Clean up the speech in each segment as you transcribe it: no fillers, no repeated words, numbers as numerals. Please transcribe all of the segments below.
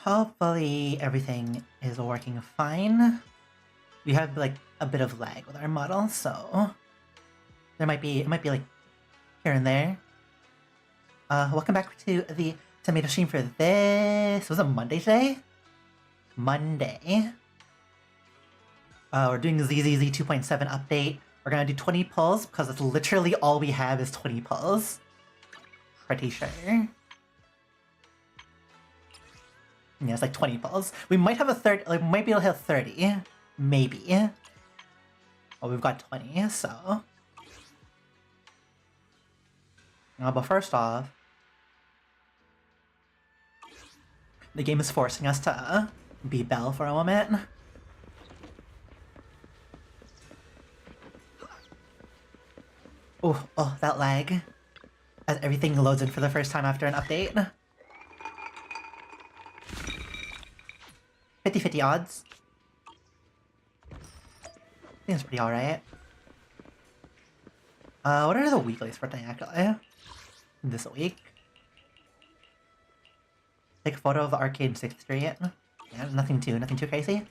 Hopefully everything is working fine. We have like a bit of lag with our model, so it might be like here and there. Welcome back to the tomato stream for this. Was it Monday today? Monday. We're doing ZZZ 2.7 update. We're gonna do 20 pulls because it's literally all we have is 20 pulls. Pretty sure. Yeah, it's like 20 pulls. We might have a third, like, we might be able to hit 30. Maybe. Oh, we've got 20, so. But first off, the game is forcing us to be Belle for a moment. Oh, that lag. As everything loads in for the first time after an update. 50-50 odds. I think it's pretty alright. What are the weeklies for today, actually? This week. Take a photo of the arcade 6th Street. Yeah, nothing too crazy.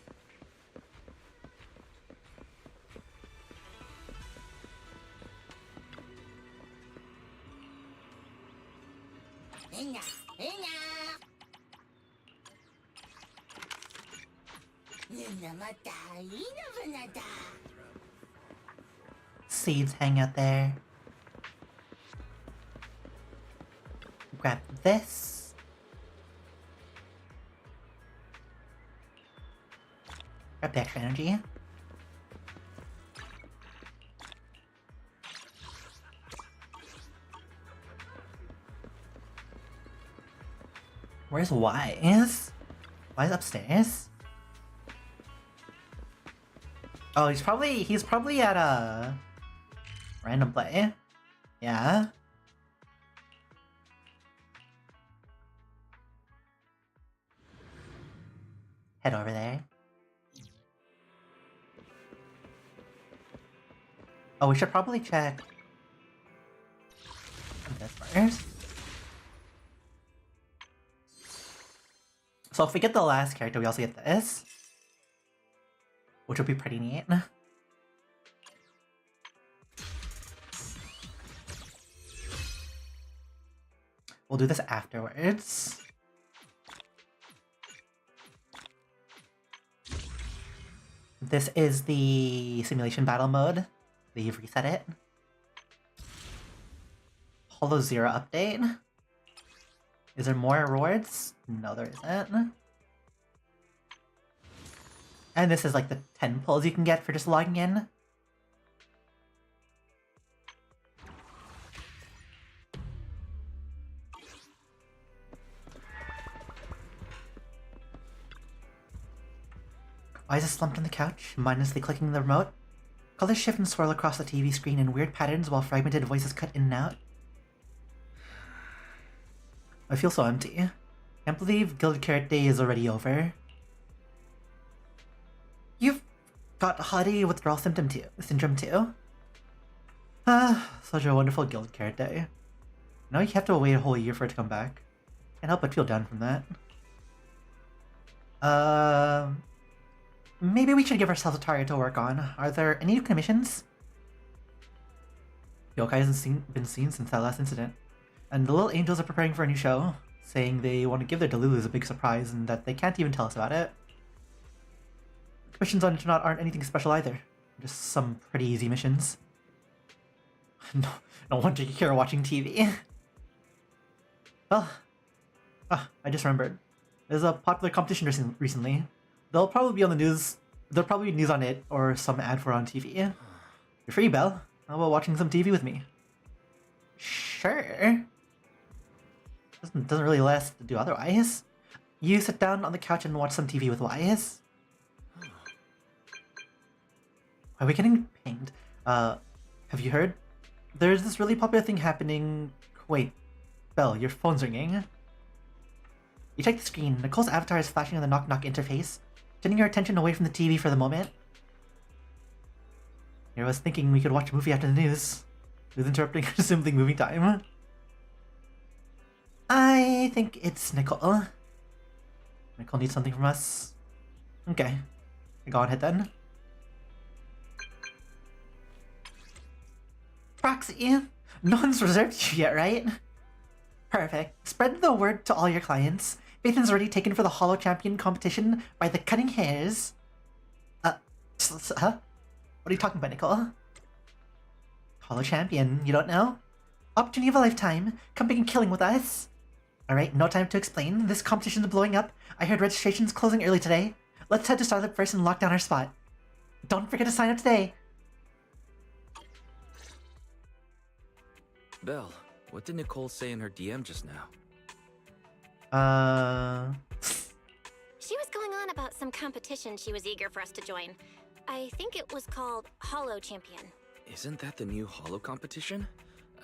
Seeds hang out there. Grab this. Grab the extra energy. Where's Wise? Wise upstairs? Oh, he's probably at a random play. Yeah. Head over there. Oh, we should probably check this first. So if we get the last character, we also get this. Which would be pretty neat. We'll do this afterwards. This is the simulation battle mode. They've reset it. Holo Zero update. Is there more rewards? No, there isn't. And this is like the 10 pulls you can get for just logging in. Why is it slumped on the couch, mindlessly clicking the remote? Colors shift and swirl across the TV screen in weird patterns while fragmented voices cut in and out. I feel so empty. Can't believe Guild Carrot Day is already over. You've got holiday withdrawal syndrome too? Such a wonderful Guild Carrot Day. Now you have to wait a whole year for it to come back. Can't help but feel down from that. Maybe we should give ourselves a target to work on. Are there any new commissions? Yokai hasn't been seen since that last incident. And the little angels are preparing for a new show, saying they want to give their Delulus a big surprise and that they can't even tell us about it. Missions on Internet aren't anything special either. Just some pretty easy missions. No wonder you're here watching TV. Well, I just remembered. There's a popular competition recently. They'll probably be on the news. There'll probably be news on it or some ad for it on TV. You're free, Belle. How about watching some TV with me? Sure. Doesn't really let us do otherwise. You sit down on the couch and watch some TV with Wise. Why are we getting pinged? Have you heard? There's this really popular thing happening. Wait, Belle, your phone's ringing. You check the screen. Nicole's avatar is flashing on the knock-knock interface, turning your attention away from the TV for the moment. I was thinking we could watch a movie after the news, with interrupting our simply movie time. I think it's Nicole. Nicole needs something from us. Okay. Go ahead then. Proxy! No one's reserved you yet, right? Perfect. Spread the word to all your clients. Nathan's already taken for the Hollow Champion competition by the Cutting Hairs. Huh? What are you talking about, Nicole? Hollow Champion, you don't know? Opportunity of a lifetime. Come begin killing with us. Alright, no time to explain. This competition's blowing up. I heard registration's closing early today. Let's head to Startup first and lock down our spot. Don't forget to sign up today. Belle, what did Nicole say in her DM just now? She was going on about some competition she was eager for us to join. I think it was called Hollow Champion. Isn't that the new Hollow competition?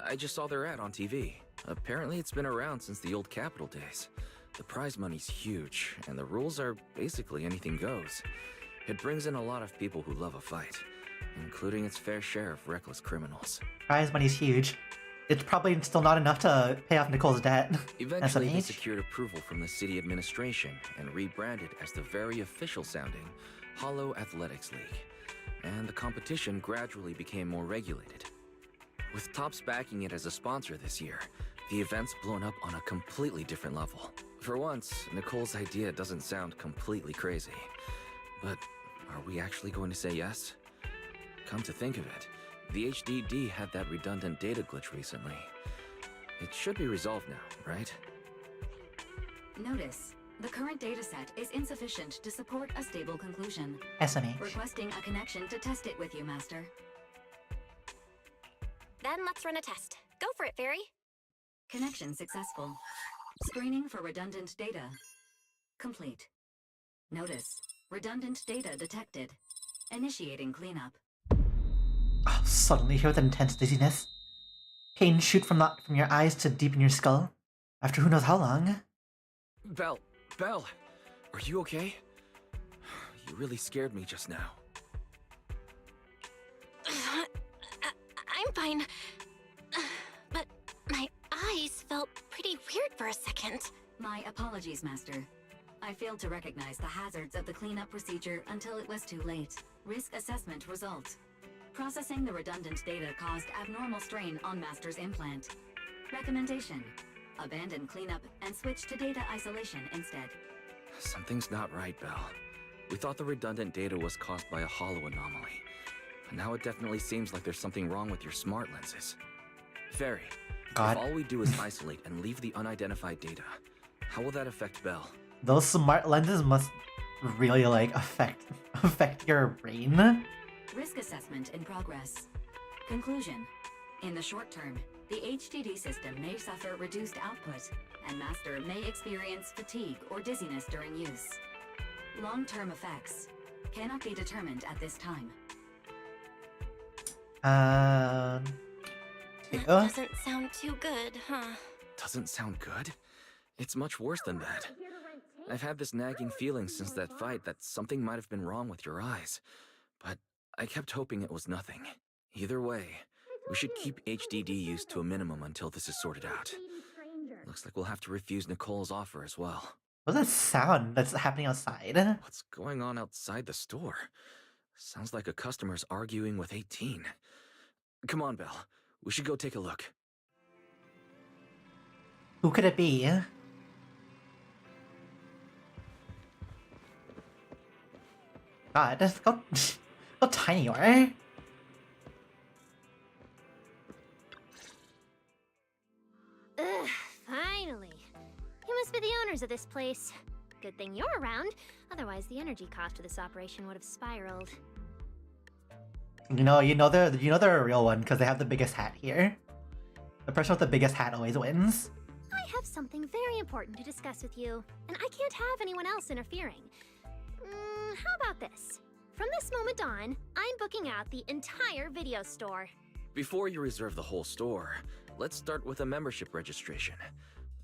I just saw their ad on TV. Apparently it's been around since the old Capital days. The prize money's huge, and the rules are basically anything goes. It brings in a lot of people who love a fight, including its fair share of reckless criminals. Prize money's huge. It's probably still not enough to pay off Nicole's debt. Eventually, they secured approval from the city administration and rebranded as the very official sounding Hollow Athletics League. And the competition gradually became more regulated. With Topps backing it as a sponsor this year, the event's blown up on a completely different level. For once, Nicole's idea doesn't sound completely crazy. But are we actually going to say yes? Come to think of it, the HDD had that redundant data glitch recently. It should be resolved now, right? Notice, the current dataset is insufficient to support a stable conclusion. SMH. Requesting a connection to test it with you, Master. Then let's run a test. Go for it, Fairy. Connection successful. Screening for redundant data. Complete. Notice, redundant data detected. Initiating cleanup. Oh, suddenly here with an intense dizziness. Pain shoot from your eyes to deep in your skull. After who knows how long. Belle, are you okay? You really scared me just now. I'm fine. But my eyes felt pretty weird for a second. My apologies, Master. I failed to recognize the hazards of the cleanup procedure until it was too late. Risk assessment results. Processing the redundant data caused abnormal strain on Master's implant. Recommendation: abandon cleanup and switch to data isolation instead. Something's not right, Belle. We thought the redundant data was caused by a hollow anomaly. But now it definitely seems like there's something wrong with your smart lenses. Fairy, God. if all we do is isolate and leave the unidentified data, how will that affect Belle? Those smart lenses must really like affect your brain. Risk assessment in progress. Conclusion: in the short term, the HDD system may suffer reduced output, and Master may experience fatigue or dizziness during use. Long-term effects cannot be determined at this time. That doesn't sound too good, huh? Doesn't sound good? It's much worse than that. I've had this nagging feeling since that fight that something might have been wrong with your eyes, but I kept hoping it was nothing. Either way, we should keep HDD use to a minimum until this is sorted out. Looks like we'll have to refuse Nicole's offer as well. What's that sound that's happening outside? What's going on outside the store? Sounds like a customer's arguing with 18. Come on, Belle. We should go take a look. Who could it be? God, just go tiny you are. Ugh, finally. You must be the owners of this place. Good thing you're around, otherwise the energy cost of this operation would have spiraled. You know they're a real one because they have the biggest hat here. The person with the biggest hat always wins. I have something very important to discuss with you, and I can't have anyone else interfering. How about this? From this moment on, I'm booking out the entire video store. Before you reserve the whole store, let's start with a membership registration.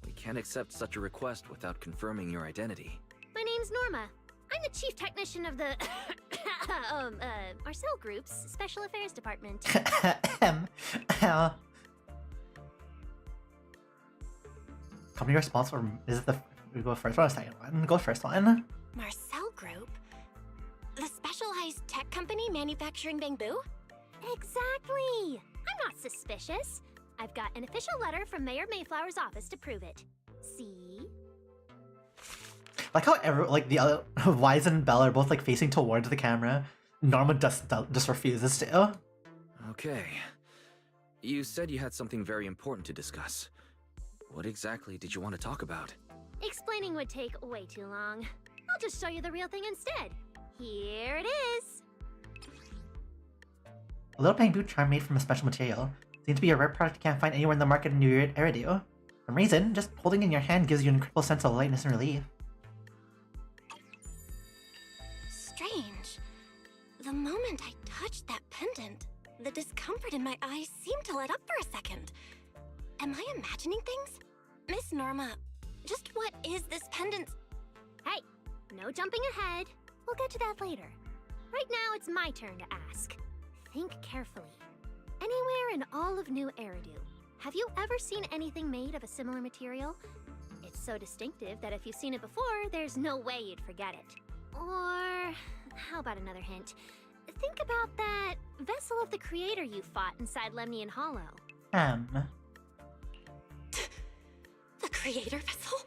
We can't accept such a request without confirming your identity. My name's Norma. I'm the chief technician of the Marcel Group's Special Affairs Department. Company responsible. Is it the we go first one or second one? Go first one. Marcel Group? The specialized tech company manufacturing bamboo? Exactly! I'm not suspicious. I've got an official letter from Mayor Mayflower's office to prove it. See? Like how like the other Wise and Belle are both like facing towards the camera. Norma just refuses to. Okay. You said you had something very important to discuss. What exactly did you want to talk about? Explaining would take way too long. I'll just show you the real thing instead. Here it is. A little bamboo charm made from a special material. Seems to be a rare product you can't find anywhere in the market in your area. For some reason, just holding it in your hand gives you an incredible sense of lightness and relief. Strange. The moment I touched that pendant, the discomfort in my eyes seemed to let up for a second. Am I imagining things? Miss Norma, just what is this pendant? Hey, no jumping ahead. We'll get to that later. Right now, it's my turn to ask. Think carefully. Anywhere in all of New Eridu, have you ever seen anything made of a similar material? It's so distinctive that if you've seen it before, there's no way you'd forget it. Or, how about another hint? Think about that vessel of the creator you fought inside Lemnian Hollow. The creator vessel?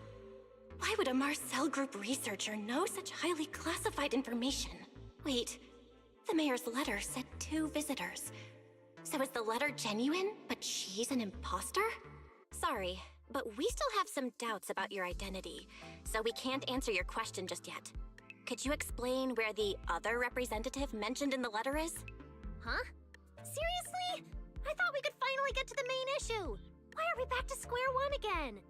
Why would a Marcel Group researcher know such highly classified information? Wait, the mayor's letter said 2 visitors. So is the letter genuine, but she's an imposter? Sorry, but we still have some doubts about your identity, so we can't answer your question just yet. Could you explain where the other representative mentioned in the letter is? Huh? Seriously? I thought we could finally get to the main issue. Why are we back to square one again?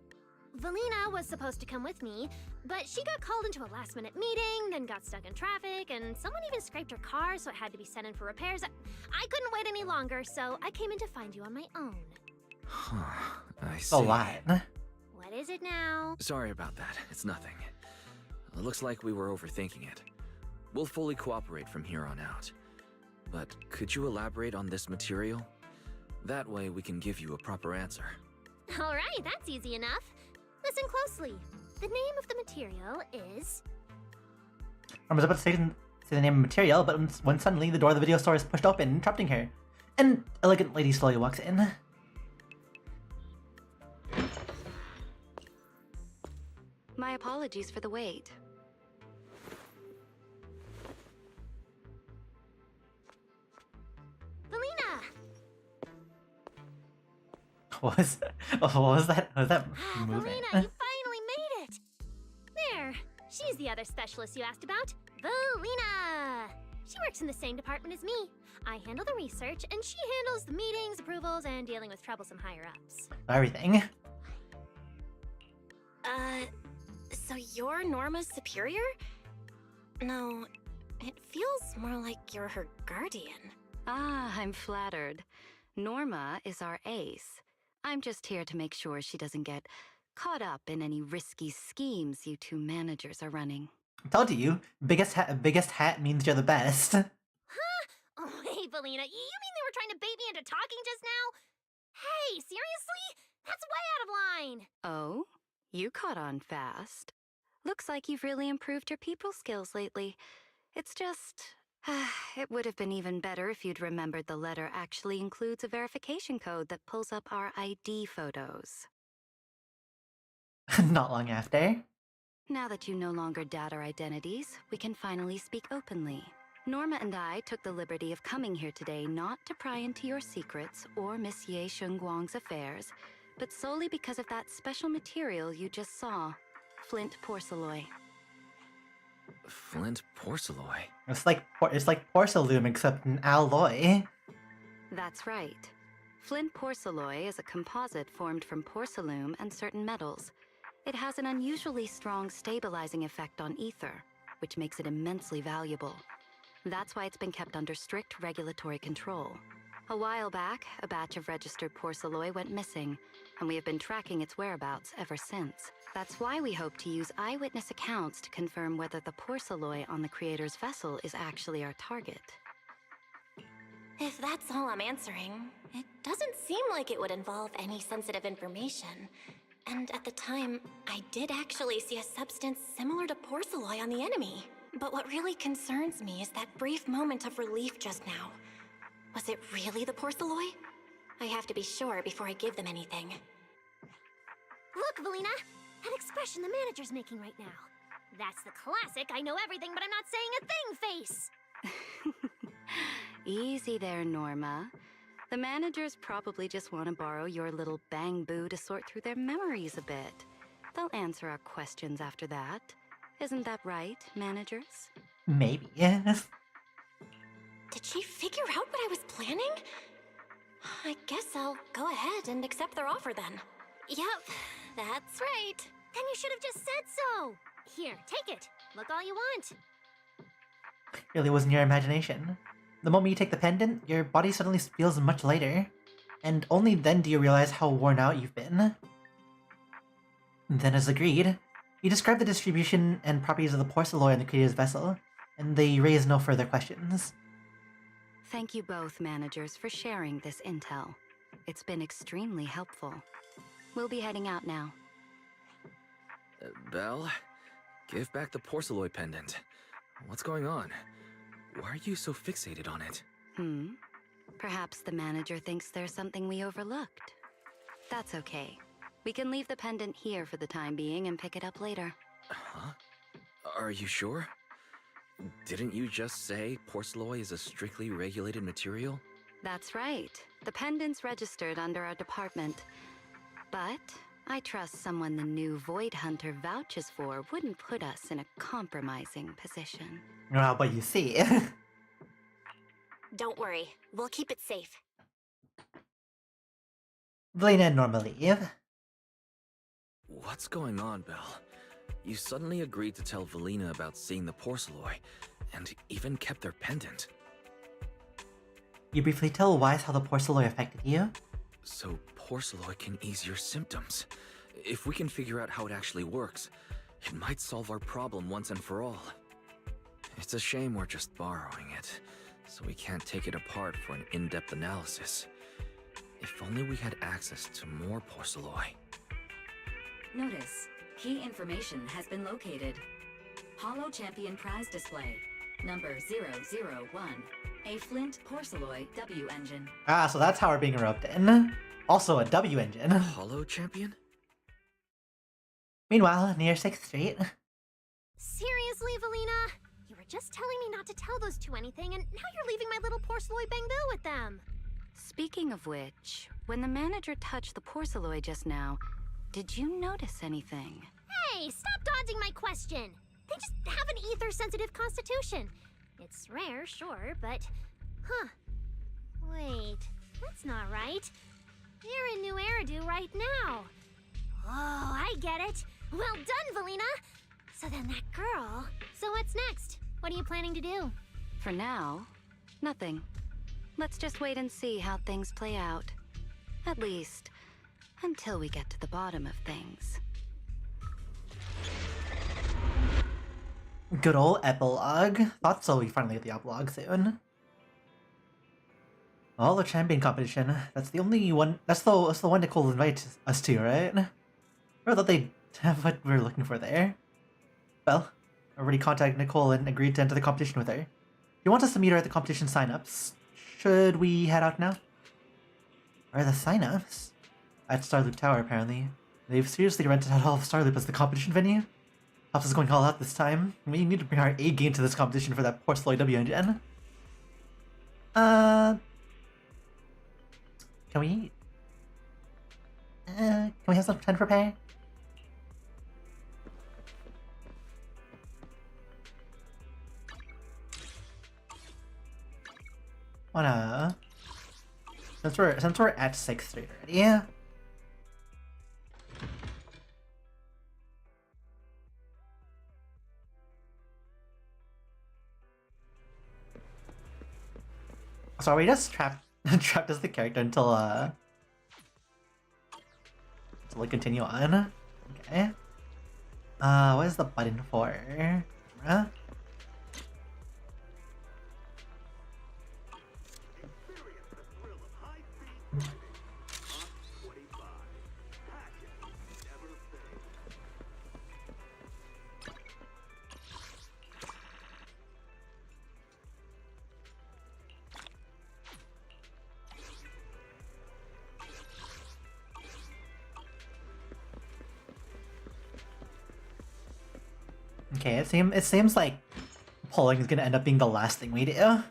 Valina was supposed to come with me, but she got called into a last-minute meeting, then got stuck in traffic, and someone even scraped her car, so it had to be sent in for repairs. I couldn't wait any longer, so I came in to find you on my own. Huh, I see. A lot. What is it now? Sorry about that. It's nothing. It looks like we were overthinking it. We'll fully cooperate from here on out. But could you elaborate on this material? That way we can give you a proper answer. All right, that's easy enough. Listen closely. The name of the material is... I was about to say the name of material, but when suddenly the door of the video store is pushed open, interrupting her. An elegant lady slowly walks in. My apologies for the wait. Valina! What was that? Was that moving? Valina, you finally made it! There, she's the other specialist you asked about. Valina! She works in the same department as me. I handle the research, and she handles the meetings, approvals, and dealing with troublesome higher-ups. Everything. So you're Norma's superior? No, it feels more like you're her guardian. Ah, I'm flattered. Norma is our ace. I'm just here to make sure she doesn't get caught up in any risky schemes you 2 managers are running. I told you, biggest hat means you're the best. Huh? Oh, hey, Valina, you mean they were trying to bait me into talking just now? Hey, seriously? That's way out of line! Oh? You caught on fast. Looks like you've really improved your people skills lately. It's just... it would have been even better if you'd remembered the letter actually includes a verification code that pulls up our ID photos. Not long after. Now that you no longer doubt our identities, we can finally speak openly. Norma and I took the liberty of coming here today not to pry into your secrets or Miss Ye Shengguang's affairs, but solely because of that special material you just saw, flint porcelain. Flint porcelain? It's like porcelain except an alloy. That's right. Flint porcelain is a composite formed from porcelain and certain metals. It has an unusually strong stabilizing effect on ether, which makes it immensely valuable. That's why it's been kept under strict regulatory control. A while back, a batch of registered porcelain went missing, and we have been tracking its whereabouts ever since. That's why we hope to use eyewitness accounts to confirm whether the porcelain on the creator's vessel is actually our target. If that's all I'm answering, it doesn't seem like it would involve any sensitive information. And at the time, I did actually see a substance similar to porcelloi on the enemy. But what really concerns me is that brief moment of relief just now. Was it really the porcelloi? I have to be sure before I give them anything. Look, Valina! That expression the manager's making right now. That's the classic I know everything but I'm not saying a thing face! Easy there, Norma. The managers probably just want to borrow your little bang boo to sort through their memories a bit. They'll answer our questions after that. Isn't that right, managers? Maybe, yes. Did she figure out what I was planning? I guess I'll go ahead and accept their offer then. Yep, that's right. Then you should have just said so! Here, take it. Look all you want. Really wasn't your imagination. The moment you take the pendant, your body suddenly feels much lighter. And only then do you realize how worn out you've been. Then as agreed, you describe the distribution and properties of the porcelloi in the creator's vessel, and they raise no further questions. Thank you both, managers, for sharing this intel. It's been extremely helpful. We'll be heading out now. Belle, give back the porcelloi pendant. What's going on? Why are you so fixated on it? Perhaps the manager thinks there's something we overlooked. That's okay. We can leave the pendant here for the time being and pick it up later. Huh? Are you sure? Didn't you just say porcelloi is a strictly regulated material? That's right. The pendant's registered under our department. But I trust someone the new Void Hunter vouches for wouldn't put us in a compromising position. Well, but you see. Don't worry, we'll keep it safe. Valina and Norma leave. What's going on, Belle? You suddenly agreed to tell Valina about seeing the porcelloi, and even kept their pendant. You briefly tell Wise how the porcelloi affected you. So porcelloi can ease your symptoms. If we can figure out how it actually works, it might solve our problem once and for all. It's a shame we're just borrowing it, so we can't take it apart for an in-depth analysis. If only we had access to more porcelloi. Notice, key information has been located. Hollow Champion Prize Display, number 001. A Flint Porcelloi W engine. Ah, so that's how we're being roped in. Also a W engine. Hollow Champion? Meanwhile, near 6th Street. Seriously, Valina? You were just telling me not to tell those two anything, and now you're leaving my little porcelloi bang-boo with them. Speaking of which, when the manager touched the porcelloi just now, did you notice anything? Hey, stop dodging my question. They just have an ether-sensitive constitution. It's rare, sure, but... Huh. Wait, that's not right. You're in New Eridu right now. Oh, I get it. Well done, Valina. So then that girl... So what's next? What are you planning to do? For now, nothing. Let's just wait and see how things play out. At least, until we get to the bottom of things. Good old epilogue. Thought so, we finally get the epilogue soon. Well, the champion competition. That's the only one. That's the one Nicole invited us to, right? Or thought they'd have what we were looking for there. Well, I already contacted Nicole and agreed to enter the competition with her. She wants us to meet her at the competition signups. Should we head out now? Where are the signups? At Starloop Tower, apparently. They've seriously rented out all of Starloop as the competition venue. Helps us going all out this time. We need to bring our A game to this competition for that porcelloi W engine. Can we have some time to prepare? Wanna... Since we're at 6th Street already, yeah. So are we just trapped as the character until we continue on? Okay. What is the button for? Camera? Okay, it seems like polling is gonna end up being the last thing we do. Okay,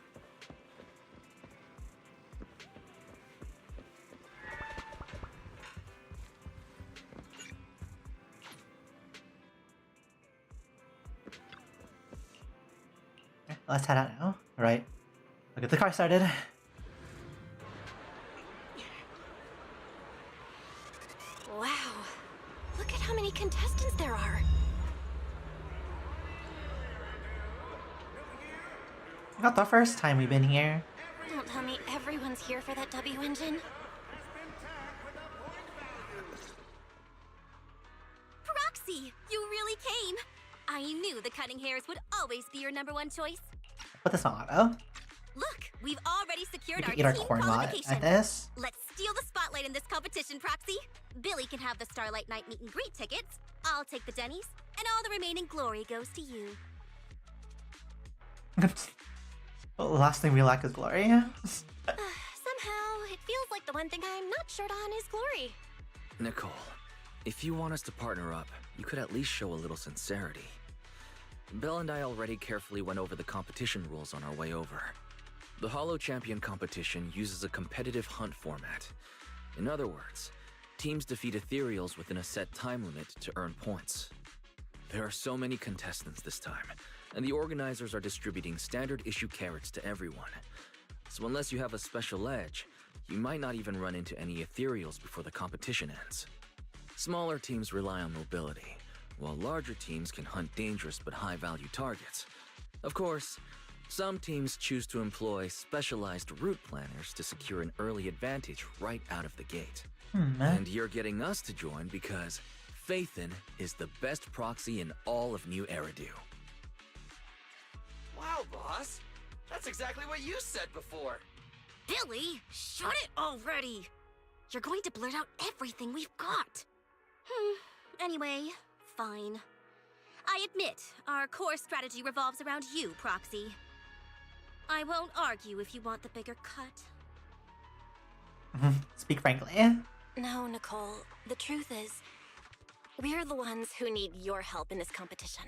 let's head out now. Alright. We'll get the car started. Wow. Look at how many contestants there are. Not the first time we've been here. Don't tell me everyone's here for that W engine. Proxy, you really came. I knew the cutting hairs would always be your #1 choice. Put this on auto. Look, we've already secured We our can eat our team corn lot qualification. at this. Let's steal the spotlight in this competition, Proxy. Billy can have the Starlight Night meet and greet tickets. I'll take the Denny's, and all the remaining glory goes to you. The last thing we lack is glory. Somehow, it feels like the one thing I'm not short on is glory. Nicole, if you want us to partner up, you could at least show a little sincerity. Belle and I already carefully went over the competition rules on our way over. The Hollow Champion competition uses a competitive hunt format. In other words, teams defeat ethereals within a set time limit to earn points. There are so many contestants this time, and the organizers are distributing standard issue carrots to everyone. So unless you have a special edge, you might not even run into any ethereals before the competition ends. Smaller teams rely on mobility, while larger teams can hunt dangerous but high-value targets. Of course, some teams choose to employ specialized route planners to secure an early advantage right out of the gate. And you're getting us to join because Phaethon is the best proxy in all of New Eridu. Wow, boss. That's exactly what you said before. Billy, shut it already. You're going to blurt out everything we've got. Anyway, fine. I admit, our core strategy revolves around you, Proxy. I won't argue if you want the bigger cut. Speak frankly. No, Nicole. The truth is, we're the ones who need your help in this competition.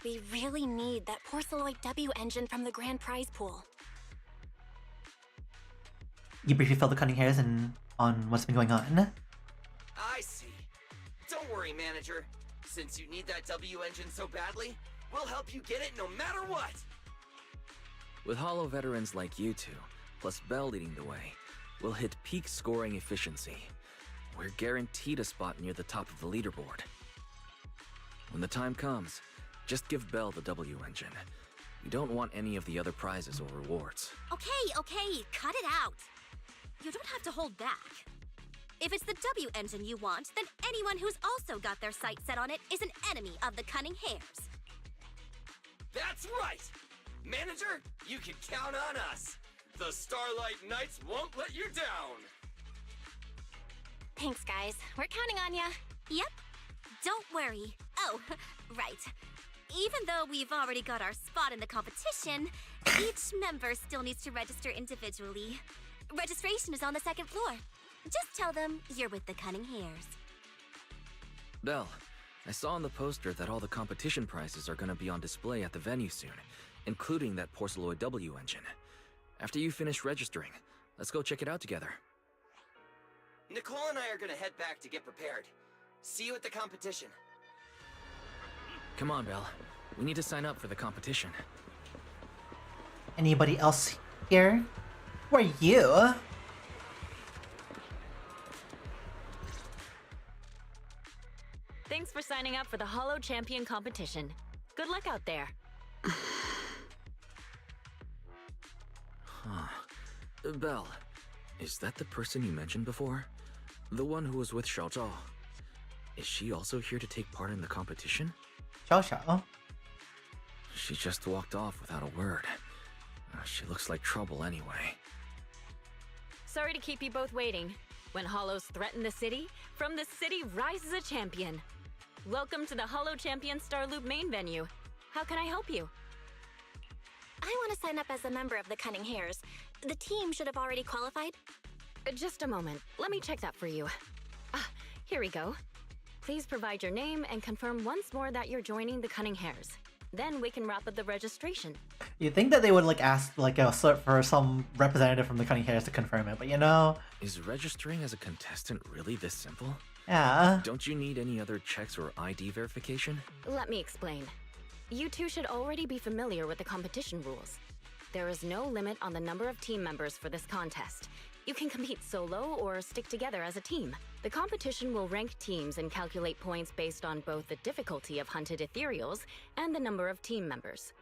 We really need that Porceloid W engine from the grand prize pool. You briefly fill the cutting hairs and on what's been going on. I see. Don't worry, manager. Since you need that W engine so badly, we'll help you get it no matter what. With Hollow veterans like you two, plus Belle leading the way, we'll hit peak scoring efficiency. We're guaranteed a spot near the top of the leaderboard. When the time comes, just give Belle the W engine. We don't want any of the other prizes or rewards. Okay, cut it out. You don't have to hold back. If it's the W engine you want, then anyone who's also got their sights set on it is an enemy of the cunning hairs. That's right! Manager, you can count on us. The Starlight Knights won't let you down. Thanks, guys. We're counting on ya. Yep. Don't worry. Oh, right. Even though we've already got our spot in the competition, each member still needs to register individually. Registration is on the second floor. Just tell them you're with the cunning hairs. Belle, I saw on the poster that all the competition prizes are gonna be on display at the venue soon, including that Porceloid W engine. After you finish registering, let's go check it out together. Nicole and I are gonna head back to get prepared. See you at the competition. Come on, Belle. We need to sign up for the competition. Anybody else here? Who are you? Thanks for signing up for the Hollow Champion competition. Good luck out there. Belle, is that the person you mentioned before? The one who was with Xiao Zhao? Is she also here to take part in the competition? Xiao Xiao. She just walked off without a word. She looks like trouble anyway. Sorry to keep you both waiting. When Hollows threaten the city, from the city rises a champion. Welcome to the Hollow Champion Star Loop main venue. How can I help you? I want to sign up as a member of the Cunning Hairs. The team should have already qualified. Just a moment. Let me check that for you. Ah, here we go. Please provide your name and confirm once more that you're joining the Cunning Hares. Then we can wrap up the registration. You'd think that they would like ask like for some representative from the Cunning Hares to confirm it, but you know. Is registering as a contestant really this simple? Yeah. Don't you need any other checks or ID verification? Let me explain. You two should already be familiar with the competition rules. There is no limit on the number of team members for this contest. You can compete solo or stick together as a team. The competition will rank teams and calculate points based on both the difficulty of hunted ethereals and the number of team members.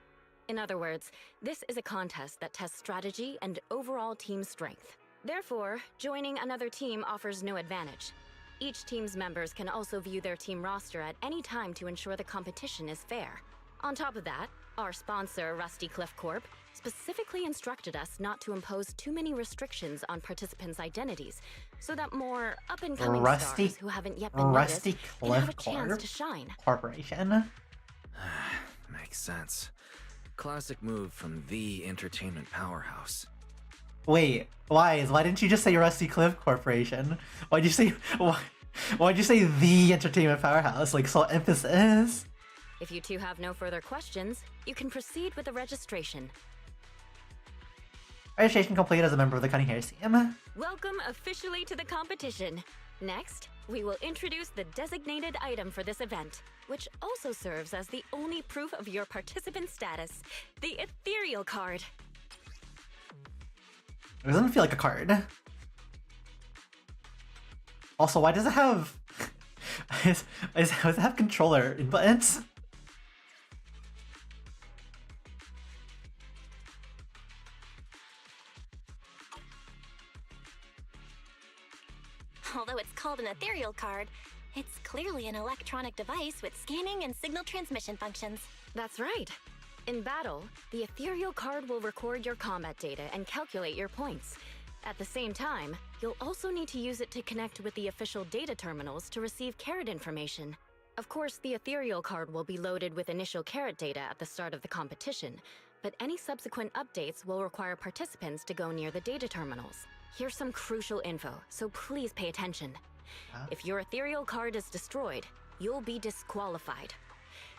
In other words, this is a contest that tests strategy and overall team strength. Therefore, joining another team offers no advantage. Each team's members can also view their team roster at any time to ensure the competition is fair. On top of that, our sponsor, Rusty Cliff Corp, specifically instructed us not to impose too many restrictions on participants' identities, so that more up-and-coming stars who haven't yet been noticed can have a chance to shine. Corporation. Makes sense. Classic move from the entertainment powerhouse. Wait, why didn't you just say Rusty Cliff Corporation? Why'd you say the entertainment powerhouse? Like, so emphasis. If you two have no further questions, you can proceed with the registration. Registration complete as a member of the Cunning Hares team. Welcome officially to the competition. Next, we will introduce the designated item for this event, which also serves as the only proof of your participant status, the ethereal card. It doesn't feel like a card. Also, why does it have... does it have controller buttons? Although it's called an ethereal card, it's clearly an electronic device with scanning and signal transmission functions. That's right. In battle, the ethereal card will record your combat data and calculate your points. At the same time, you'll also need to use it to connect with the official data terminals to receive carrot information. Of course, the ethereal card will be loaded with initial carrot data at the start of the competition, but any subsequent updates will require participants to go near the data terminals. Here's some crucial info, so please pay attention. If your ethereal card is destroyed, you'll be disqualified.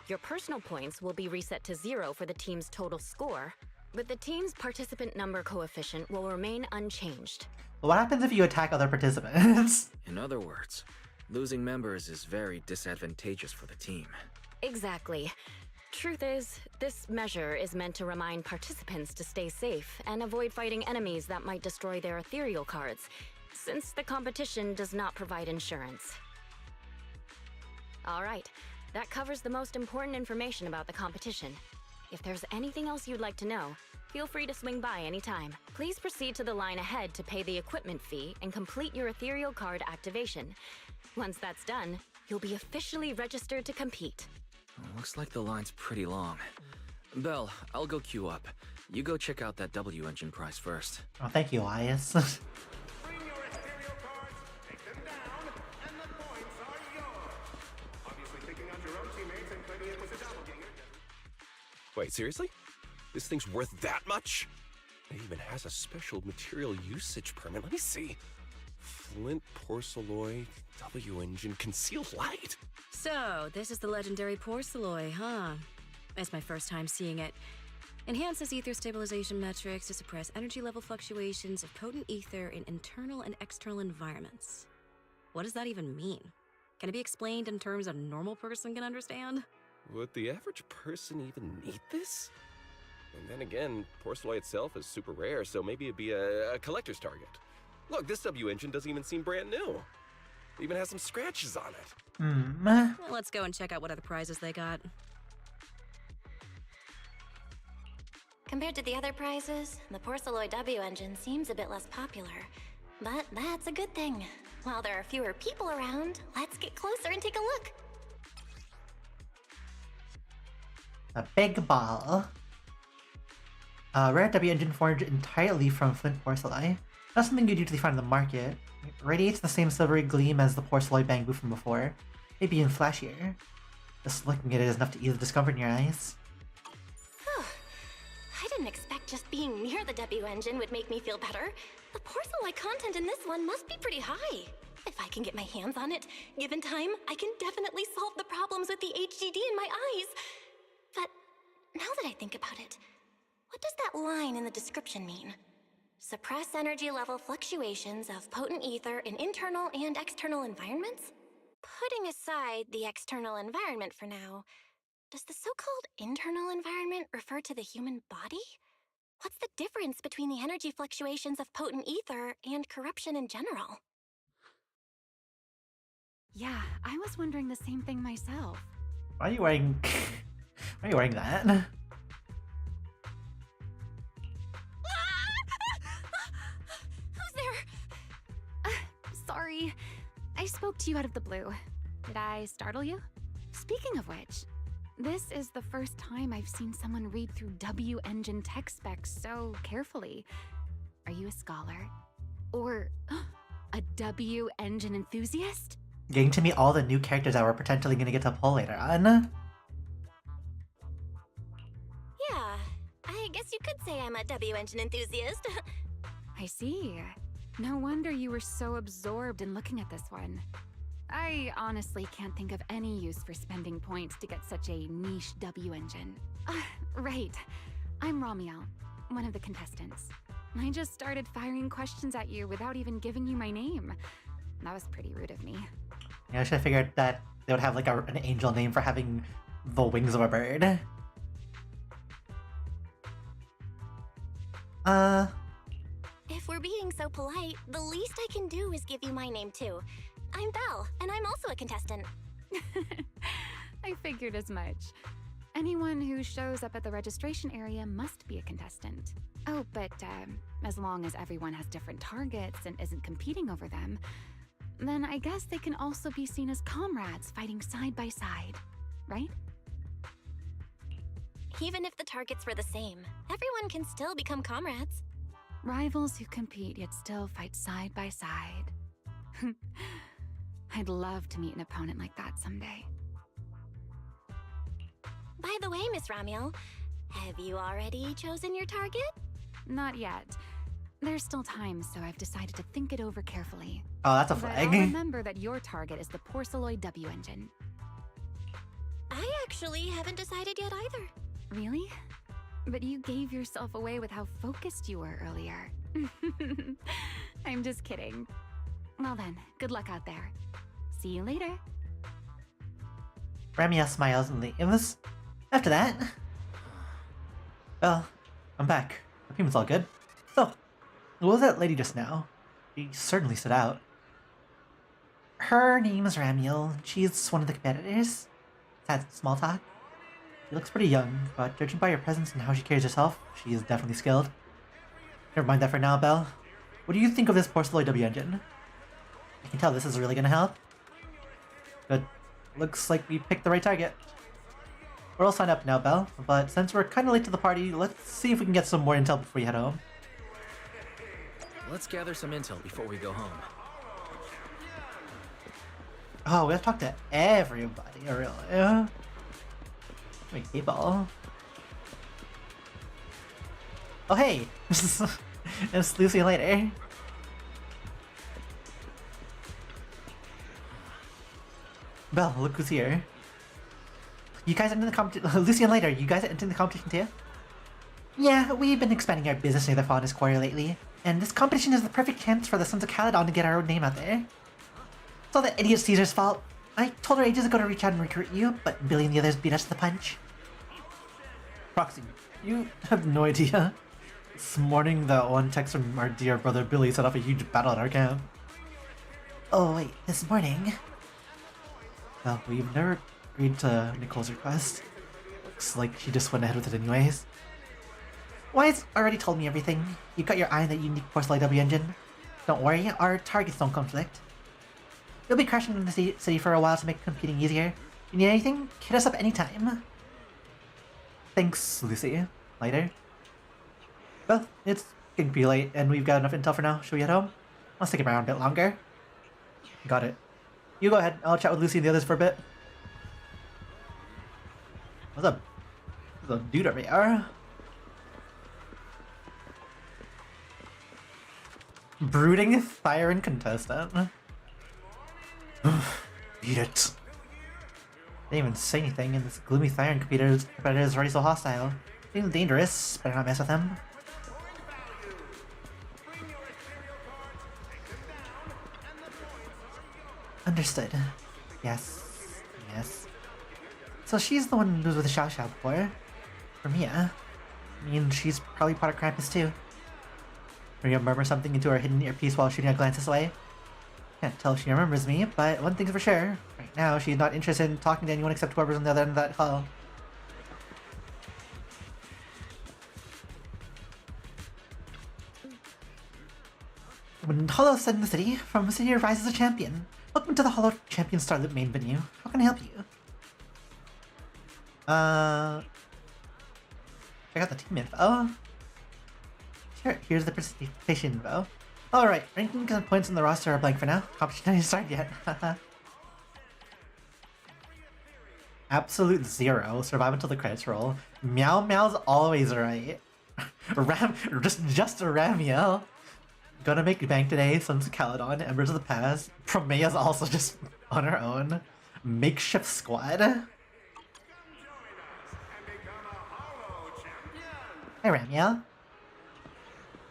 Your personal points will be reset to 0 for the team's total score, but the team's participant number coefficient will remain unchanged. What happens if you attack other participants? In other words, losing members is very disadvantageous for the team. Exactly. Truth is, this measure is meant to remind participants to stay safe and avoid fighting enemies that might destroy their ethereal cards, since the competition does not provide insurance. Alright, that covers the most important information about the competition. If there's anything else you'd like to know, feel free to swing by anytime. Please proceed to the line ahead to pay the equipment fee and complete your ethereal card activation. Once that's done, you'll be officially registered to compete. Looks like the line's pretty long. Belle, I'll go queue up. You go check out that W engine prize first. Oh, thank you, Elias. Bring your ethereal cards, take them down, and the points are yours. Obviously picking out your own teammates and playing it with a doppelganger. Wait, seriously? This thing's worth that much? It even has a special material usage permit. Let me see. Flint, porcelloy, W engine, concealed light. So, this is the legendary porcelloy, huh? It's my first time seeing it. Enhances ether stabilization metrics to suppress energy level fluctuations of potent ether in internal and external environments. What does that even mean? Can it be explained in terms a normal person can understand? Would the average person even need this? And then again, porcelloy itself is super rare, so maybe it'd be a collector's target. Look, this W engine doesn't even seem brand new. It even has some scratches on it. Well, let's go and check out what other prizes they got. Compared to the other prizes, the Porcelloy W engine seems a bit less popular. But that's a good thing. While there are fewer people around, let's get closer and take a look. A big ball. A rare W engine forged entirely from flint porcelain. Not something you'd usually find in the market. It radiates the same silvery gleam as the porcelain bamboo from before, maybe even flashier. Just looking at it is enough to ease the discomfort in your eyes. I didn't expect just being near the W engine would make me feel better. The porcelain content in this one must be pretty high. If I can get my hands on it, given time, I can definitely solve the problems with the HDD in my eyes. But now that I think about it, what does that line in the description mean? Suppress energy level fluctuations of potent ether in internal and external environments? Putting aside the external environment for now, does the so-called internal environment refer to the human body? What's the difference between the energy fluctuations of potent ether and corruption in general? Yeah, I was wondering the same thing myself. Why are you wearing... Why are you wearing that? Who's there? Sorry, I spoke to you out of the blue. Did I startle you? Speaking of which, this is the first time I've seen someone read through W-Engine tech specs so carefully. Are you a scholar? Or a W-Engine enthusiast? Getting to meet all the new characters that we're potentially going to get to pull later on. Yeah, I guess you could say I'm a W-Engine enthusiast. I see. No wonder you were so absorbed in looking at this one. I honestly can't think of any use for spending points to get such a niche W-Engine. Right. I'm Ramiel, one of the contestants. I just started firing questions at you without even giving you my name. That was pretty rude of me. Yeah, I should have figured that they would have like an angel name for having the wings of a bird. If we're being so polite, the least I can do is give you my name too. I'm Belle, and I'm also a contestant. I figured as much. Anyone who shows up at the registration area must be a contestant. Oh, but as long as everyone has different targets and isn't competing over them, then I guess they can also be seen as comrades fighting side by side, right? Even if the targets were the same, everyone can still become comrades. Rivals who compete yet still fight side by side. I'd love to meet an opponent like that someday. By the way, Miss Ramiel, have you already chosen your target? Not yet. There's still time, so I've decided to think it over carefully. Oh, that's a But flag. I'll remember that your target is the Porceloid W-Engine. I actually haven't decided yet either. Really? But you gave yourself away with how focused you were earlier. I'm just kidding. Well then, good luck out there. See you later. Ramiel smiles and leaves. After that... Well, I'm back. The payment's all good. So, what was that lady just now? She certainly stood out. Her name is Ramiel. She's one of the competitors. Had small talk. She looks pretty young, but judging by her presence and how she carries herself, she is definitely skilled. Never mind that for now, Belle. What do you think of this Porceloid W-Engine? I can tell this is really gonna help. Good. Looks like we picked the right target. We're all signed up now, Belle, but since we're kinda late to the party, let's see if we can get some more intel before you head home. Let's gather some intel before we go home. Oh, we have to talk to everybody, really. Wait, people. Oh, hey! It's Lucy later. Belle, look who's here. You guys entering the competition? Lucy and later, you guys entering the competition too? Yeah, we've been expanding our business near the Faunus Quarter lately, and this competition is the perfect chance for the Sons of Caledon to get our own name out there. It's all that idiot Caesar's fault. I told her ages ago to reach out and recruit you, but Billy and the others beat us to the punch. Proxy, you have no idea. This morning, that one text from our dear brother Billy set off a huge battle at our camp. Oh wait, this morning? Well, we've never agreed to Nicole's request. Looks like she just went ahead with it anyways. Wise already told me everything. You got your eye on that unique Porceloid W-Engine. Don't worry, our targets don't conflict. You'll be crashing in the city for a while to make competing easier. If you need anything, hit us up anytime. Thanks, Lucy. Later. Well, it's getting pretty late, and we've got enough intel for now. Should we head home? Let's stick around a bit longer. Got it. You go ahead. I'll chat with Lucy and the others for a bit. What's up? There's a dude over here. Brooding Thyran contestant. Beat it. They didn't even say anything, and this gloomy Thyron competitor is already so hostile. Seems dangerous. Better not mess with him. Understood. Yes. Yes. So she's the one who was with the Xiao Xiao before. For Mia. I mean, she's probably part of Krampus too. Maria murmurs something into her hidden earpiece while shooting a glances away. Can't tell if she remembers me, but one thing's for sure. Right now, she's not interested in talking to anyone except whoever's on the other end of that call. When Hollow set in the city, from the city rises a champion. Welcome to the Hollow Champion Starloop main venue. How can I help you? Check out the team info. Sure, here's the participation info. Alright, ranking and points on the roster are blank for now. Competition hasn't started yet. Absolute 0. Survive until the credits roll. Meow Meow's always right. just a Ramiel. Gonna make bank today, Sons of Caledon, Embers of the Past. Promea's also just on her own. Makeshift squad. Hey Ramiel.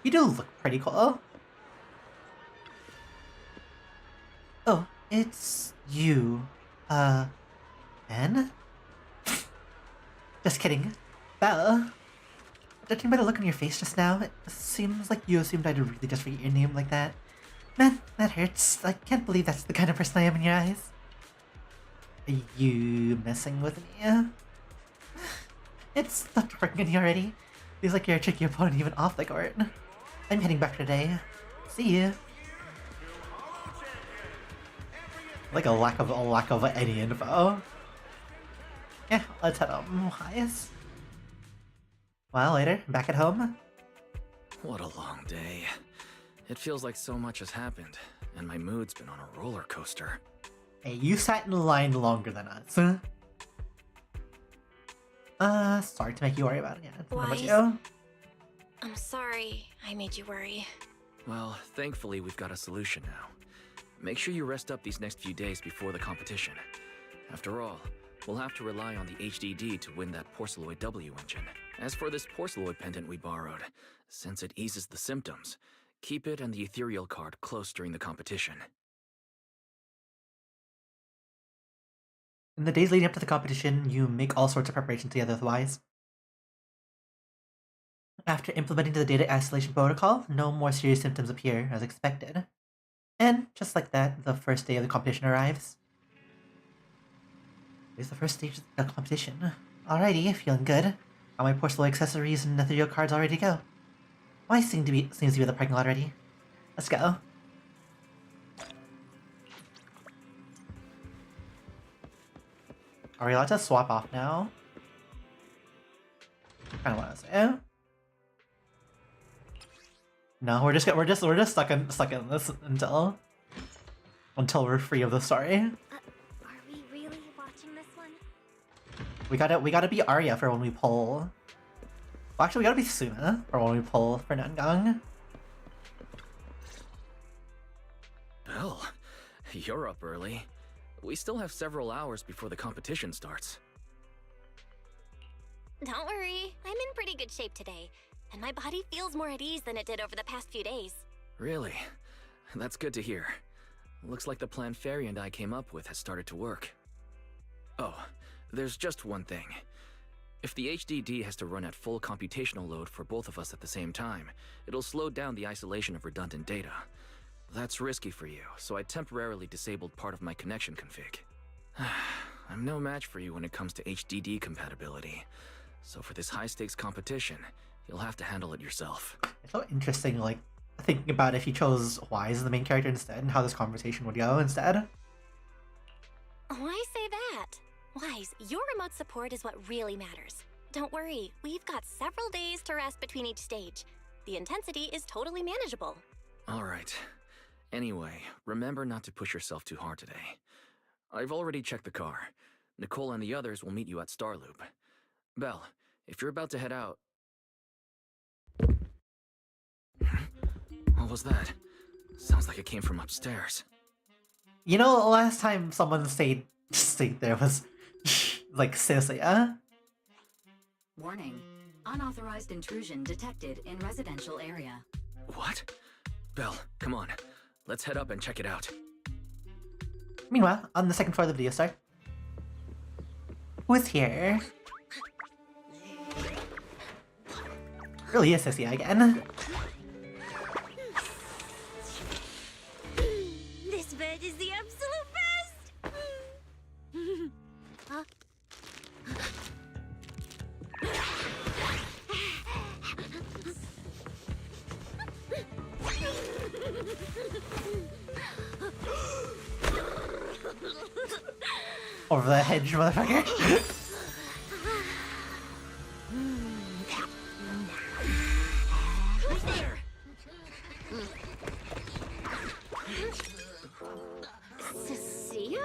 You do look pretty cool. Oh, it's you. Ben? Just kidding. Belle? Judging by the look on your face just now, it seems like you assumed I'd really just forget your name like that. Man, that hurts. I can't believe that's the kind of person I am in your eyes. Are you messing with me? It's not working on you already. Feels like you're a tricky opponent even off the court. I'm heading back today. See you. Like a lack of any info. Yeah, let's head home. Highs. While later, back at home. What a long day. It feels like so much has happened, and my mood's been on a roller coaster. Hey, you sat in line longer than us. Sorry to make you worry about it. Yeah, what about you? I'm sorry I made you worry. Well, thankfully we've got a solution now. Make sure you rest up these next few days before the competition. After all, we'll have to rely on the HDD to win that Porceloid W engine. As for this Porceloid pendant we borrowed, since it eases the symptoms, keep it and the ethereal card close during the competition. In the days leading up to the competition, you make all sorts of preparations together otherwise. After implementing the data isolation protocol, no more serious symptoms appear, as expected. And, just like that, the first day of the competition arrives. Here's the first stage of the competition. Alrighty, feeling good. Got my porcelain accessories and ethereal cards all ready to go. Why seems to be at the parking lot already. Let's go. Are we allowed to swap off now? Kinda wanna say. No, we're just stuck in this until we're free of the story. Are we really watching this one? We gotta be Arya for when we pull. Well, actually, we gotta be Suna for when we pull for Nangang. Belle, you're up early. We still have several hours before the competition starts. Don't worry, I'm in pretty good shape today, and my body feels more at ease than it did over the past few days. Really? That's good to hear. Looks like the plan Fairy and I came up with has started to work. Oh, there's just one thing. If the HDD has to run at full computational load for both of us at the same time, it'll slow down the isolation of redundant data. That's risky for you, so I temporarily disabled part of my connection config. I'm no match for you when it comes to HDD compatibility, so for this high-stakes competition, you'll have to handle it yourself. It's so interesting, like, thinking about if you chose Wise as the main character instead, and how this conversation would go instead. Why say that? Wise, your remote support is what really matters. Don't worry, we've got several days to rest between each stage. The intensity is totally manageable. Alright. Anyway, remember not to push yourself too hard today. I've already checked the car. Nicole and the others will meet you at Starloop. Belle, if you're about to head out... What was that? Sounds like it came from upstairs. You know, last time someone stayed there was like Cecilia. Warning. Unauthorized intrusion detected in residential area. What? Belle, come on. Let's head up and check it out. Meanwhile, on the second floor of the video store, who is here? Really is Cecilia again. This bed is the absolute best! Huh? Over the hedge, motherfucker. Who's there? Cecilia?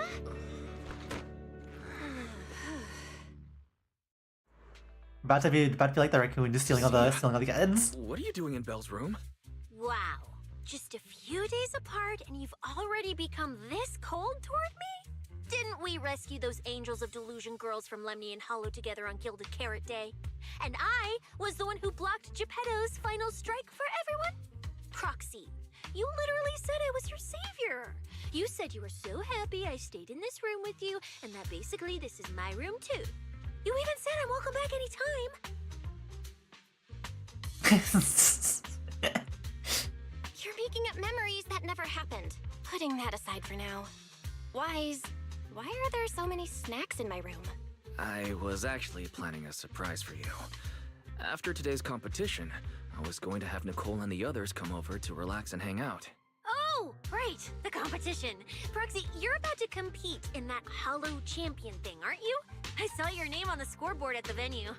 About to be like the raccoon, just stealing all the goods. What are you doing in Belle's room? Wow. Just a few days apart and you've already become this cold toward me? Didn't we rescue those Angels of Delusion girls from Lemny and Hollow together on Gilded Carrot Day? And I was the one who blocked Geppetto's final strike for everyone? Proxy, you literally said I was your savior. You said you were so happy I stayed in this room with you, and that basically this is my room too. You even said I'm welcome back anytime. You're making up memories that never happened. Putting that aside for now. Why are there so many snacks in my room? I was actually planning a surprise for you. After today's competition, I was going to have Nicole and the others come over to relax and hang out. Oh, right, the competition. Proxy, you're about to compete in that Hollow Champion thing, aren't you? I saw your name on the scoreboard at the venue.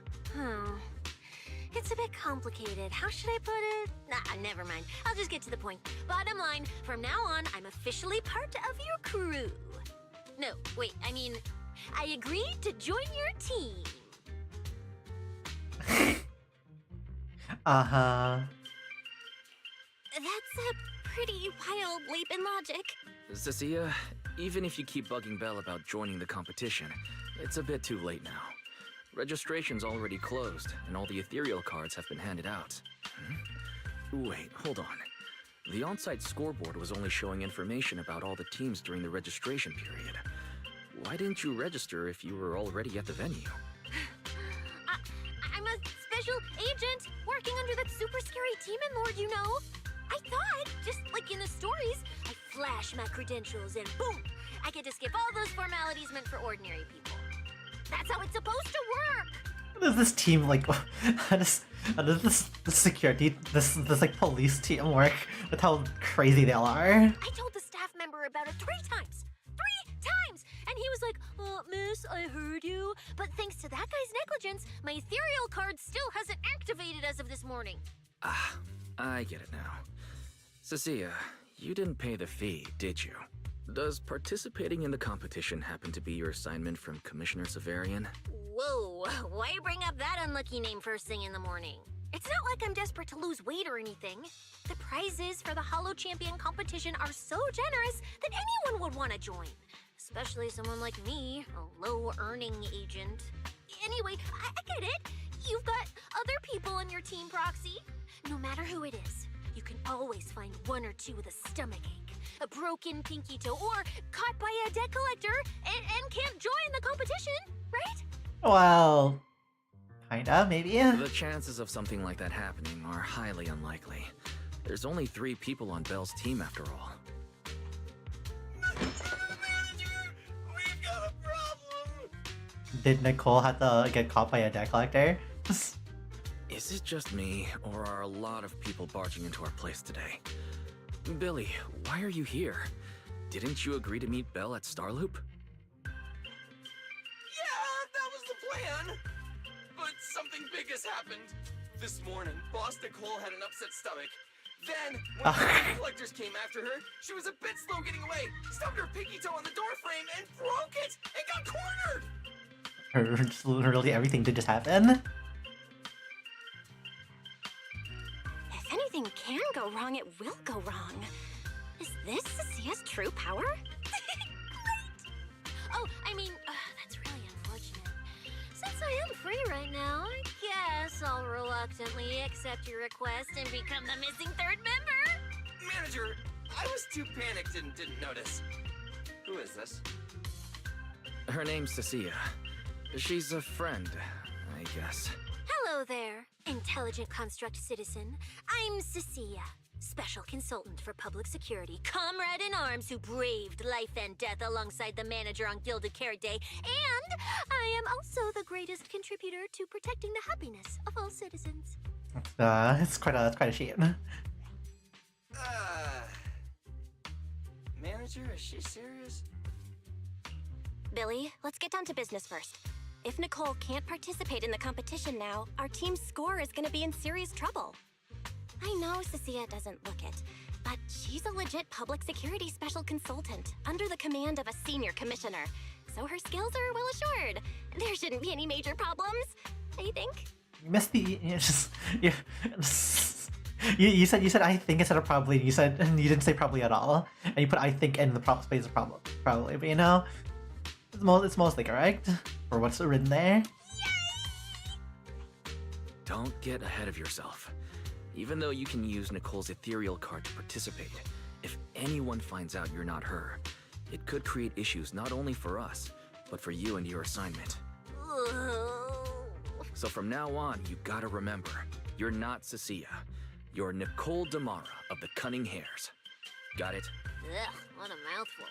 It's a bit complicated. How should I put it? Nah, never mind. I'll just get to the point. Bottom line, from now on, I'm officially part of your crew. No, wait, I mean, I agreed to join your team. Uh-huh. That's a pretty wild leap in logic. Cecilia, even if you keep bugging Belle about joining the competition, it's a bit too late now. Registration's already closed, and all the ethereal cards have been handed out. Wait, hold on. The on-site scoreboard was only showing information about all the teams during the registration period. Why didn't you register if you were already at the venue? I'm a special agent working under that super scary demon lord, you know. I thought, just like in the stories, I flash my credentials and boom, I get to skip all those formalities meant for ordinary people. That's how it's supposed to work. How does this team like? How does this security this like police team work with how crazy they all are? I told the staff member about it 3 times. 3 times! And he was like, miss, I heard you. But thanks to that guy's negligence, my ethereal card still hasn't activated as of this morning. Ah, I get it now. Cecilia, you didn't pay the fee, did you? Does participating in the competition happen to be your assignment from Commissioner Severian? Whoa, why bring up that unlucky name first thing in the morning? It's not like I'm desperate to lose weight or anything. The prizes for the Hollow Champion competition are so generous that anyone would want to join. Especially someone like me, a low-earning agent. Anyway, I get it. You've got other people on your team, Proxy. No matter who it is, you can always find 1 or 2 with a stomachache, a broken pinky toe, or caught by a debt collector and can't join the competition, right? Well, kinda, maybe. The chances of something like that happening are highly unlikely. There's only 3 people on Belle's team after all. Manager, we've got a problem. Did Nicole have to get caught by a debt collector? Is it just me, or are a lot of people barging into our place today? Billy, why are you here? Didn't you agree to meet Belle at Starloop? Yeah, that was the plan. But something big has happened. This morning, Boss Nicole had an upset stomach. Then, when the debt collectors came after her, she was a bit slow getting away, stubbed her pinky toe on the door frame, and broke it, and got cornered. Literally everything did just happen. If anything can go wrong, it will go wrong. Is this Cecilia's true power? Oh, I mean, that's really unfortunate. Since I am free right now, I guess I'll reluctantly accept your request and become the missing third member. Manager, I was too panicked and didn't notice. Who is this? Her name's Cecilia. She's a friend, I guess. Hello there, intelligent construct citizen. I'm Cecilia, special consultant for public security, comrade in arms who braved life and death alongside the manager on Gilded Carrot Day, and I am also the greatest contributor to protecting the happiness of all citizens. It's quite a sheet. Manager, is she serious? Billy, let's get down to business first. If Nicole can't participate in the competition now, our team's score is gonna be in serious trouble. I know Cecilia doesn't look it, but she's a legit public security special consultant under the command of a senior commissioner, so her skills are well assured. There shouldn't be any major problems, I think. You missed the you said I think instead of probably. You said, and you didn't say probably at all, and you put I think in the space of probably. But you know, it's mostly correct for what's written there. Don't get ahead of yourself. Even though you can use Nicole's ethereal card to participate, if anyone finds out you're not her, it could create issues not only for us, but for you and your assignment. So from now on, you gotta remember, you're not Cecilia. You're Nicole Damara of the Cunning Hares. Got it? Ugh, what a mouthful.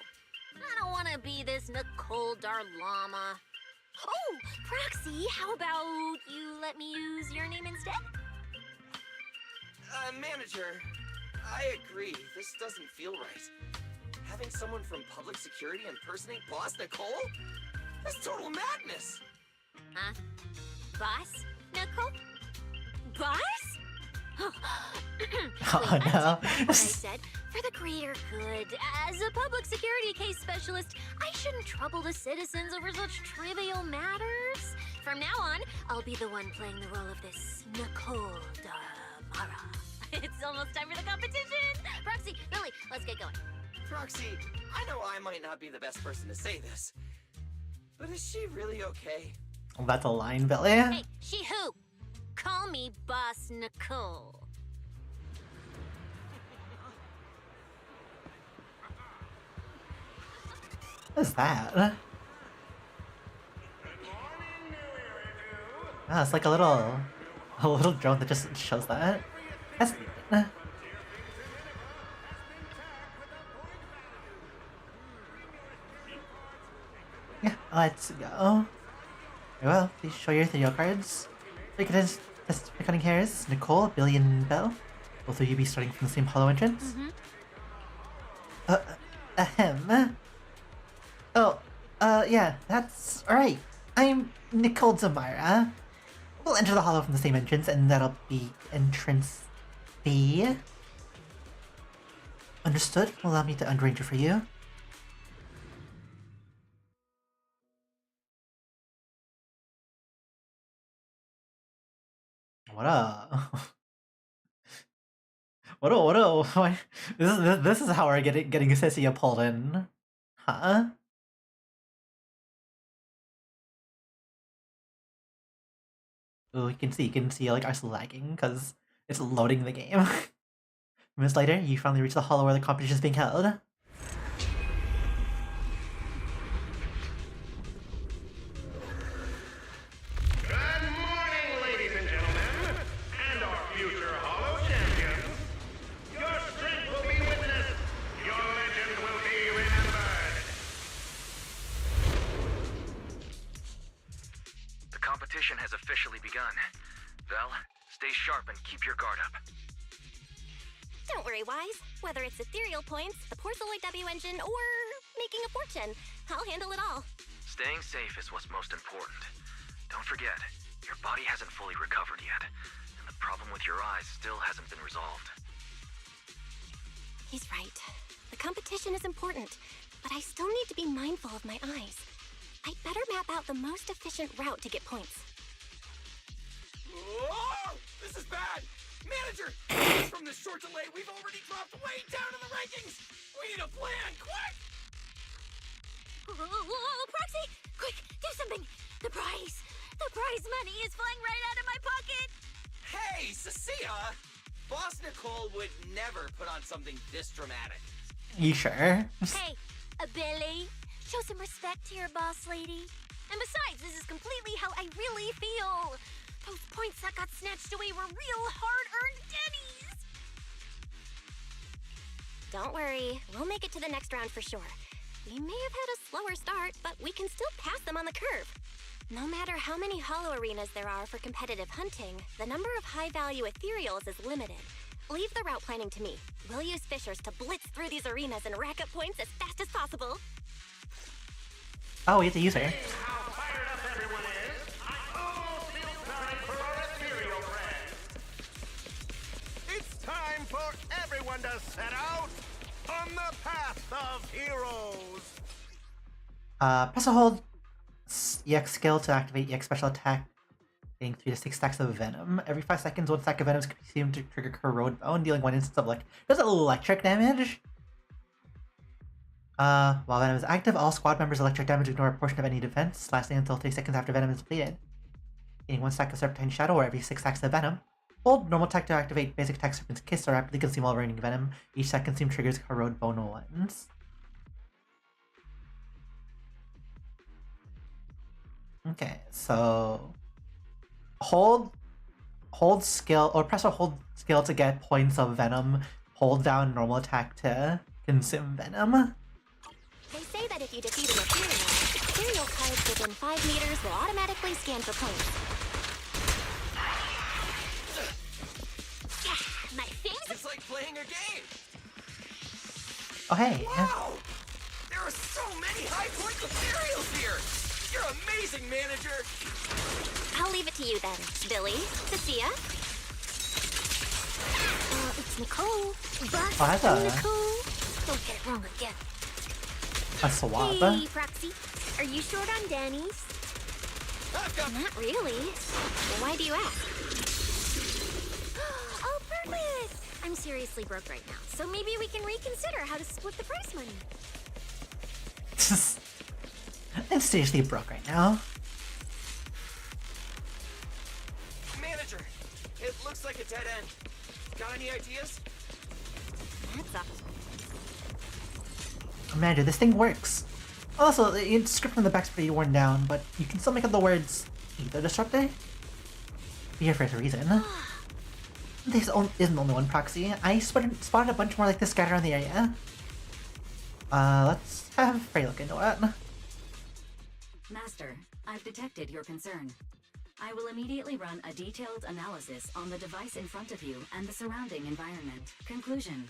I don't want to be this Nicole Darlama. Oh, Proxy, how about you let me use your name instead? Manager, I agree. This doesn't feel right. Having someone from public security impersonate Boss Nicole? That's total madness! Huh? Boss? Nicole? Boss? Oh Wait, no. what I said. For the greater good, as a public security case specialist, I shouldn't trouble the citizens over such trivial matters. From now on, I'll be the one playing the role of this Nicole Damara. It's almost time for the competition! Proxy, Billy, let's get going. Proxy, I know I might not be the best person to say this, but is she really okay? That's a line, Billy. Hey, she who? Call me Boss Nicole. What is that? Ah, it's like a little drone that just shows that. That's yeah, let's go. Very well, please show your ethereal cards. We can test the Cunning Hares, Nicole, Billy, and Belle. Both of you be starting from the same hollow entrance. Ahem. Oh, yeah, that's right. I'm Nicole Damara. We'll enter the hollow from the same entrance, and that'll be entrance B. Understood. Allow me to unranger for you. What up? What up? Why- This is how we're getting Cecilia pulled in, huh? Oh, you can see like us lagging because it's loading the game. Minutes later, you finally reach the hollow where the competition is being held. Good morning, ladies and gentlemen, and our future Hollow champions. Your strength will be witnessed. Your legend will be remembered. The competition has officially begun. Val, stay sharp and keep your guard up. Don't worry, Wise. Whether it's ethereal points, the Porceloid W engine, or making a fortune, I'll handle it all. Staying safe is what's most important. Don't forget, your body hasn't fully recovered yet, and the problem with your eyes still hasn't been resolved. He's right. The competition is important, but I still need to be mindful of my eyes. I'd better map out the most efficient route to get points. Whoa! This is bad! Manager! From this short delay, we've already dropped way down in the rankings! We need a plan, quick! Proxy! Quick, do something! The prize money is flying right out of my pocket! Hey, Cecilia! Boss Nicole would never put on something this dramatic. You sure? Hey, Billy, show some respect to your boss lady. And besides, this is completely how I really feel. Those points that got snatched away were real hard-earned Denny's. Don't worry, we'll make it to the next round for sure. We may have had a slower start, but we can still pass them on the curve. No matter how many hollow arenas there are for competitive hunting, the number of high-value ethereals is limited. Leave the route planning to me. We'll use fishers to blitz through these arenas and rack up points as fast as possible. Oh, we have to use her. How fired up everyone is! I almost feel time for our ethereal friends! It's time for everyone to set out on the path of heroes! Press and hold EX skill to activate EX special attack, getting 3 to 6 stacks of venom. Every 5 seconds, 1 stack of venom is consumed to trigger corrode bone, dealing 1 instance of does electric damage. While venom is active, all squad members' electric damage ignore a portion of any defense, lasting until 3 seconds after venom is depleted. Getting 1 stack of Serpentine Shadow or every 6 stacks of venom. Hold normal attack to activate basic attack Serpent's Kiss or rapidly consume all raining venom. Each stack consumed triggers corrode bone once. Okay, so hold skill or press or hold skill to get points of venom. Hold down normal attack to consume venom. They say that if you defeat an ethereal cards within 5 meters will automatically scan for points. My face? It's like playing a game. Oh hey. Wow! There are so many high point ethereals here. You're amazing, manager. I'll leave it to you then, Billy, Cecilia. It's Nicole. Boss, Oh, that's a- Nicole. Don't get it wrong again. A swab. Hey, Proxy. Are you short on Danny's? Not really. Well, why do you ask? Oh, perfect! I'm seriously broke right now, so maybe we can reconsider how to split the prize money. I'm seriously broke right now. Manager, it looks like a dead end. Got any ideas? That's up. Commander, this thing works. Also, the script from the back's pretty worn down, but you can still make out the words Ether Disruptor. Be here for a reason. This isn't the only one, Proxy. I spotted a bunch more like this scattered around the area. Let's have Frey look into it. Master, I've detected your concern. I will immediately run a detailed analysis on the device in front of you and the surrounding environment. Conclusion.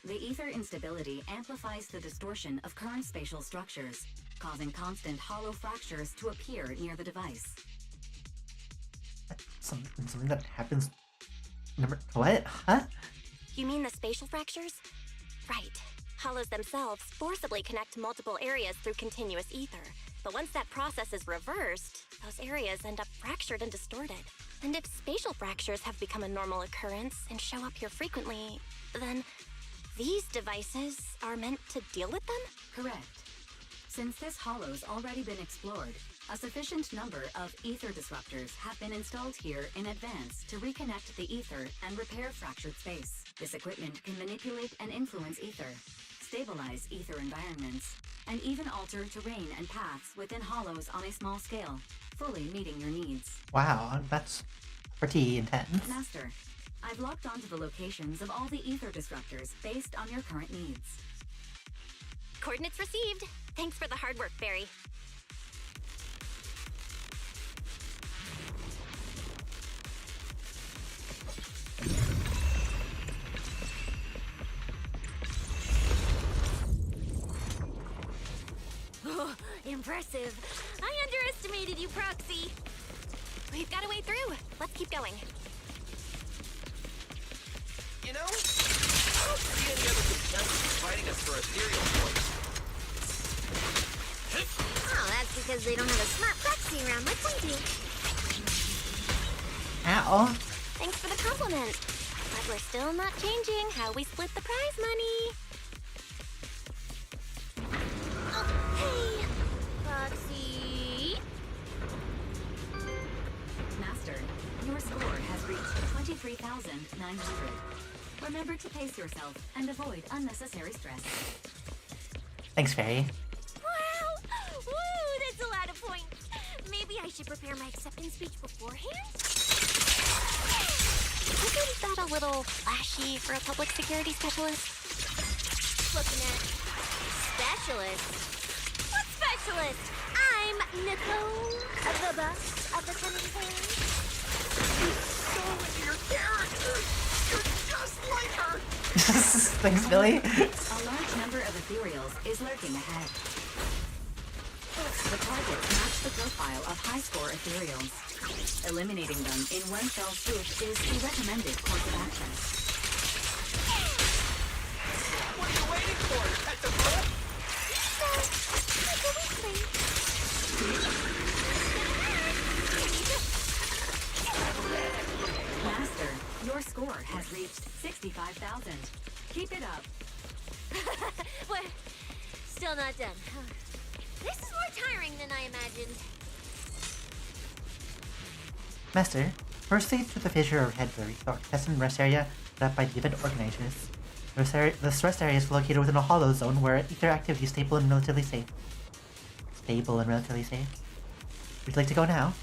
The ether instability amplifies the distortion of current spatial structures, causing constant hollow fractures to appear near the device. Something that happens... What? Huh? You mean the spatial fractures? Right. Hollows themselves forcibly connect multiple areas through continuous ether. But once that process is reversed, those areas end up fractured and distorted. And if spatial fractures have become a normal occurrence and show up here frequently, then these devices are meant to deal with them? Correct. Since this hollow's already been explored, a sufficient number of ether disruptors have been installed here in advance to reconnect the ether and repair fractured space. This equipment can manipulate and influence ether, stabilize ether environments, and even alter terrain and paths within hollows on a small scale, fully meeting your needs. Wow, that's pretty intense. Master, I've locked onto the locations of all the ether disruptors based on your current needs. Coordinates received. Thanks for the hard work, Barry. Oh, impressive. I underestimated you, Proxy. We've got a way through. Let's keep going. You know, I don't see any other contestants fighting us for ethereal points. Oh, that's because they don't have a smart Proxy around like we do. Ow. Thanks for the compliment. But we're still not changing how we split the prize money. Oh, hey, 23,900. Remember to pace yourself and avoid unnecessary stress. Thanks, Fairy. Wow! Woo! That's a lot of points. Maybe I should prepare my acceptance speech beforehand? Isn't that a little flashy for a public security specialist? Looking at specialist. What specialist? I'm Nicole, the boss of the cemetery. So into your character! You're just like her! Thanks, Billy. A large number of ethereals is lurking ahead. The targets match the profile of high-score ethereals. Eliminating them in one fell swoop is the recommended course of action. What are you waiting for? At the boat? Master, your score has reached 65,000. Keep it up. What? Still not done. This is more tiring than I imagined. Master, proceed to the fissure overhead where we thought contestant rest area set up by the event organizers. This rest area is located within a hollow zone where ether activity is stable and relatively safe. Stable and relatively safe. Would you like to go now?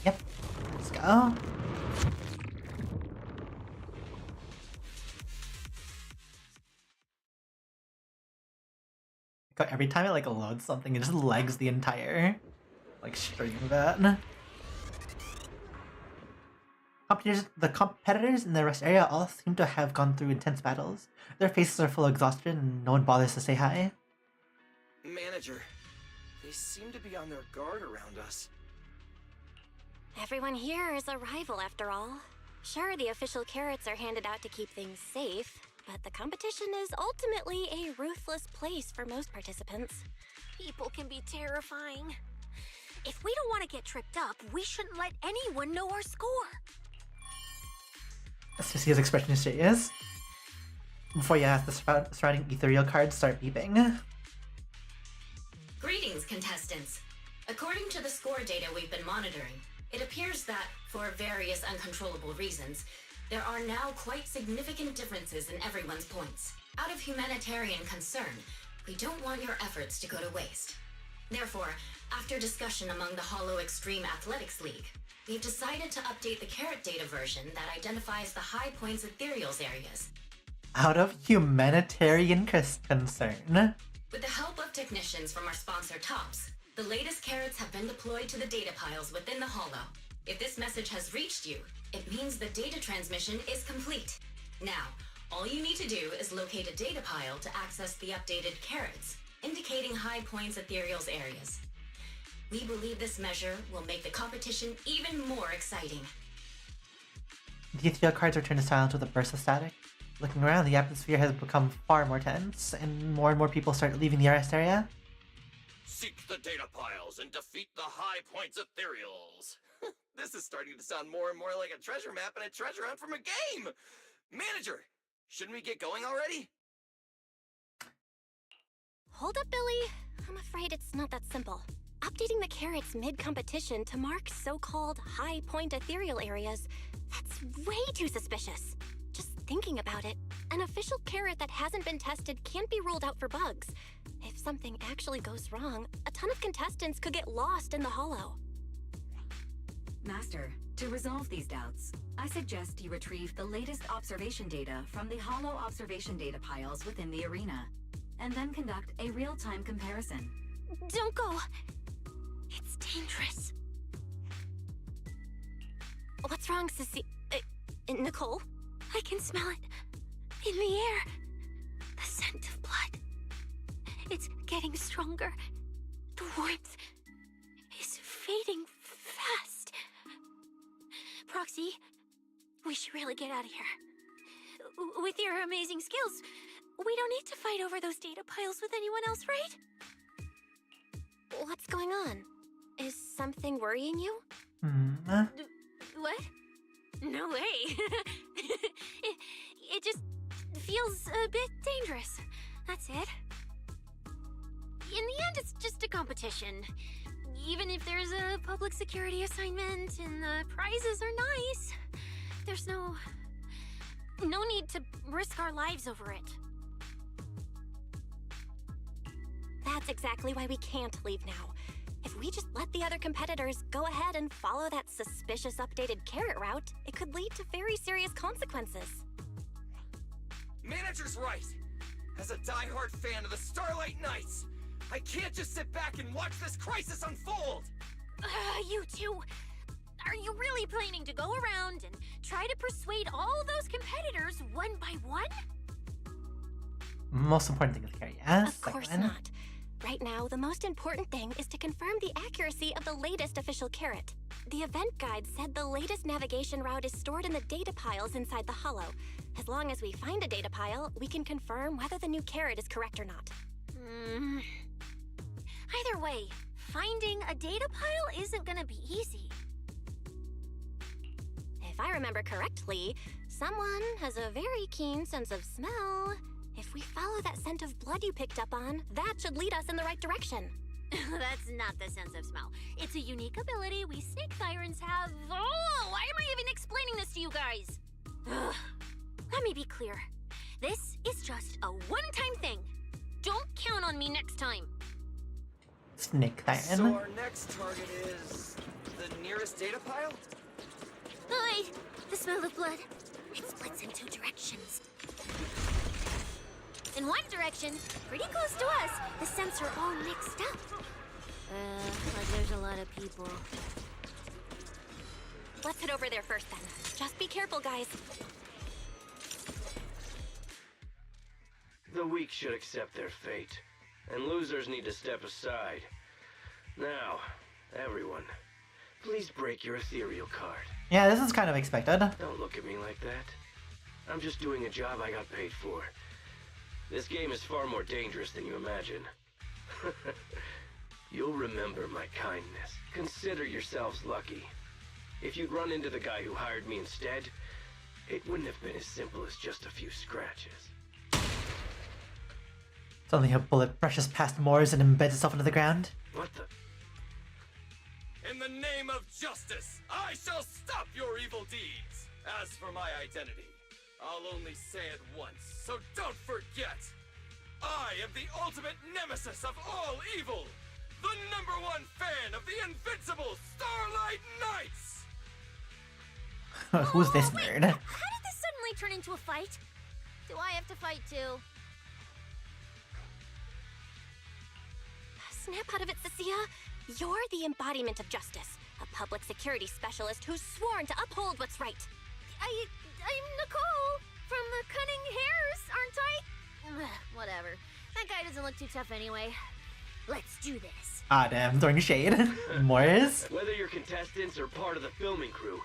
Yep. Let's go. Every time it like loads something, it just lags the entire like stream of it. The competitors in the rest area all seem to have gone through intense battles. Their faces are full of exhaustion and no one bothers to say hi. Manager, they seem to be on their guard around us. Everyone here is a rival after all. Sure, the official carrots are handed out to keep things safe, but the competition is ultimately a ruthless place for most participants. People can be terrifying. If we don't want to get tripped up, we shouldn't let anyone know our score. Let's just see his expression straight is. Before you ask, the surrounding ethereal cards start beeping. Greetings, contestants. According to the score data we've been monitoring, it appears that, for various uncontrollable reasons, there are now quite significant differences in everyone's points. Out of humanitarian concern, we don't want your efforts to go to waste. Therefore, after discussion among the Hollow Extreme Athletics League, we've decided to update the carrot data version that identifies the high points ethereals areas. Out of humanitarian concern. With the help of technicians from our sponsor Tops, the latest carrots have been deployed to the data piles within the Hollow. If this message has reached you, it means the data transmission is complete. Now, all you need to do is locate a data pile to access the updated carrots, indicating high points ethereals areas. We believe this measure will make the competition even more exciting. The ethereal cards return to silence with a burst of static. Looking around, the atmosphere has become far more tense, and more people start leaving the rest area. Seek the data piles and defeat the high points ethereals. This is starting to sound more and more like a treasure map and a treasure hunt from a game. Manager, shouldn't we get going already? Hold up, Billy. I'm afraid it's not that simple. Updating the carrots mid-competition to mark so-called high-point ethereal areas, that's way too suspicious. Just thinking about it, an official carrot that hasn't been tested can't be ruled out for bugs. If something actually goes wrong, a ton of contestants could get lost in the hollow. Master, to resolve these doubts, I suggest you retrieve the latest observation data from the Hollow observation data piles within the arena, and then conduct a real-time comparison. Don't go. It's dangerous. What's wrong, Sissy? Nicole? I can smell it. In the air. The scent of blood. It's getting stronger. The warmth is fading fast. Proxy, we should really get out of here. With your amazing skills, we don't need to fight over those data piles with anyone else, right? What's going on? Is something worrying you? What? No way. it just feels a bit dangerous. That's it. In the end, it's just a competition. Even if there's a public security assignment and the prizes are nice, There's no need to risk our lives over it. That's exactly why we can't leave now. If we just let the other competitors go ahead and follow that suspicious updated carrot route, it could lead to very serious consequences. Manager's right. As a diehard fan of the Starlight Knights, I can't just sit back and watch this crisis unfold! You two, are you really planning to go around and try to persuade all those competitors one by one? Most important thing is the carrot, yes? Of course not. Right now, the most important thing is to confirm the accuracy of the latest official carrot. The event guide said the latest navigation route is stored in the data piles inside the hollow. As long as we find a data pile, we can confirm whether the new carrot is correct or not. Either way, finding a data pile isn't gonna be easy. If I remember correctly, someone has a very keen sense of smell. If we follow that scent of blood you picked up on, that should lead us in the right direction. That's not the sense of smell. It's a unique ability we snake sirens have. Oh, why am I even explaining this to you guys? Ugh. Let me be clear. This is just a one-time thing. Don't count on me next time. Snake So siren. our next target is the nearest data pile? Wait, the smell of blood. It splits in two directions. In one direction, pretty close to us, the scents are all mixed up. Like there's a lot of people. Let's head over there first then. Just be careful, guys. The weak should accept their fate, and losers need to step aside. Now, everyone, please break your ethereal card. Yeah, this is kind of expected. Don't look at me like that. I'm just doing a job I got paid for. This game is far more dangerous than you imagine. You'll remember my kindness. Consider yourselves lucky. If you'd run into the guy who hired me instead, it wouldn't have been as simple as just a few scratches. Suddenly a bullet brushes past Moors and embeds itself into the ground. What the? In the name of justice, I shall stop your evil deeds. As for my identity, I'll only say it once, so don't forget. I am the ultimate nemesis of all evil. The #1 fan of the invincible Starlight Knights! Who's this Wait, nerd? how did this suddenly turn into a fight? Do I have to fight too? Snap out of it, Cecilia. You're the embodiment of justice. A public security specialist who's sworn to uphold what's right. I'm Nicole from the Cunning Hairs, aren't I? Whatever. That guy doesn't look too tough anyway. Let's do this. Ah, damn, throwing shade. Moors? Whether you're contestants or part of the filming crew,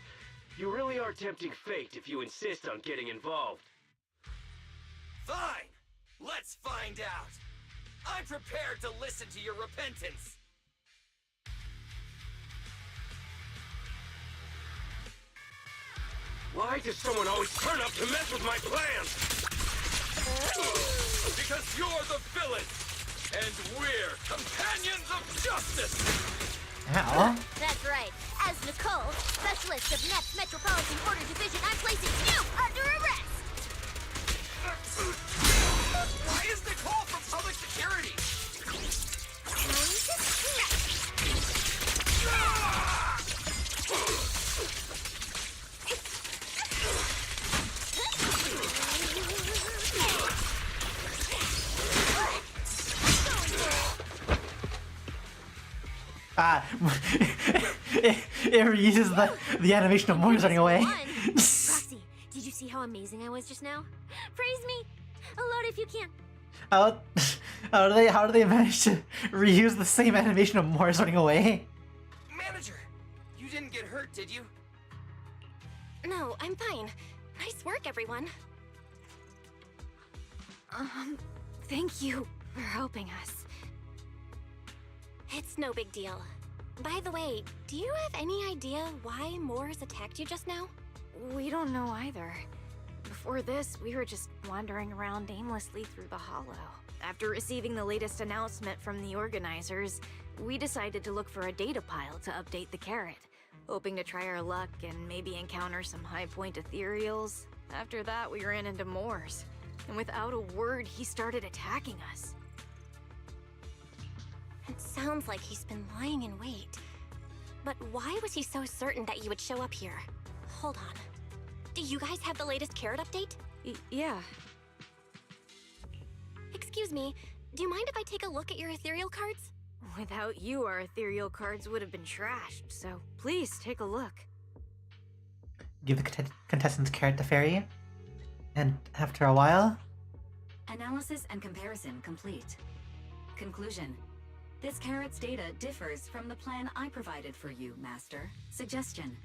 you really are tempting fate if you insist on getting involved. Fine! Let's find out! I'm prepared to listen to your repentance! Why does someone always turn up to mess with my plans? Because you're the villain! And we're companions of justice! Ow. That's right. As Nicole, specialist of NEP's Metropolitan Order Division, I'm placing you under arrest! Why is Nicole from public security? Ah, it reuses the animation of Moors running away. Roxy, did you see how amazing I was just now? Praise me! Aloud if you can. How do they manage to reuse the same animation of Moors running away? Manager, you didn't get hurt, did you? No, I'm fine. Nice work, everyone. Thank you for helping us. It's no big deal. By the way, do you have any idea why Moors attacked you just now? We don't know either. Before this, we were just wandering around aimlessly through the hollow. After receiving the latest announcement from the organizers, we decided to look for a data pile to update the carrot. hoping to try our luck and maybe encounter some high point ethereals. After that, we ran into Moors, and without a word, he started attacking us. It sounds like he's been lying in wait. But why was he so certain that you would show up here? Hold on. Do you guys have the latest carrot update? Yeah. Excuse me, do you mind if I take a look at your ethereal cards? Without you, our ethereal cards would have been trashed, so please take a look. Give the contestants carrot to Fairy, and after a while... Analysis and comparison complete. Conclusion. This carrot's data differs from the plan I provided for you, Master. Suggestion.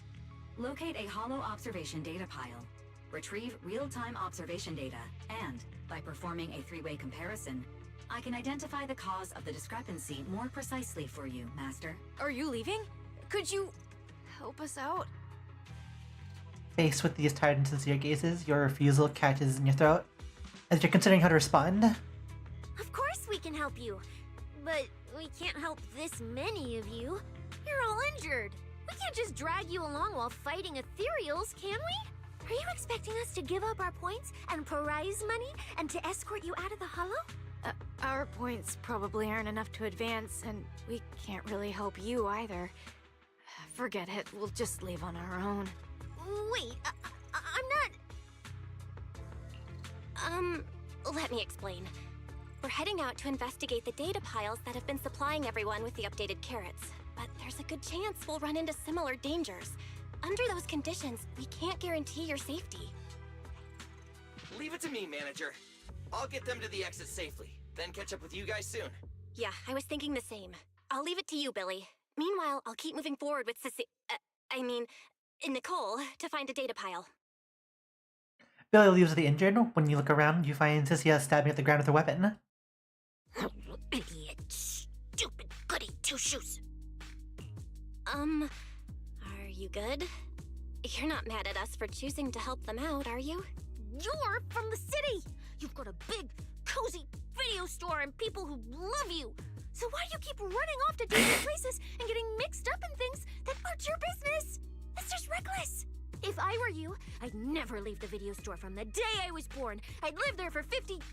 Locate a hollow observation data pile. Retrieve real-time observation data, and, by performing a three-way comparison, I can identify the cause of the discrepancy more precisely for you, Master. Are you leaving? Could you help us out? Faced with these tired and sincere gazes, your refusal catches in your throat. As you're considering how to respond... Of course we can help you, but we can't help this many of you. You're all injured. We can't just drag you along while fighting ethereals, can we? Are you expecting us to give up our points and prize money and to escort you out of the hollow? Our points probably aren't enough to advance, and we can't really help you either. Forget it, we'll just leave on our own. Wait, I'm not... Let me explain. We're heading out to investigate the data piles that have been supplying everyone with the updated carrots. But there's a good chance we'll run into similar dangers. Under those conditions, we can't guarantee your safety. Leave it to me, manager. I'll get them to the exit safely, then catch up with you guys soon. Yeah, I was thinking the same. I'll leave it to you, Billy. Meanwhile, I'll keep moving forward with Nicole, to find a data pile. Billy leaves the injured. When you look around, you find Cecilia stabbing at the ground with her weapon. Idiot. Stupid goody two-shoes. Are you good? You're not mad at us for choosing to help them out, are you? You're from the city! You've got a big, cozy video store and people who love you! So why do you keep running off to different places and getting mixed up in things that aren't your business? It's just reckless! If I were you, I'd never leave the video store from the day I was born. I'd live there for 100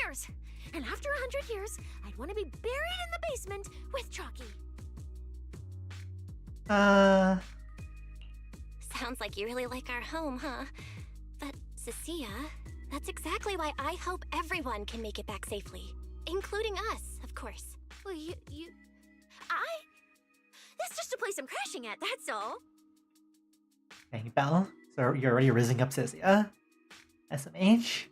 years! And after 100 years, I'd want to be buried in the basement with Chalky. Sounds like you really like our home, huh? But, Cecilia, that's exactly why I hope everyone can make it back safely. Including us, of course. Well, that's just a place I'm crashing at, that's all. Dang, Belle. So you're already rizzing up Cecilia? SMH?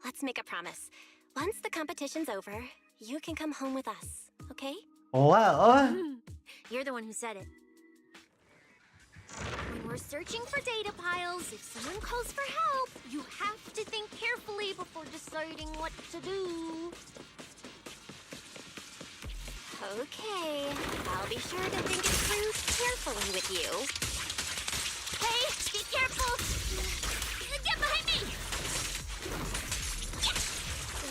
Let's make a promise. Once the competition's over, you can come home with us, okay? Well... You're the one who said it. When we're searching for data piles, if someone calls for help, you have to think carefully before deciding what to do. Okay, I'll be sure to think it through carefully with you. Hey, be careful! Get behind me!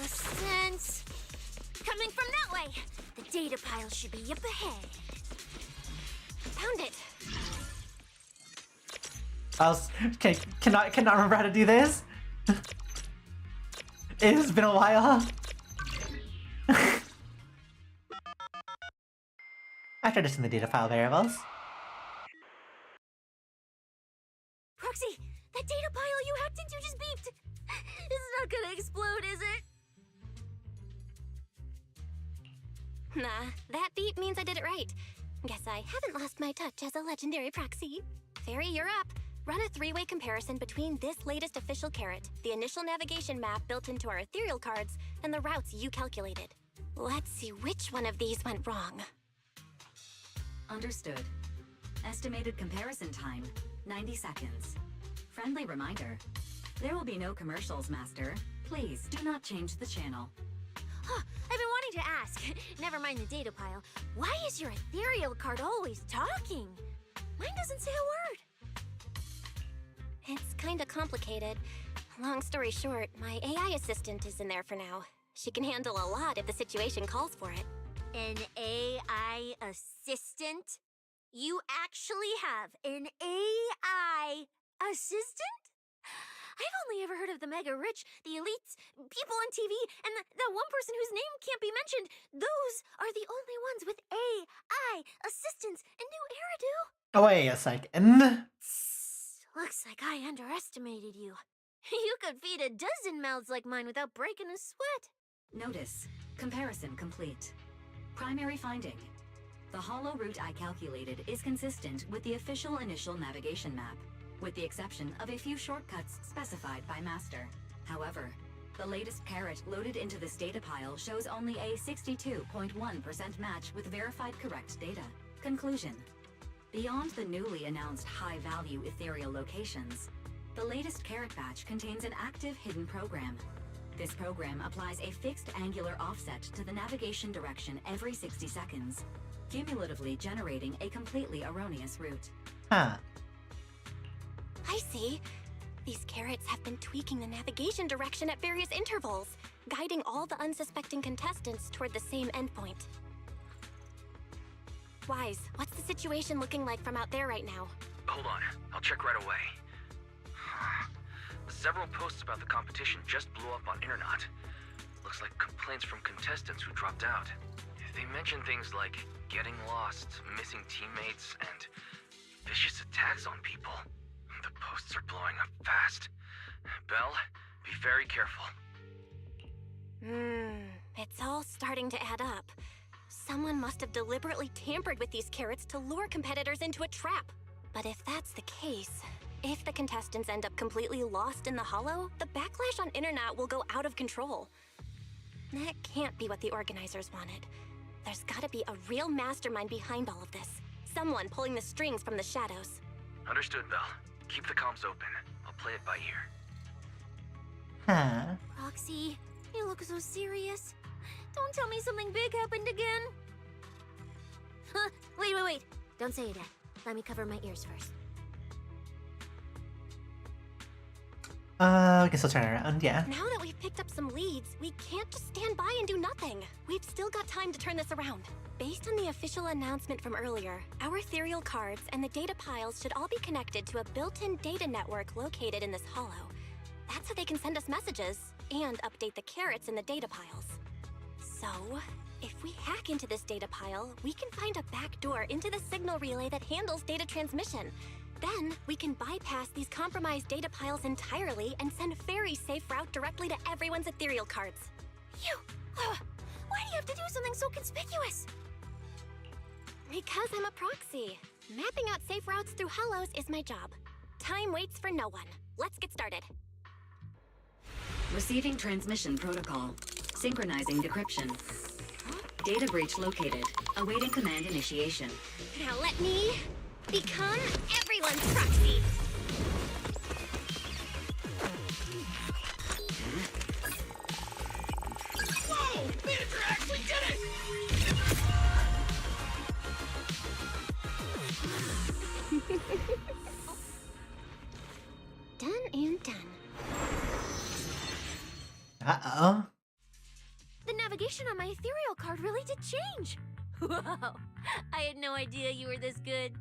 The sense... Coming from that way! The data pile should be up ahead. Found it! Cannot remember how to do this? It has been a while. After just in the data file variables. Proxy, that data pile you hacked into just beeped. It's not gonna explode, is it? Nah, that beep means I did it right. Guess I haven't lost my touch as a legendary proxy. Fairy, you're up. Run a three-way comparison between this latest official carrot, the initial navigation map built into our ethereal cards, and the routes you calculated. Let's see which one of these went wrong. Understood. Estimated comparison time, 90 seconds. Friendly reminder. There will be no commercials, Master. Please do not change the channel. Huh, I've been wanting to ask. Never mind the data pile. Why is your ethereal card always talking? Mine doesn't say a word. It's kinda complicated. Long story short, my AI assistant is in there for now. She can handle a lot if the situation calls for it. An AI assistant? You actually have an AI assistant? I've only ever heard of the mega rich, the elites, people on TV, and that one person whose name can't be mentioned. Those are the only ones with AI assistants in New Eridu. Oh, wait a second. Looks like I underestimated you. You could feed a dozen mouths like mine without breaking a sweat. Notice. Comparison complete. Primary finding. The hollow route I calculated is consistent with the official initial navigation map, with the exception of a few shortcuts specified by Master. However, the latest carrot loaded into this data pile shows only a 62.1% match with verified correct data. Conclusion. Beyond the newly announced high-value ethereal locations, the latest carrot batch contains an active hidden program. This program applies a fixed angular offset to the navigation direction every 60 seconds, cumulatively generating a completely erroneous route. Huh. I see. These carrots have been tweaking the navigation direction at various intervals, guiding all the unsuspecting contestants toward the same endpoint. Wise, what's the situation looking like from out there right now? Hold on, I'll check right away. Several posts about the competition just blew up on Internet. Looks like complaints from contestants who dropped out. They mention things like getting lost, missing teammates, and vicious attacks on people. The posts are blowing up fast. Belle, be very careful. It's all starting to add up. Someone must have deliberately tampered with these carrots to lure competitors into a trap. But if that's the case, if the contestants end up completely lost in the hollow, the backlash on Internet will go out of control. That can't be what the organizers wanted. There's gotta be a real mastermind behind all of this. Someone pulling the strings from the shadows. Understood, Belle. Keep the comms open. I'll play it by ear. Huh. Roxy, you look so serious. Don't tell me something big happened again. Huh, wait. Don't say it yet. Let me cover my ears first. I guess I'll turn around, yeah. Now that we've picked up some leads, we can't just stand by and do nothing. We've still got time to turn this around. Based on the official announcement from earlier, our ethereal cards and the data piles should all be connected to a built-in data network located in this hollow. That's how they can send us messages and update the carrots in the data piles. So, if we hack into this data pile, we can find a back door into the signal relay that handles data transmission. Then, we can bypass these compromised data piles entirely and send very safe route directly to everyone's ethereal cards. Why do you have to do something so conspicuous? Because I'm a proxy. Mapping out safe routes through hollows is my job. Time waits for no one. Let's get started. Receiving transmission protocol. Synchronizing decryption. Data breach located. Awaiting command initiation. Now let me become everyone's proxy. Whoa! Manager actually did it! Done and done. Uh-oh. The navigation on my ethereal card really did change. Wow, I had no idea you were this good.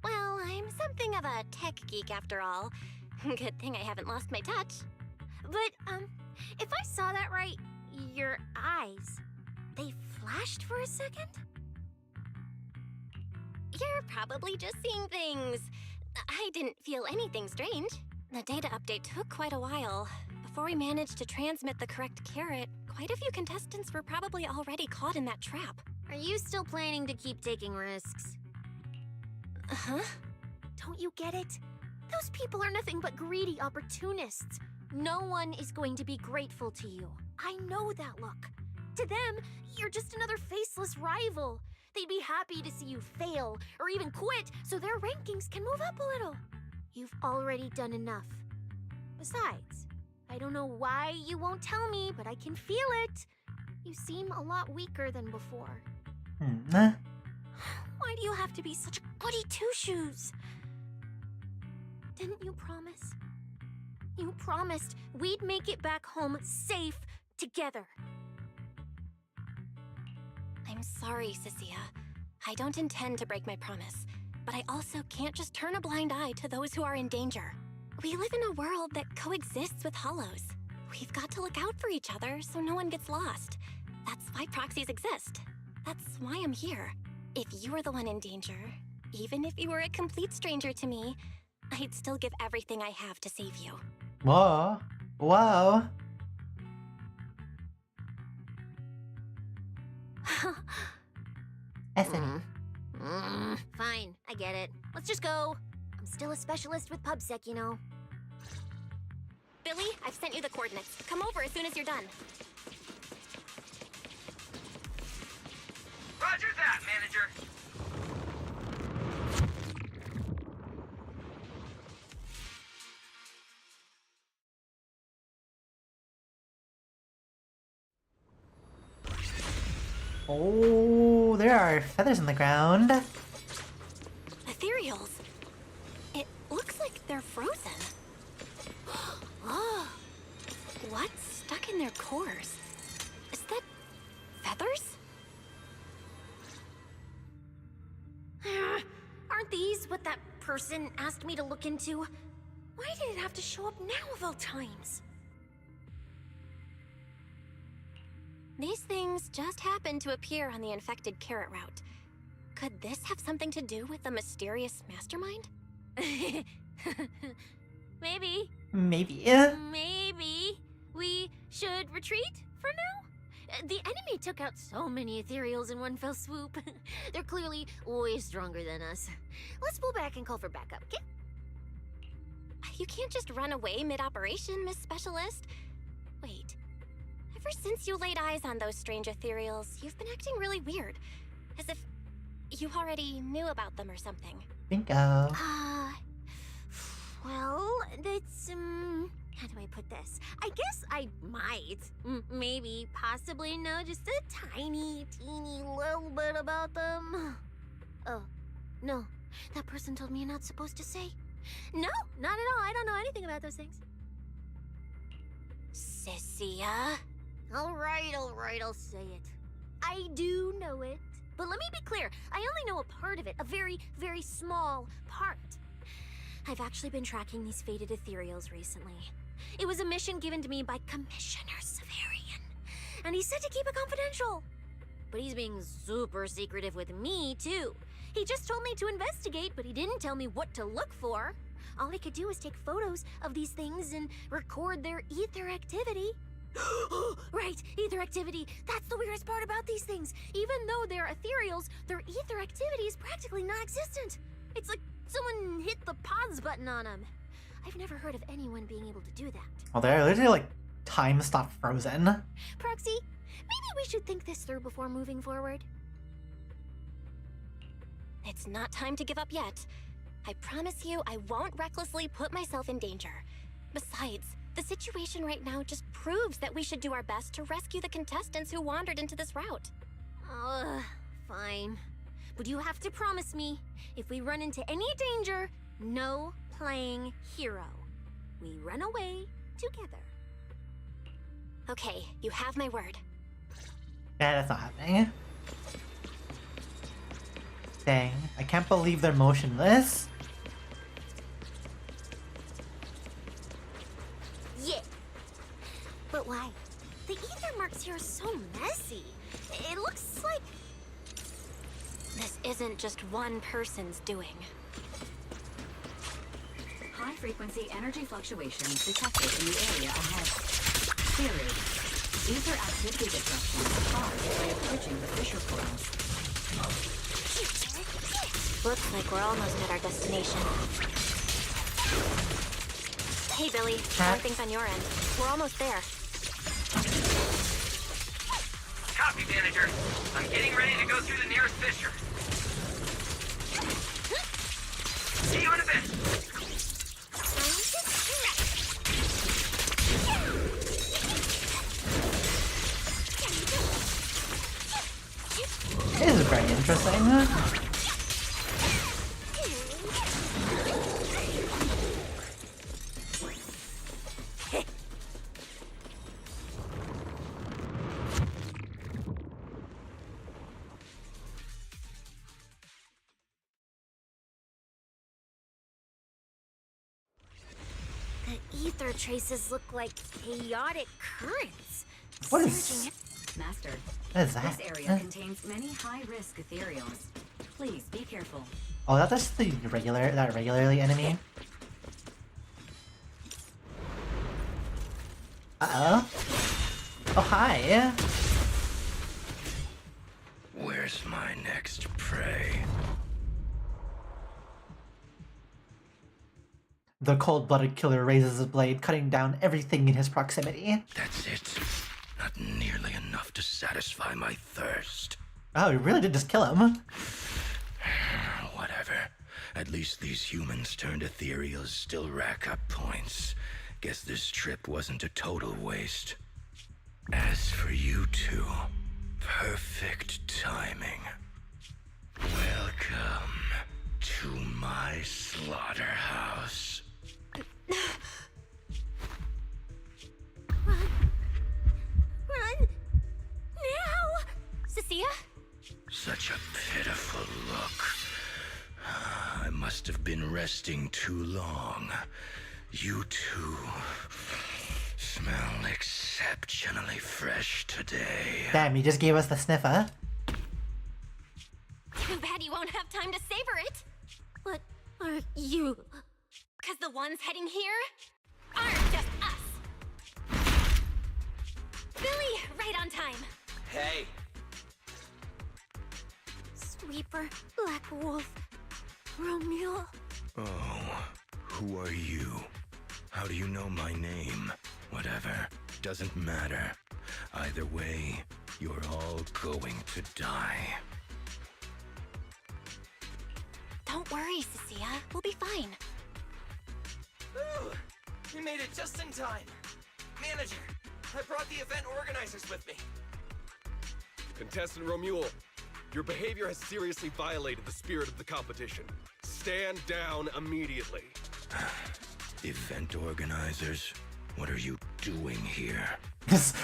Well, I'm something of a tech geek after all. Good thing I haven't lost my touch. But, if I saw that right, your eyes, they flashed for a second? You're probably just seeing things. I didn't feel anything strange. The data update took quite a while. Before we managed to transmit the correct carrot, quite a few contestants were probably already caught in that trap. Are you still planning to keep taking risks? Uh-huh. Don't you get it? Those people are nothing but greedy opportunists. No one is going to be grateful to you. I know that look. To them, you're just another faceless rival. They'd be happy to see you fail or even quit so their rankings can move up a little. You've already done enough. Besides, I don't know why you won't tell me, but I can feel it. You seem a lot weaker than before. Why do you have to be such a goody two-shoes? Didn't you promise? You promised we'd make it back home safe together. I'm sorry, Cecilia. I don't intend to break my promise, but I also can't just turn a blind eye to those who are in danger. We live in a world that coexists with hollows. We've got to look out for each other so no one gets lost. That's why proxies exist. That's why I'm here. If you were the one in danger, even if you were a complete stranger to me, I'd still give everything I have to save you. Whoa. Whoa. Essence. Fine, I get it. Let's just go. I'm still a specialist with PubSec, you know. Billy, I've sent you the coordinates. Come over as soon as you're done. Roger that, manager. Oh, there are feathers on the ground. Ethereals. It looks like they're frozen. Oh, what's stuck in their cores? Is that feathers? Aren't these what that person asked me to look into? Why did it have to show up now of all times? These things just happened to appear on the infected carrot route. Could this have something to do with the mysterious mastermind? Maybe. Maybe. Maybe we should retreat for now? The enemy took out so many ethereals in one fell swoop. They're clearly way stronger than us. Let's pull back and call for backup, okay? You can't just run away mid-operation, Miss Specialist. Wait. Ever since you laid eyes on those strange ethereals, you've been acting really weird. As if you already knew about them or something. Bingo. Well, that's, how do I put this? I guess I might, maybe, possibly know just a tiny, teeny little bit about them. Oh, no. That person told me you're not supposed to say. No, not at all. I don't know anything about those things. Sissia? All right, I'll say it. I do know it. But let me be clear, I only know a part of it, a very, very small part. I've actually been tracking these fated ethereals recently. It was a mission given to me by Commissioner Severian, and he said to keep it confidential. But he's being super secretive with me, too. He just told me to investigate, but he didn't tell me what to look for. All he could do was take photos of these things and record their ether activity. Right, ether activity. That's the weirdest part about these things. Even though they're ethereals, their ether activity is practically non-existent. It's like someone hit the pause button on them. I've never heard of anyone being able to do that. Oh, they're literally like time stop frozen. Proxy, maybe we should think this through before moving forward. It's not time to give up yet. I promise you I won't recklessly put myself in danger. Besides, the situation right now just proves that we should do our best to rescue the contestants who wandered into this route. Fine. But you have to promise me, if we run into any danger, no playing hero. We run away together. Okay, you have my word. Yeah, that's not happening. Dang, I can't believe they're motionless. Yeah. But why? The ether marks here are so messy. It looks like... This isn't just one person's doing. High-frequency energy fluctuations detected in the area ahead. Theory: ether activity disruptions caused by approaching the fissure portals. Looks like we're almost at our destination. Hey, Billy. How are things on your end? We're almost there. Copy, manager. I'm getting ready to go through the nearest fissure. See you in a bit. This is very interesting. ether traces look like chaotic currents. What is- Surging Master, What is that? this area contains many high-risk ethereals. Please be careful. Oh, that's the regularly enemy. Uh-oh. Oh, hi. Where's my next prey? The cold-blooded killer raises his blade, cutting down everything in his proximity. That's it. Not nearly enough to satisfy my thirst. Oh, he really did just kill him. Whatever. At least these humans turned ethereals still rack up points. Guess this trip wasn't a total waste. As for you two, perfect timing. Welcome to my slaughterhouse. Run! Now! Cecilia? Such a pitiful look. I must have been resting too long. You two smell exceptionally fresh today. Damn, he just gave us the sniffer. Too bad you won't have time to savor it. What are you? Because the ones heading here aren't just us. Billy, right on time. Hey, Sweeper, Black Wolf, Romeo. Oh, who are you? How do you know my name? Whatever, doesn't matter. Either way, you're all going to die. Don't worry, Cecilia. We'll be fine. ooh, we made it just in time. Manager, I brought the event organizers with me. Contestant Romuald, your behavior has seriously violated the spirit of the competition. Stand down immediately. Event organizers, what are you doing here?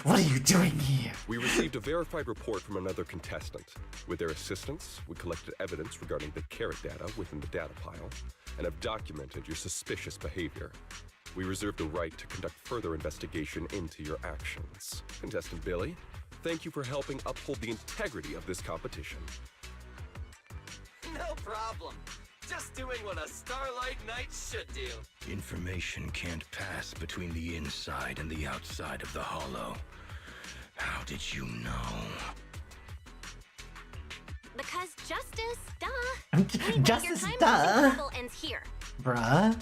What are you doing here? We received a verified report from another contestant. With their assistance, we collected evidence regarding the carrot data within the data pile and have documented your suspicious behavior. We reserve the right to conduct further investigation into your actions. Contestant Billy, thank you for helping uphold the integrity of this competition. No problem. Just doing what a Starlight Knight should do. Information can't pass between the inside and the outside of the Hollow. How did you know? Because justice, duh. Anyway, Justice, your time duh. level ends here. Bruh.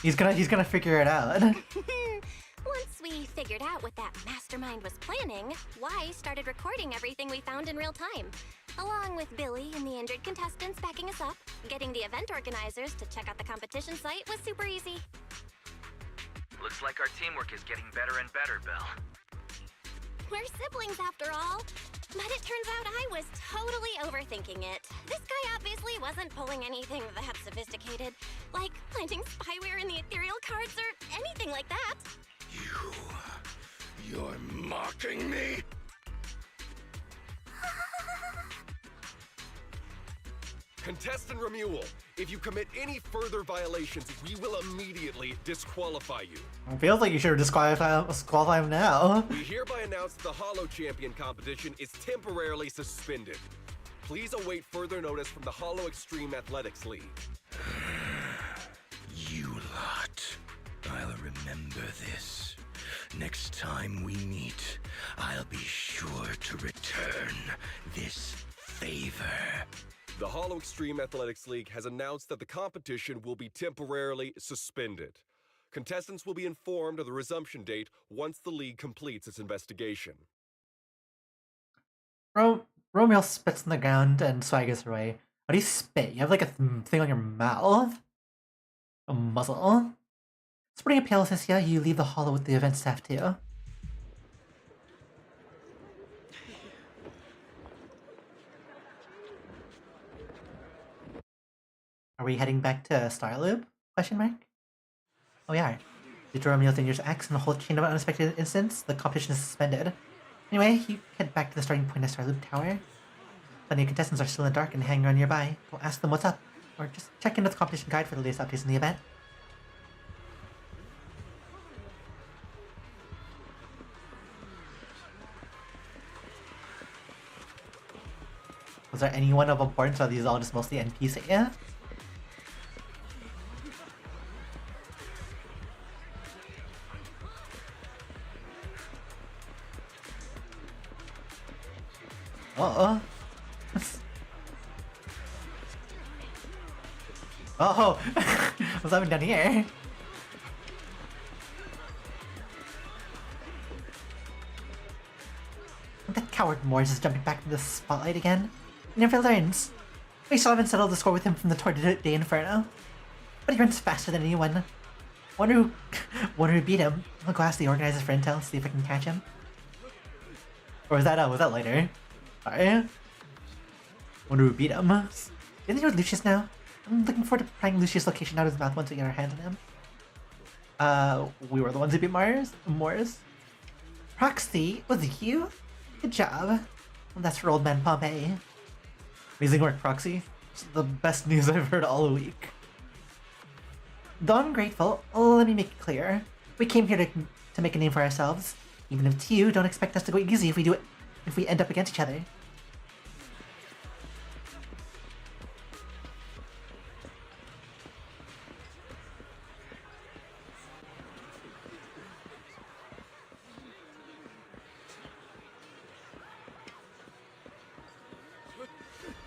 He's gonna figure it out. Once we figured out what that mastermind was planning, Y started recording everything we found in real time. Along with Billy and the injured contestants backing us up, getting the event organizers to check out the competition site was super easy. Looks like our teamwork is getting better and better, Belle. We're siblings after all. But it turns out I was totally overthinking it. This guy obviously wasn't pulling anything that sophisticated, like planting spyware in the ethereal cards or anything like that. You're mocking me? Contestant Romuald, if you commit any further violations, we will immediately disqualify you. It feels like you should disqualify him now. We hereby announce the Hollow Champion competition is temporarily suspended. Please await further notice from the Hollow Extreme Athletics League. You lot. I'll remember this. Next time we meet, I'll be sure to return this favor. The Hollow Extreme Athletics League has announced that the competition will be temporarily suspended. Contestants will be informed of the resumption date once the league completes its investigation. Romeo spits on the ground and swaggers away. How do you spit? You have like a thing on your mouth? A muzzle? Sporting a pale Cecilia, you leave the hollow with the event staff too. Are we heading back to Starloop? Question mark? Oh, we are. Due to Romeo's dangerous acts and the whole chain of unexpected incidents, the competition is suspended. Anyway, you head back to the starting point of Starloop Tower. Plenty of contestants are still in the dark and hanging around nearby. Go ask them what's up, or just check in with the competition guide for the latest updates in the event. Was there anyone of importance, or are these all just mostly NPC? Yeah? Uh-oh. Oh! What's happening down here? That coward Morris is jumping back into the spotlight again. He never learns. We still haven't settled the score with him from the Tornado Day Inferno. But he runs faster than anyone. Wonder who beat him. I'll go ask the organizers for intel, see if I can catch him. Or was that later? Sorry. Wonder who beat him. Isn't he with Lucius now? I'm looking forward to prying Lucius' location out of his mouth once we get our hands on him. We were the ones who beat Morris. Proxy, was it you? Good job. Well, that's for old man Pompey. Amazing work, Proxy. It's the best news I've heard all week. Though I'm grateful, let me make it clear. We came here to make a name for ourselves. Even if it's you, don't expect us to go easy if we end up against each other.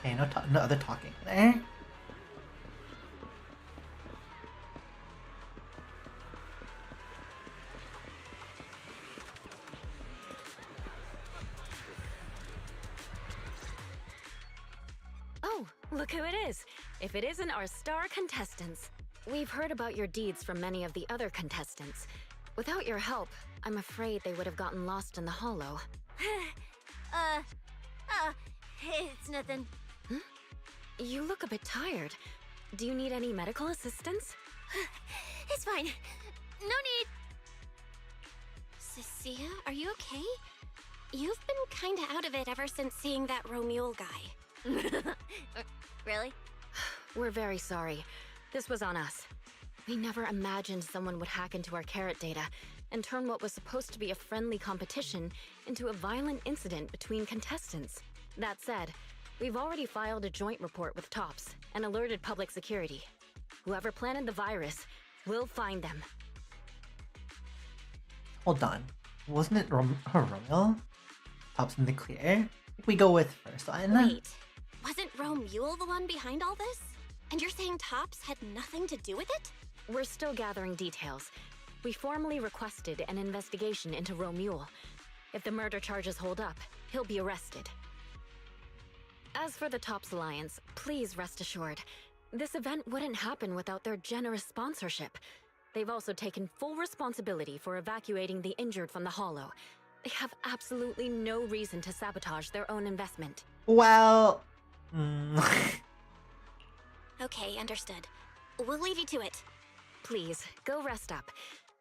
Okay, no other talking there. Oh, look who it is. If it isn't our star contestants. We've heard about your deeds from many of the other contestants. Without your help, I'm afraid they would have gotten lost in the hollow. It's nothing. You look a bit tired. Do you need any medical assistance? It's fine. No need. Cecilia, are you okay? You've been kinda out of it ever since seeing that Romule guy. Really? We're very sorry. This was on us. We never imagined someone would hack into our carrot data and turn what was supposed to be a friendly competition into a violent incident between contestants. That said, we've already filed a joint report with TOPS and alerted public security. Whoever planted the virus, we'll find them. Hold on. Wasn't it Romule? Tops in the clear? We go with first one. Wait, wasn't Romule the one behind all this? And you're saying Tops had nothing to do with it? We're still gathering details. We formally requested an investigation into Romule. If the murder charges hold up, he'll be arrested. As for the TOPS Alliance, please rest assured, this event wouldn't happen without their generous sponsorship. They've also taken full responsibility for evacuating the injured from the Hollow. They have absolutely no reason to sabotage their own investment. Well... Okay, understood. We'll leave you to it. Please, go rest up.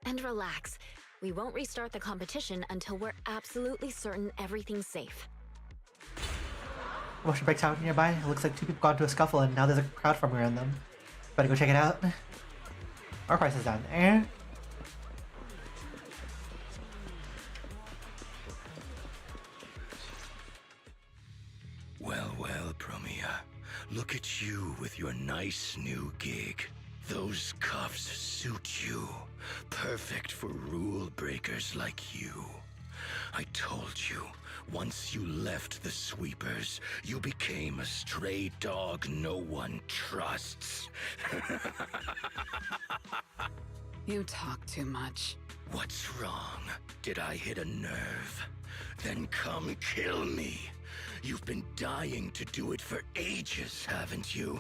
And relax. We won't restart the competition until we're absolutely certain everything's safe. Motion breaks out nearby. It looks like two people got into a scuffle and now there's a crowd forming around them. Better go check it out. Our price is down there. Well, Promia. Look at you with your nice new gig. Those cuffs suit you. Perfect for rule breakers like you. I told you, once you left the sweepers, you became a stray dog no one trusts. You talk too much. What's wrong? Did I hit a nerve? Then come kill me. You've been dying to do it for ages, haven't you?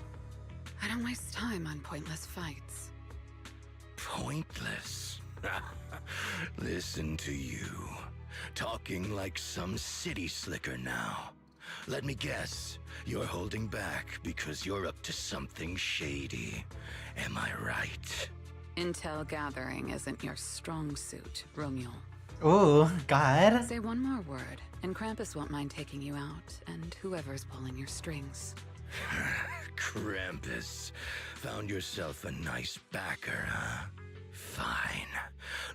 I don't waste time on pointless fights. Pointless? Listen to you. Talking like some city slicker now. Let me guess, you're holding back because you're up to something shady. Am I right? Intel gathering isn't your strong suit, Romule. Ooh, God. Say one more word, and Krampus won't mind taking you out, and whoever's pulling your strings. Krampus. Found yourself a nice backer, huh? Fine.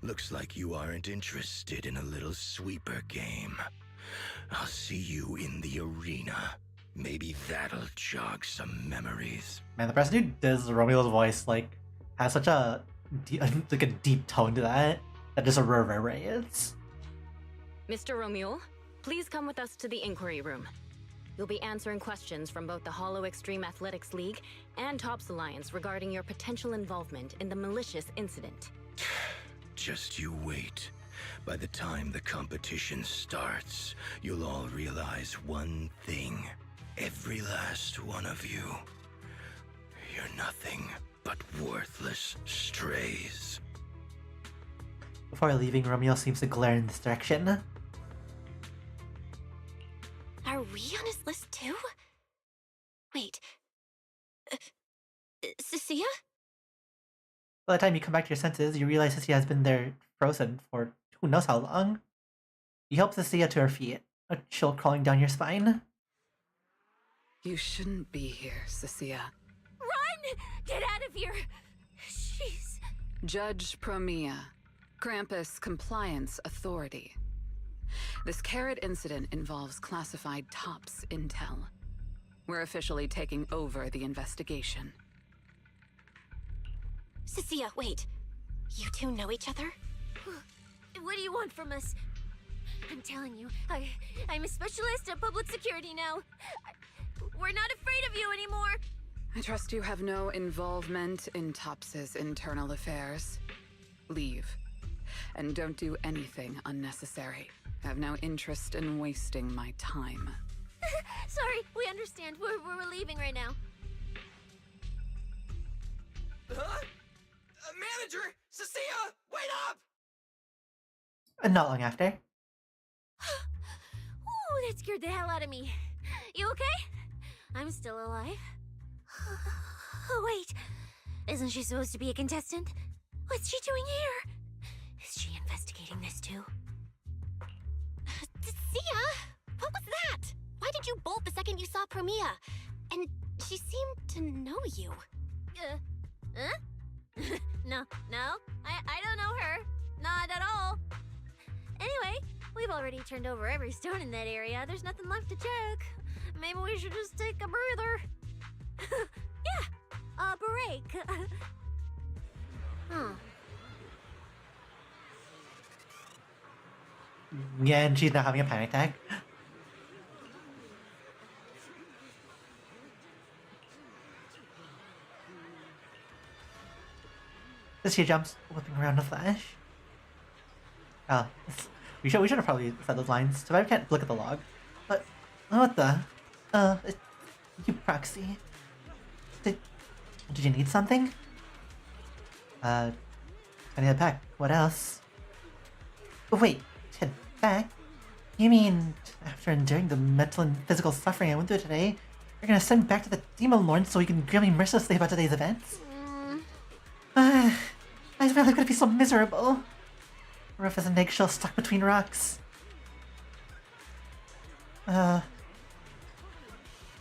Looks like you aren't interested in a little sweeper game. I'll see you in the arena. Maybe that'll jog some memories. Man, the person who does Romeo's voice like has such a like a deep tone to that just reverberates. Mr. Romule, please come with us to the inquiry room. You'll be answering questions from both the Hollow Extreme Athletics League and Tops Alliance regarding your potential involvement in the malicious incident. Just you wait. By the time the competition starts, you'll all realize one thing. Every last one of you. You're nothing but worthless strays. Before leaving, Romeo seems to glare in this direction. Are we on his list too? Wait. Cecilia? By the time you come back to your senses, you realize Cecilia has been there frozen for who knows how long. You help Cecilia to her feet, a chill crawling down your spine. You shouldn't be here, Cecilia. Run! Get out of here! She's... Judge Promia, Krampus Compliance Authority. This Carrot incident involves classified Tops intel. We're officially taking over the investigation. Cecilia, wait. You two know each other? What do you want from us? I'm telling you, I'm a specialist at public security now. We're not afraid of you anymore. I trust you have no involvement in Tops's internal affairs. Leave. And don't do anything unnecessary. I have no interest in wasting my time. Sorry, we understand. We're leaving right now. Huh? Manager! Cecilia! Wait up! And not long after. Ooh, that scared the hell out of me. You okay? I'm still alive. Oh, wait. Isn't she supposed to be a contestant? What's she doing here? Is she investigating this too? Cecilia? What was that? Why did you bolt the second you saw Promia? And she seemed to know you. Huh? No, I don't know her. Not at all. Anyway, we've already turned over every stone in that area. There's nothing left to check. Maybe we should just take a breather. Yeah, a break. Yeah, and she's now having a panic attack. Cecilia jumps, whipping around a flash. Oh, we should have probably said those lines. So I can't look at the log. But what the? You proxy. Did you need something? I need a pack. What else? Oh, wait, head back? You mean after enduring the mental and physical suffering I went through today, you're gonna send me back to the Demon Lord so you can grill me mercilessly about today's events? Why is my life gonna be so miserable? Rough as an eggshell stuck between rocks.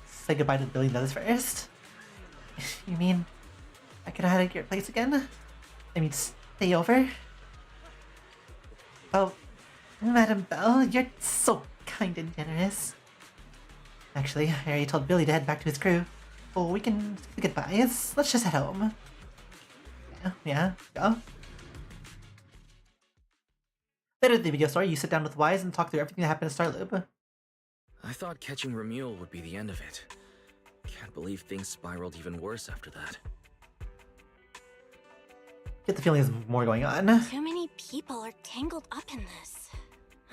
Say goodbye to the $1 billion first. You mean I could have had at your place again? I mean, stay over? Oh, Madam Belle, you're so kind and generous. Actually, I already told Billy to head back to his crew. Oh, we can say goodbyes. Let's just head home. Yeah, go. Later in the video story, you sit down with Wise and talk through everything that happened to Starloop. I thought catching Remule would be the end of it. Can't believe things spiraled even worse after that. Get the feeling there's more going on. Too many people are tangled up in this.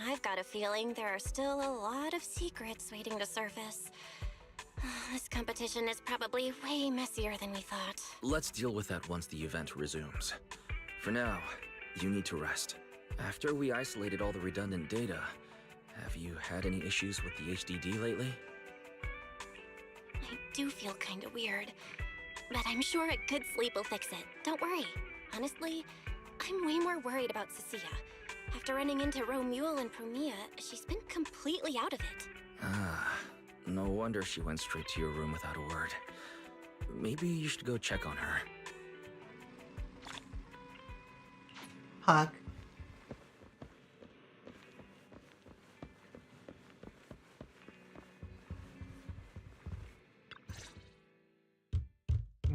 I've got a feeling there are still a lot of secrets waiting to surface. This competition is probably way messier than we thought. Let's deal with that once the event resumes. For now, you need to rest. After we isolated all the redundant data, have you had any issues with the HDD lately? I do feel kinda weird, but I'm sure a good sleep will fix it. Don't worry. Honestly, I'm way more worried about Cecilia. After running into Romule and Promia, she's been completely out of it. Ah, no wonder she went straight to your room without a word. Maybe you should go check on her. Hawk.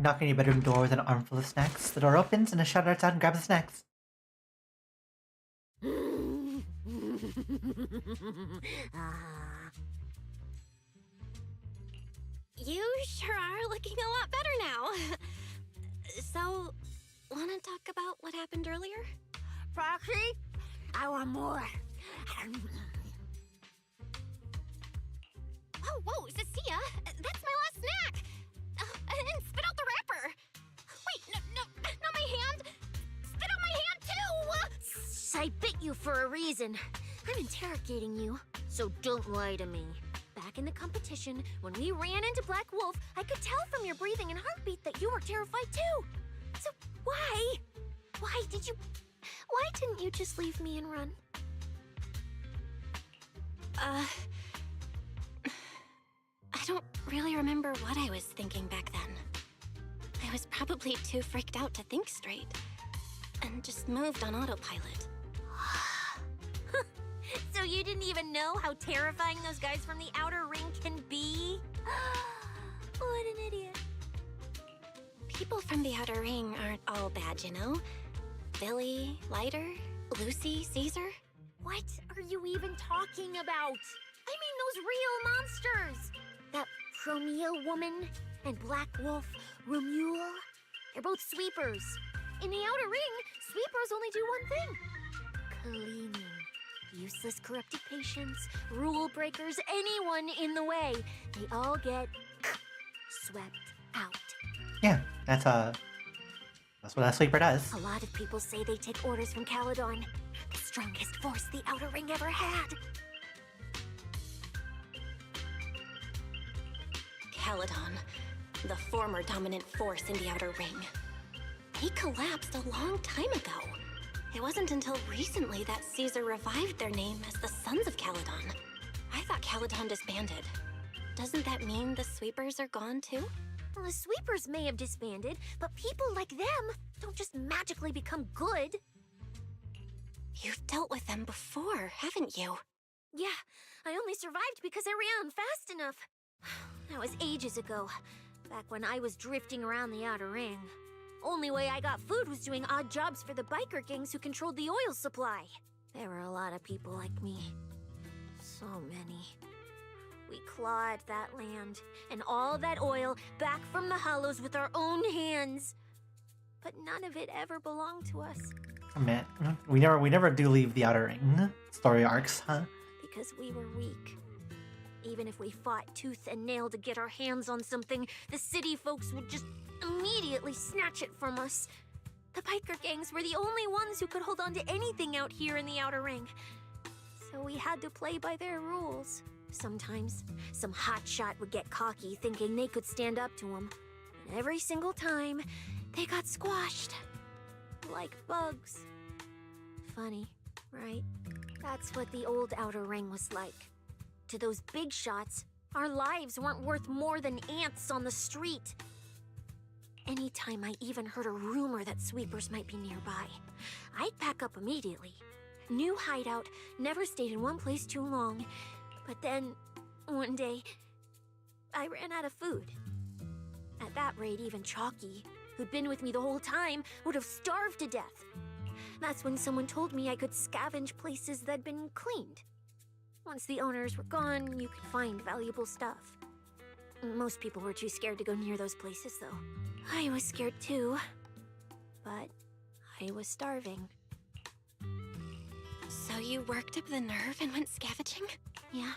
knock on your bedroom door with an armful of snacks. The door opens and a shout outs out and grabs the snacks. You sure are looking a lot better now. So, wanna talk about what happened earlier? Proxy, I want more. Whoa, Cecilia! That's my last snack! And spit out the wrapper! Wait, no, not my hand! Spit out my hand too! I bit you for a reason. I'm interrogating you, so don't lie to me. Back in the competition, when we ran into Black Wolf, I could tell from your breathing and heartbeat that you were terrified too. So why didn't you just leave me and run? I don't really remember what I was thinking back then. I was probably too freaked out to think straight, and just moved on autopilot. So you didn't even know how terrifying those guys from the Outer Ring can be? What an idiot. People from the Outer Ring aren't all bad, you know? Billy, Lighter, Lucy, Caesar. What are you even talking about? I mean those real monsters! That Promia woman and Black Wolf, Romuald. They're both sweepers. In the Outer Ring, sweepers only do one thing. Cleaning. Useless corrupted patients, rule breakers, anyone in the way. They all get swept out. Yeah, that's what a sweeper does. A lot of people say they take orders from Caledon, the strongest force the Outer Ring ever had. Caledon, the former dominant force in the Outer Ring. He collapsed a long time ago. It wasn't until recently that Caesar revived their name as the Sons of Caledon. I thought Caledon disbanded. Doesn't that mean the sweepers are gone too? Well, the sweepers may have disbanded, but people like them don't just magically become good. You've dealt with them before, haven't you? Yeah, I only survived because I ran fast enough. That was ages ago, back when I was drifting around the Outer Ring. Only way I got food was doing odd jobs for the biker gangs who controlled the oil supply. There were a lot of people like me. So many. We clawed that land and all that oil back from the Hollows with our own hands. But none of it ever belonged to us. Oh, man, we never do leave the Outer Ring story arcs, huh? Because we were weak. Even if we fought tooth and nail to get our hands on something, the city folks would just immediately snatch it from us. The biker gangs were the only ones who could hold on to anything out here in the Outer Ring. So we had to play by their rules. Sometimes, some hotshot would get cocky thinking they could stand up to them. And every single time, they got squashed. Like bugs. Funny, right? That's what the old Outer Ring was like. To those big shots, our lives weren't worth more than ants on the street. Anytime I even heard a rumor that sweepers might be nearby, I'd pack up immediately. New hideout, never stayed in one place too long. But then, one day, I ran out of food. At that rate, even Chalky, who'd been with me the whole time, would have starved to death. That's when someone told me I could scavenge places that'd been cleaned. Once the owners were gone, you could find valuable stuff. Most people were too scared to go near those places, though. I was scared too, but I was starving. So you worked up the nerve and went scavenging? Yeah.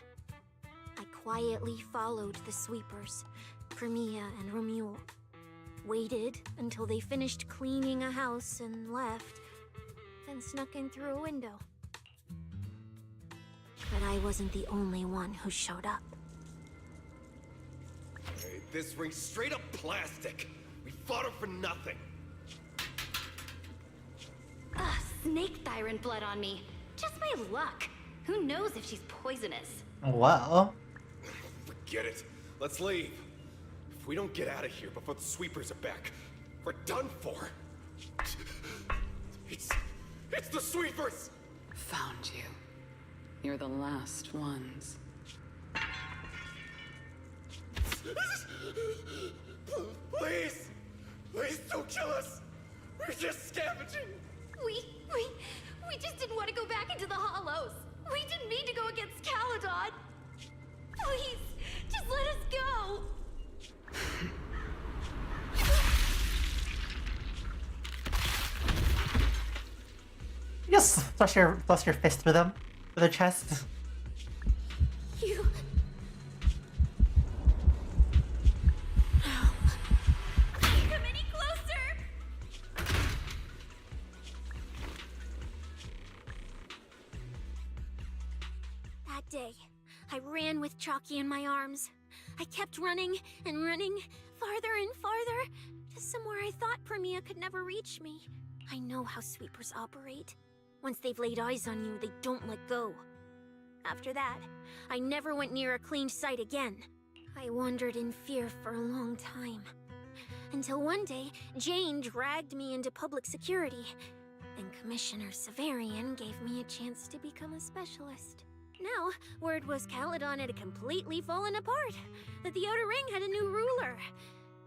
I quietly followed the sweepers, Crimea and Romuald. Waited until they finished cleaning a house and left, then snuck in through a window. But I wasn't the only one who showed up. Hey, this ring's straight up plastic. We fought her for nothing. Ugh, snake tyrant blood on me. Just my luck. Who knows if she's poisonous? Well. Forget it. Let's leave. If we don't get out of here before the sweepers are back, we're done for. It's the sweepers! Found you. You're the last ones. Please! Please don't kill us! We're just scavenging! We just didn't want to go back into the hollows. We didn't mean to go against Caledon. Please, just let us go. You just thrust your fist through them, through their chest. You... Can't come any closer! That day, I ran with Chalky in my arms. I kept running and running, farther and farther, to somewhere I thought Premia could never reach me. I know how sweepers operate. Once they've laid eyes on you, they don't let go. After that, I never went near a cleaned site again. I wandered in fear for a long time. Until one day, Jane dragged me into public security, and Commissioner Severian gave me a chance to become a specialist. Now, word was Caledon had completely fallen apart, that the Outer Ring had a new ruler,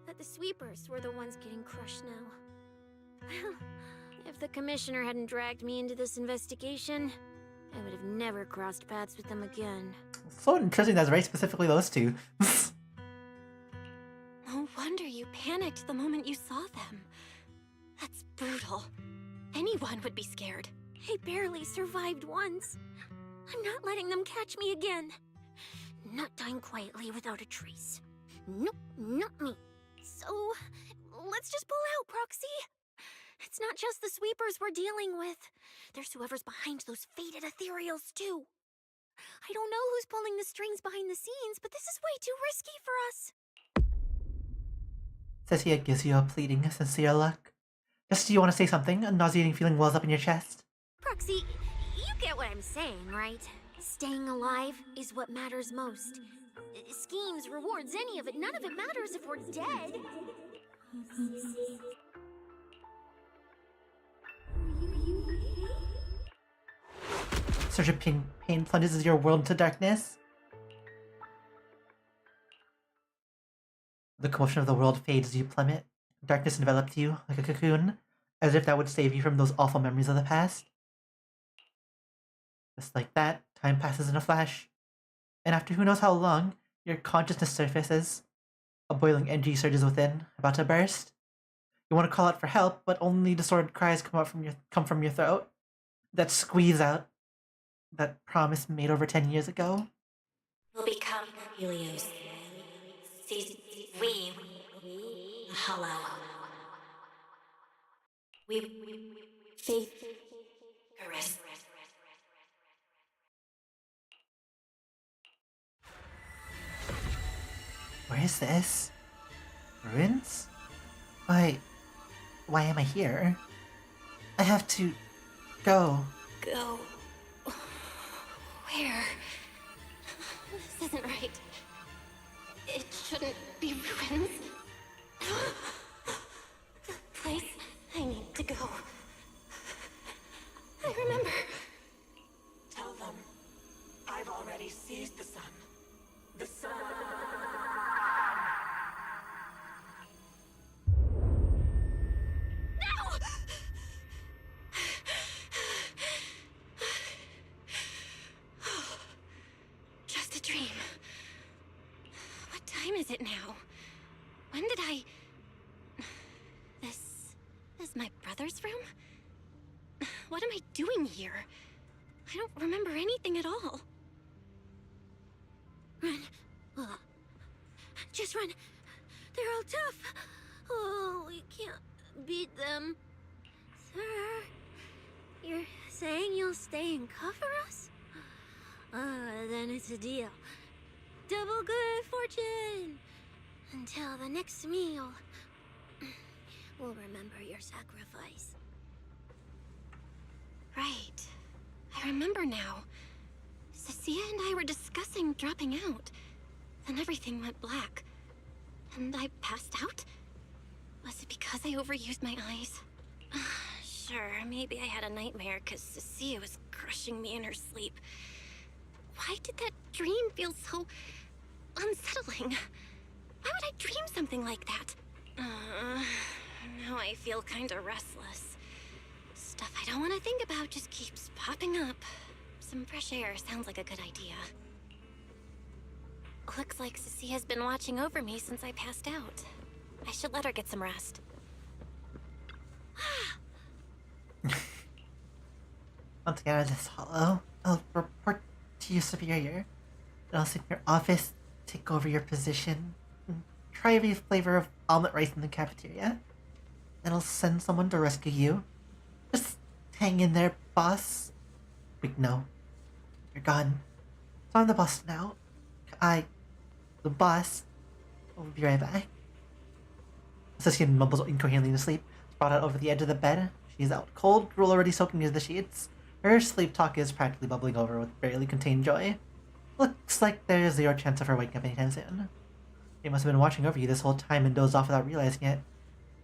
that the sweepers were the ones getting crushed now. Well, if the Commissioner hadn't dragged me into this investigation, I would have never crossed paths with them again. So interesting that's very specifically those two. No wonder you panicked the moment you saw them. That's brutal. Anyone would be scared. I barely survived once. I'm not letting them catch me again. Not dying quietly without a trace. Nope, not me. So, let's just pull out, Proxy. It's not just the sweepers we're dealing with. There's whoever's behind those faded ethereals, too. I don't know who's pulling the strings behind the scenes, but this is way too risky for us. Cecilia gives you a pleading, sincere look. Just do you want to say something? A nauseating feeling wells up in your chest. Proxy, you get what I'm saying, right? Staying alive is what matters most. Schemes, rewards, any of it, none of it matters if we're dead. Surge of pain plunges your world into darkness. The commotion of the world fades as you plummet. Darkness envelops you like a cocoon, as if that would save you from those awful memories of the past. Just like that, time passes in a flash. And after who knows how long, your consciousness surfaces. A boiling energy surges within, about to burst. You want to call out for help, but only distorted cries come from your throat. That squeeze out. That promise made over 10 years ago. We'll become Helios. We hollow. We faith caress. Where is this? Ruins? Why am I here? I have to go. Go. Where? This isn't right. It shouldn't be ruins. The place I need to go. I remember. Tell them I've already seized the sun. The sun. No! Just a dream. What time is it now? When did I... This is my brother's room? What am I doing here? I don't remember anything at all. Run. Just run. They're all tough. Oh, we can't beat them. Sir, you're saying you'll stay and cover us? Then it's a deal. Double good fortune. Until the next meal. We'll remember your sacrifice. Right. I remember now. Cecilia and I were discussing dropping out. Then everything went black. And I passed out? Was it because I overused my eyes? Sure, maybe I had a nightmare because Cecilia was crushing me in her sleep. Why did that dream feel so unsettling? Why would I dream something like that? Now I feel kinda restless. Stuff I don't want to think about just keeps popping up. Some fresh air sounds like a good idea. Looks like Sissy has been watching over me since I passed out. I should let her get some rest. Once again, this hollow. I'll report to your superior. And I'll sit in your office, take over your position, and try every flavor of omelet rice in the cafeteria. Then I'll send someone to rescue you. Just hang in there, boss. Wait, no. You're gone. So I'm the boss now. The boss. I'll be right back. Sissy mumbles incoherently in sleep. Brought out over the edge of the bed. She's out cold, drool already soaking into the sheets. Her sleep talk is practically bubbling over with barely contained joy. Looks like there's zero chance of her waking up anytime soon. She must have been watching over you this whole time and dozed off without realizing it.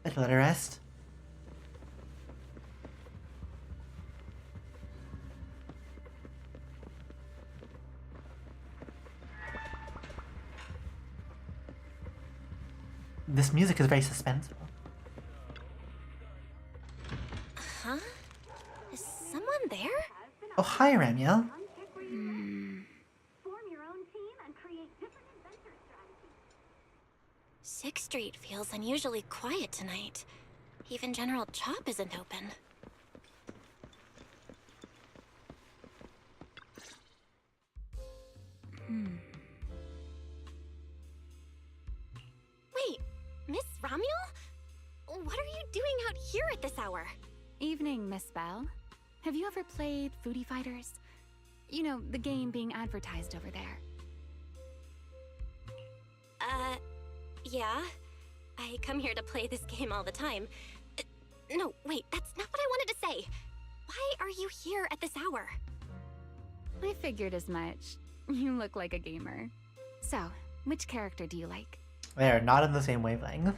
Better let her rest. This music is very suspenseful. Huh? Is someone there? Oh, hi, Ramiel. Sixth Street feels unusually quiet tonight. Even General Chop isn't open. Wait, Miss Ramiel? What are you doing out here at this hour? Evening, Miss Bell. Have you ever played Foodie Fighters? You know, the game being advertised over there. Yeah. I come here to play this game all the time. No, wait, that's not what I wanted to say. Why are you here at this hour? I figured as much. You look like a gamer. So, which character do you like? They are not in the same wavelength.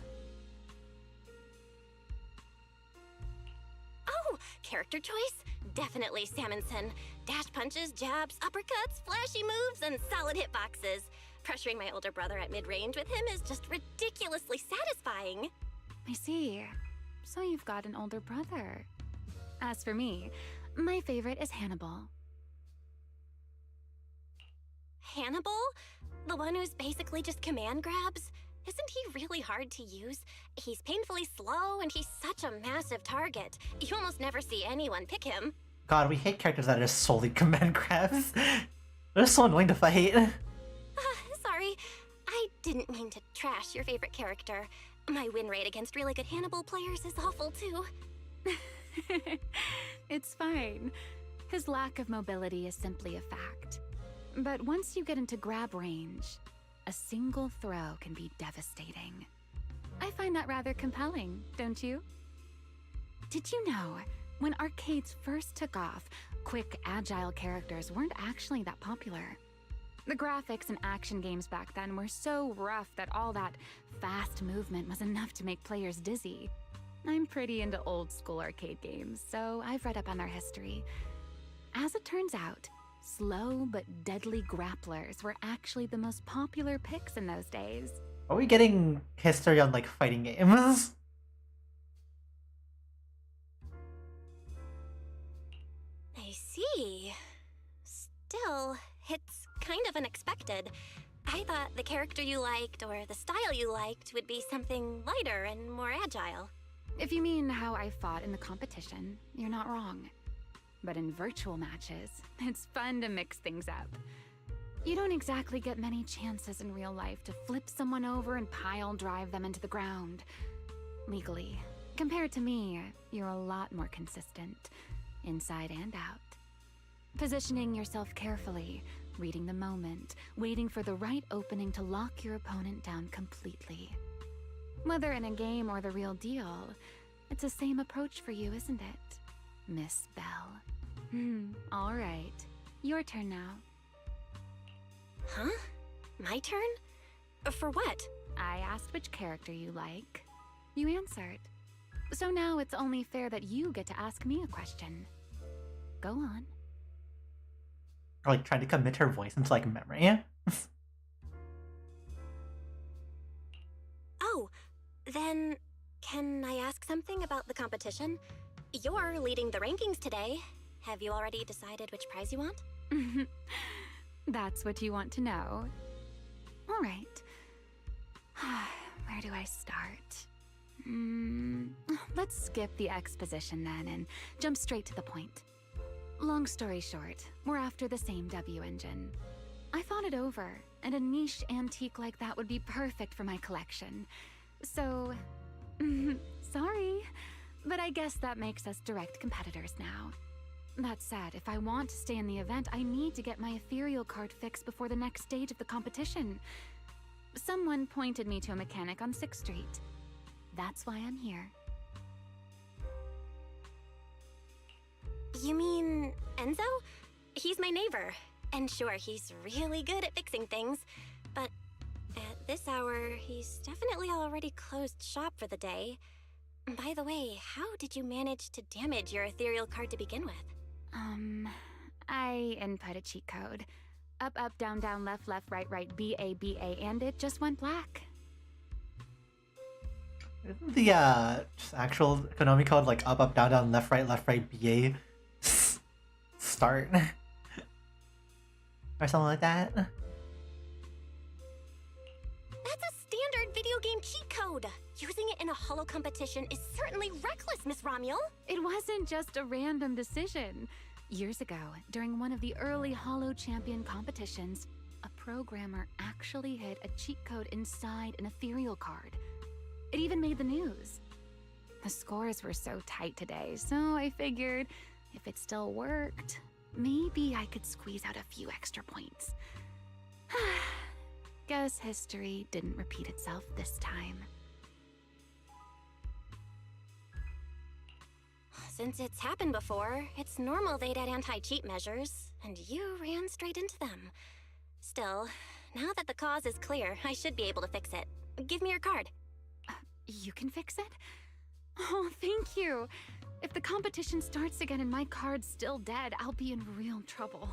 Oh, character choice? Definitely Salmonson. Dash punches, jabs, uppercuts, flashy moves, and solid hitboxes. Pressuring my older brother at mid-range with him is just ridiculously satisfying. I see. So you've got an older brother. As for me, my favorite is Hannibal. Hannibal? The one who's basically just command grabs? Isn't he really hard to use? He's painfully slow, and he's such a massive target. You almost never see anyone pick him. God, we hate characters that are solely command grabs. They're so annoying to fight. Sorry. I didn't mean to trash your favorite character. My win rate against really good Hannibal players is awful, too. It's fine. His lack of mobility is simply a fact. But once you get into grab range, a single throw can be devastating. I find that rather compelling, don't you? Did you know, when arcades first took off, quick, agile characters weren't actually that popular? The graphics in action games back then were so rough that all that fast movement was enough to make players dizzy. I'm pretty into old school arcade games, so I've read up on their history. As it turns out, slow but deadly grapplers were actually the most popular picks in those days. Are we getting history on, like, fighting games? I see. Still, it's kind of unexpected. I thought the character you liked or the style you liked would be something lighter and more agile. If you mean how I fought in the competition, you're not wrong. But in virtual matches, it's fun to mix things up. You don't exactly get many chances in real life to flip someone over and pile drive them into the ground. Legally. Compared to me, you're a lot more consistent, inside and out. Positioning yourself carefully, reading the moment, waiting for the right opening to lock your opponent down completely. Whether in a game or the real deal, it's the same approach for you, isn't it, Miss Bell? All right. Your turn now. Huh? My turn? For what? I asked which character you like. You answered. So now it's only fair that you get to ask me a question. Go on. Or, like, trying to commit her voice into, like, memory. Oh, then Can I ask something about the competition? You're leading the rankings today. Have you already decided which prize you want? That's what you want to know. All right. Where do I start? Let's skip the exposition then and jump straight to the point. Long story short, we're after the same W engine. I thought it over, and a niche antique like that would be perfect for my collection. So, sorry, but I guess that makes us direct competitors now. That said, if I want to stay in the event, I need to get my ethereal card fixed before the next stage of the competition. Someone pointed me to a mechanic on 6th Street. That's why I'm here. You mean Enzo? He's my neighbor. And sure, he's really good at fixing things, but at this hour, he's definitely already closed shop for the day. By the way, how did you manage to damage your ethereal card to begin with? I input a cheat code. Up, up, down, down, left, left, right, right, B-A, B-A, and it just went black. Isn't the actual Konami code like up, up, down, down, left, right, BA start? Or something like that? That's a standard video game cheat code! Using it in a holo competition is certainly reckless, Miss Romuel! It wasn't just a random decision. Years ago, during one of the early Holo Champion competitions, a programmer actually hid a cheat code inside an ethereal card. It even made the news. The scores were so tight today, so I figured if it still worked, maybe I could squeeze out a few extra points. Guess history didn't repeat itself this time. Since it's happened before, it's normal they'd add anti-cheat measures, and you ran straight into them. Still, now that the cause is clear, I should be able to fix it. Give me your card. You can fix it? Oh, thank you. If the competition starts again and my card's still dead, I'll be in real trouble.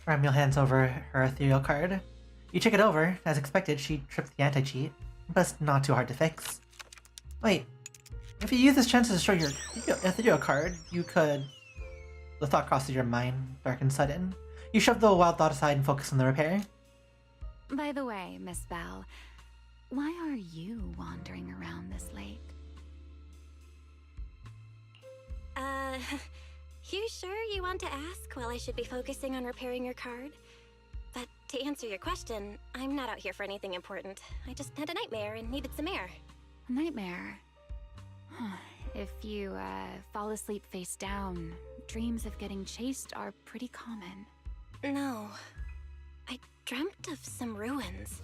Romuel hands over her ethereal card. You check it over. As expected, she tripped the anti-cheat, but it's not too hard to fix. Wait, if you use this chance to destroy your ethereal card, you could... The thought crosses your mind, dark and sudden. You shove the wild thought aside and focus on the repair. By the way, Miss Bell, why are you wandering around this late? You sure you want to ask while I should be focusing on repairing your card? But to answer your question, I'm not out here for anything important. I just had a nightmare and needed some air. A nightmare? If you, fall asleep face down, dreams of getting chased are pretty common. No. I dreamt of some ruins.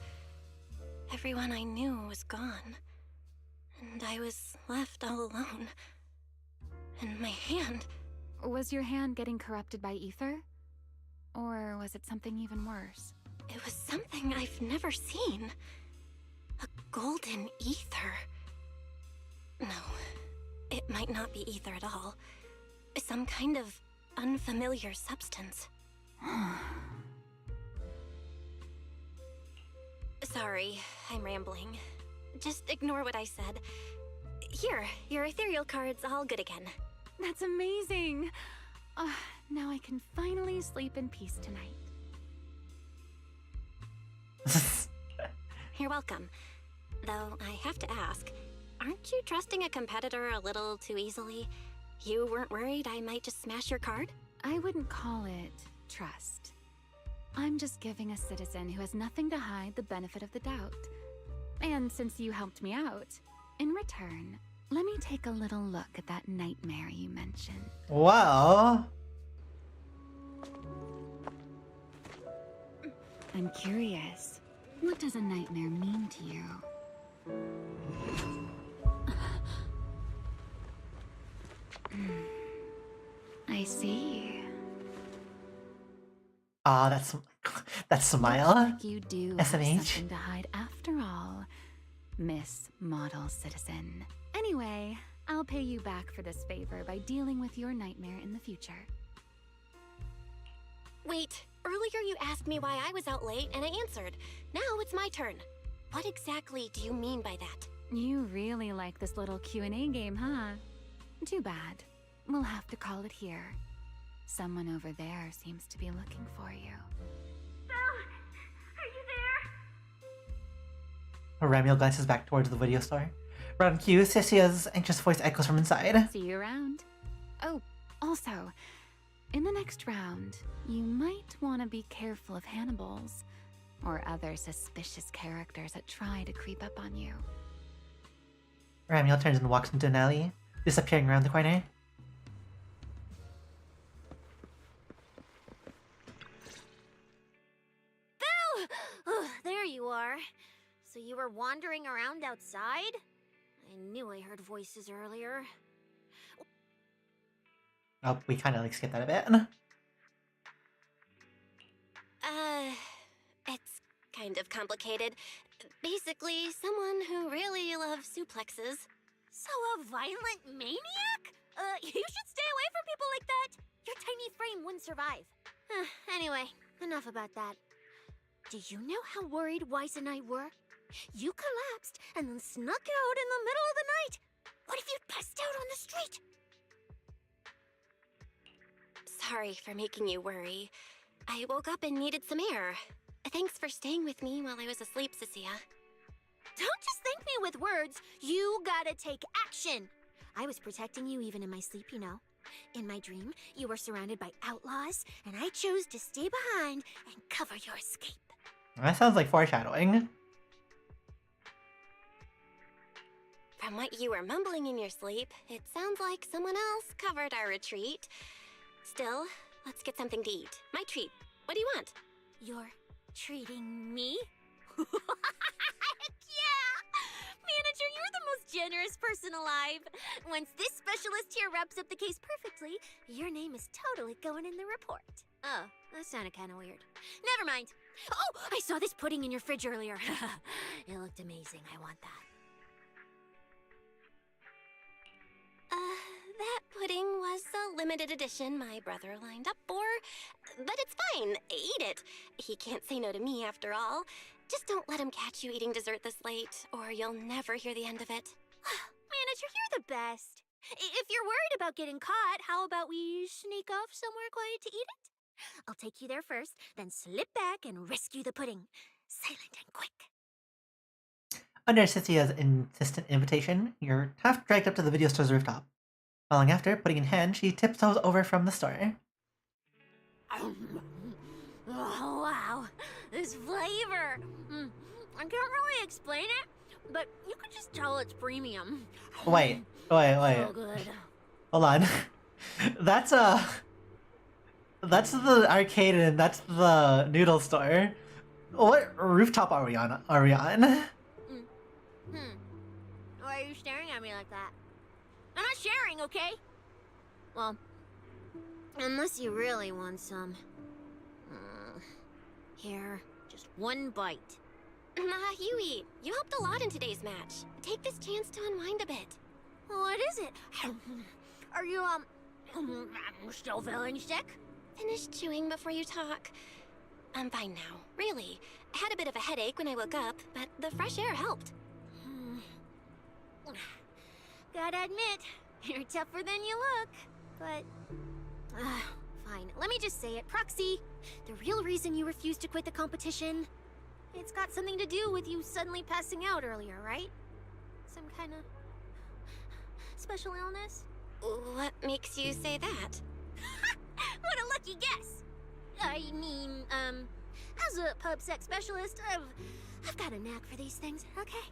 Everyone I knew was gone. And I was left all alone. And my hand... Was your hand getting corrupted by ether? Or was it something even worse? It was something I've never seen. A golden ether. No, it might not be ether at all. Some kind of unfamiliar substance. Sorry, I'm rambling. Just ignore what I said. Here, your ethereal card's all good again. That's amazing! Now I can finally sleep in peace tonight. You're welcome. Though I have to ask, aren't you trusting a competitor a little too easily? You weren't worried I might just smash your card? I wouldn't call it trust. I'm just giving a citizen who has nothing to hide the benefit of the doubt. And since you helped me out, in return, let me take a little look at that nightmare you mentioned. Well... I'm curious. What does a nightmare mean to you? I see. Ah, that smile. Looks like you do have SMH. something to hide after all, Miss Model Citizen. Anyway, I'll pay you back for this favor by dealing with your nightmare in the future. Wait, earlier you asked me why I was out late and I answered. Now it's my turn. What exactly do you mean by that? You really like this little Q&A game, huh? Too bad. We'll have to call it here. Someone over there seems to be looking for you. Belle! Are you there? Ramiel glances back towards the video store. Round cue, Cecia's anxious voice echoes from inside. See you around. Oh, also, in the next round, you might want to be careful of Hannibals or other suspicious characters that try to creep up on you. Ramiel turns and walks into an alley, disappearing around the corner. Belle! Oh, there you are. So you were wandering around outside? I knew I heard voices earlier. Oh, we kind of like skipped that a bit. It's kind of complicated. Basically, someone who really loves suplexes. So a violent maniac? You should stay away from people like that. Your tiny frame wouldn't survive. Anyway, enough about that. Do you know how worried Weiss and I were? You collapsed and then snuck out in the middle of the night. What if you'd passed out on the street? Sorry for making you worry. I woke up and needed some air. Thanks for staying with me while I was asleep, Cecilia. Don't just thank me with words. You gotta take action. I was protecting you even in my sleep, you know. In my dream, you were surrounded by outlaws, and I chose to stay behind and cover your escape. That sounds like foreshadowing. From what you were mumbling in your sleep, it sounds like someone else covered our retreat. Still, let's get something to eat. My treat. What do you want? You're treating me? Heck yeah! Manager, you're the most generous person alive. Once this specialist here wraps up the case perfectly, your name is totally going in the report. Oh, that sounded kind of weird. Never mind. Oh, I saw this pudding in your fridge earlier. It looked amazing. I want that. That pudding was a limited edition my brother lined up for. But it's fine. Eat it. He can't say no to me after all. Just don't let him catch you eating dessert this late, or you'll never hear the end of it. Manager, you're the best. If you're worried about getting caught, how about we sneak off somewhere quiet to eat it? I'll take you there first, then slip back and rescue the pudding. Silent and quick. Under Cecia's insistent invitation, you're half dragged up to the video store's rooftop. Following after, pudding in hand, she tiptoes over from the store. Oh, wow. This flavor. I can't really explain it, but you could just tell it's premium. Wait. So good. Hold on. That's the arcade and that's the noodle store. What rooftop are we on? Why are you staring at me like that? I'm not sharing, okay? Well, unless you really want some. Here, just one bite. You eat. You helped a lot in today's match. Take this chance to unwind a bit. What is it? Are you, still feeling sick? Finish chewing before you talk. I'm fine now, really. I had a bit of a headache when I woke up, but the fresh air helped. Gotta admit, you're tougher than you look, but... fine, let me just say it. Proxy, the real reason you refused to quit the competition, it's got something to do with you suddenly passing out earlier, right? Some kind of special illness? What makes you say that? What a lucky guess! I mean, as a pub sex specialist, I've got a knack for these things, okay?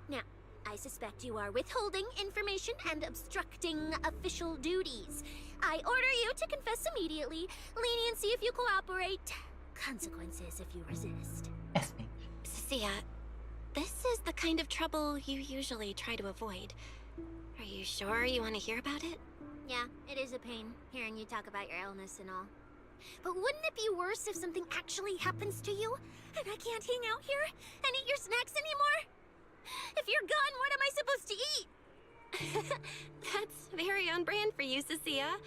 Now, I suspect you are withholding information and obstructing official duties. I order you to confess immediately, leniency if you cooperate, consequences if you resist. Cecilia, this is the kind of trouble you usually try to avoid. Are you sure you want to hear about it? Yeah, it is a pain, hearing you talk about your illness and all. But wouldn't it be worse if something actually happens to you, and I can't hang out here and eat your snacks anymore? If you're gone, what am I supposed to eat? That's very on brand for you, Cecilia.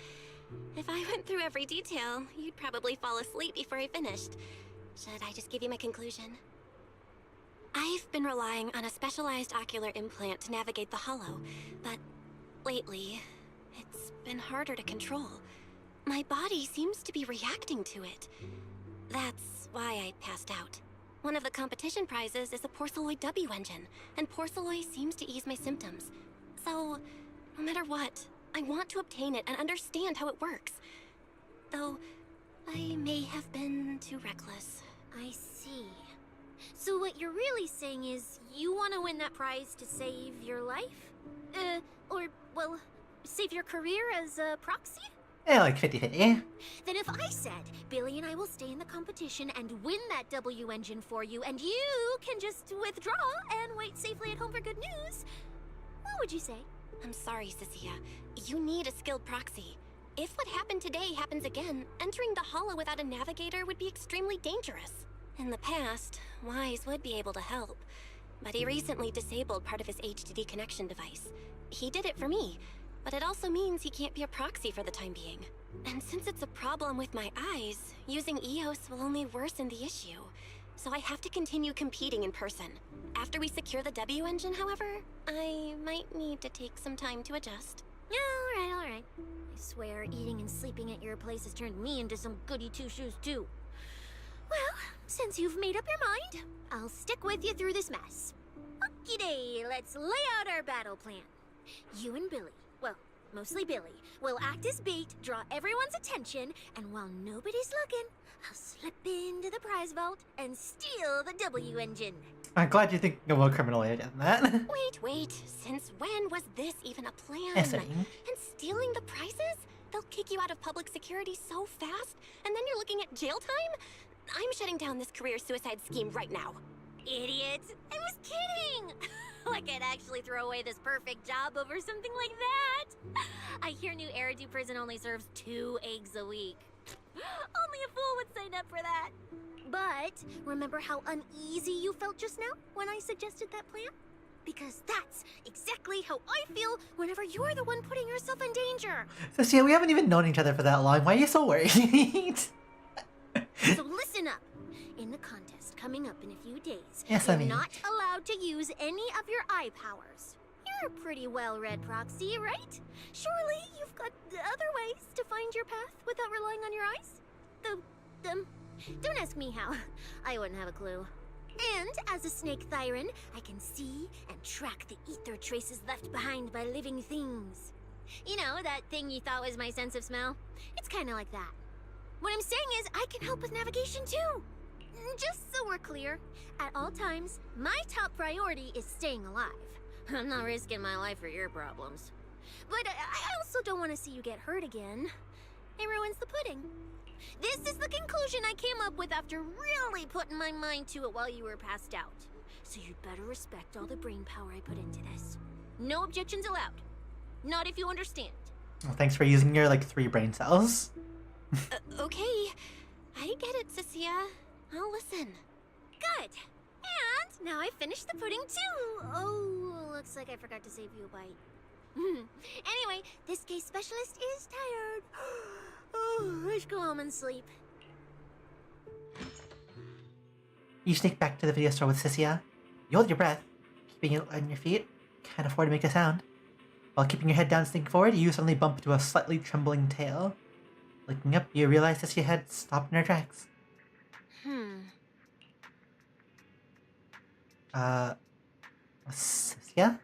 If I went through every detail, you'd probably fall asleep before I finished. Should I just give you my conclusion? I've been relying on a specialized ocular implant to navigate the hollow, but lately, it's been harder to control. My body seems to be reacting to it. That's why I passed out. One of the competition prizes is a Porceloid W engine, and Porceloid seems to ease my symptoms. So, no matter what, I want to obtain it and understand how it works. Though, I may have been too reckless. I see. So what you're really saying is you want to win that prize to save your life? Well, save your career as a proxy? Yeah, like 50-50. Then if I said, Billy and I will stay in the competition and win that W engine for you, and you can just withdraw and wait safely at home for good news, what would you say? I'm sorry, Cecilia. You need a skilled proxy. If what happened today happens again, entering the hollow without a navigator would be extremely dangerous. In the past, Wise would be able to help, but he recently disabled part of his HDD connection device. He did it for me, but it also means he can't be a proxy for the time being. And since it's a problem with my eyes, using EOS will only worsen the issue. So I have to continue competing in person. After we secure the W engine, however, I might need to take some time to adjust. Alright. I swear, eating and sleeping at your place has turned me into some goody two-shoes too. Well, since you've made up your mind, I'll stick with you through this mess. Okie-day, let's lay out our battle plan. You and Billy, well, mostly Billy, will act as bait, draw everyone's attention, and while nobody's looking, I'll slip into the prize vault and steal the W engine. I'm glad you think of a criminal way of doing that. Wait. Since when was this even a plan? Yes, I mean. And stealing the prizes? They'll kick you out of public security so fast, and then you're looking at jail time? I'm shutting down this career suicide scheme right now. Idiot! I was kidding! Like I'd actually throw away this perfect job over something like that! I hear New Eridu Prison only serves 2 eggs a week. Only a fool would sign up for that. But remember how uneasy you felt just now when I suggested that plan? Because that's exactly how I feel whenever you're the one putting yourself in danger. So, we haven't even known each other for that long. Why are you so worried? So listen up. In the contest coming up in a few days, yes, you're not allowed to use any of your eye powers. You're a pretty well-read proxy, right? Surely you've got other ways to find your path without relying on your eyes? Don't ask me how. I wouldn't have a clue. And as a snake Thyran, I can see and track the ether traces left behind by living things. You know, that thing you thought was my sense of smell? It's kind of like that. What I'm saying is, I can help with navigation too. Just so we're clear, at all times, my top priority is staying alive. I'm not risking my life for your problems. But I also don't want to see you get hurt again. It ruins the pudding. This is the conclusion I came up with after really putting my mind to it while you were passed out. So you'd better respect all the brain power I put into this. No objections allowed. Not if you understand. Well, thanks for using your, 3 brain cells. Okay. I get it, Cecilia. I'll listen. Good. And now I've finished the pudding too. Oh, looks like I forgot to save you a bite. Anyway, this case specialist is tired. Oh, I should go home and sleep. You sneak back to the video store with Cecilia. You hold your breath, keeping it on your feet. Can't afford to make a sound. While keeping your head down, sneaking forward, you suddenly bump into a slightly trembling tail. Looking up, you realize Cecilia had stopped in her tracks. Cecilia?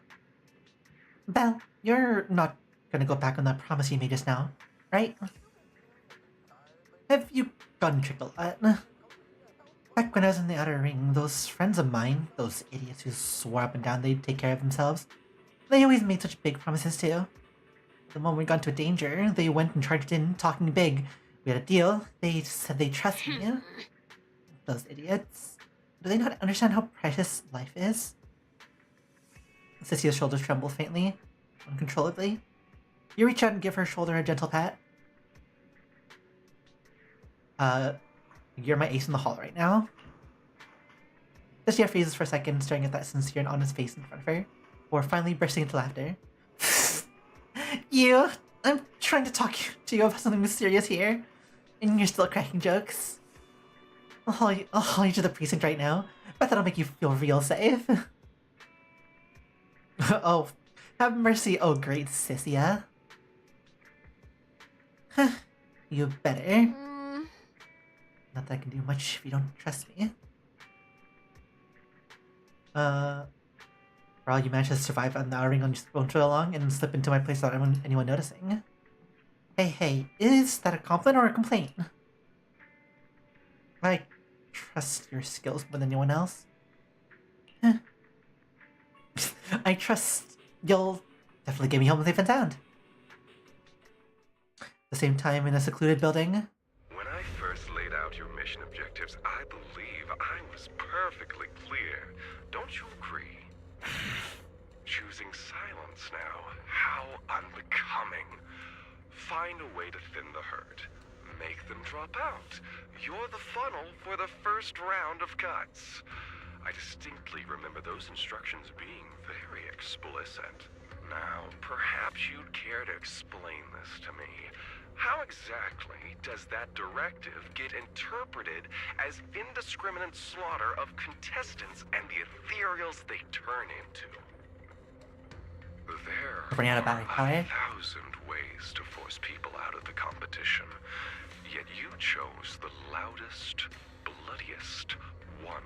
Belle, you're not gonna go back on that promise you made just now, right? Have you gotten tricked a lot? Back when I was in the Outer Ring, those friends of mine, those idiots who swore up and down they'd take care of themselves, they always made such big promises too. The moment we got into a danger, they went and charged in, talking big. We had a deal. They said they trust me. Those idiots. Do they not understand how precious life is? Cecilia's shoulders tremble faintly, uncontrollably. You reach out and give her shoulder a gentle pat. You're my ace in the hall right now. Cecilia freezes for a second, staring at that sincere and honest face in front of her, before finally bursting into laughter. I'm trying to talk to you about something serious here, and you're still cracking jokes. I'll haul you to the precinct right now. Bet that'll make you feel real safe. Oh, have mercy, oh great Sissia. Huh, you better. Not that I can do much if you don't trust me. Well, you managed to survive an outing on your own trail along and slip into my place without anyone noticing. Hey, is that a compliment or a complaint? I trust your skills more than anyone else. I trust you'll definitely get me home safe and sound. At the same time, in a secluded building. When I first laid out your mission objectives, I believe I was perfectly clear. Don't you agree? Choosing silence now. How unbecoming. Find a way to thin the herd. Make them drop out. You're the funnel for the first round of cuts. I distinctly remember those instructions being very explicit. Now, perhaps you'd care to explain this to me. How exactly does that directive get interpreted as indiscriminate slaughter of contestants and the ethereals they turn into? There Running out of battery power. 1,000 ways to force people out of the competition, yet you chose the loudest, bloodiest one.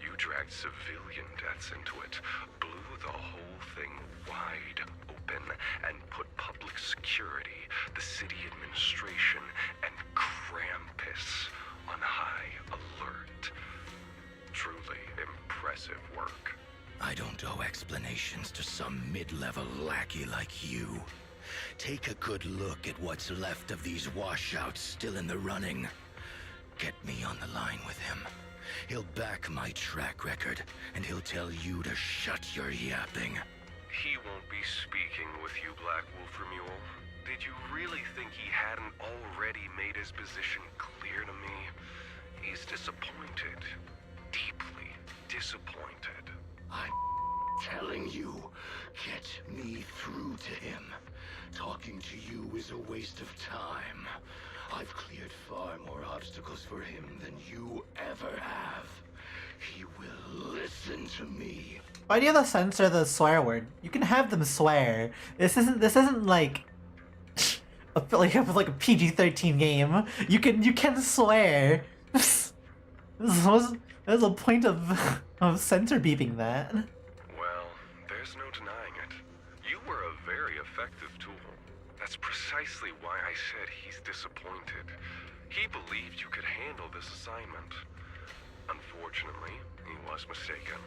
You dragged civilian deaths into it, blew the whole thing wide open, and put public security, the city administration, and Krampus on high alert. Truly impressive work. I don't owe explanations to some mid-level lackey like you. Take a good look at what's left of these washouts still in the running. Get me on the line with him. He'll back my track record, and he'll tell you to shut your yapping. He won't be speaking with you, Black Wolf Remule. Did you really think he hadn't already made his position clear to me? He's disappointed. Deeply disappointed. I'm telling you, get me through to him. Talking to you is a waste of time. I've cleared far more obstacles for him than you ever have. He will listen to me. Why do you have to censor the swear word? You can have them swear. This isn't like a PG-13 game. You can swear. There's a point of censor beeping that. Well, there's no denying it. You were a very effective tool. That's precisely why I said he's disappointed. He believed you could handle this assignment. Unfortunately, he was mistaken.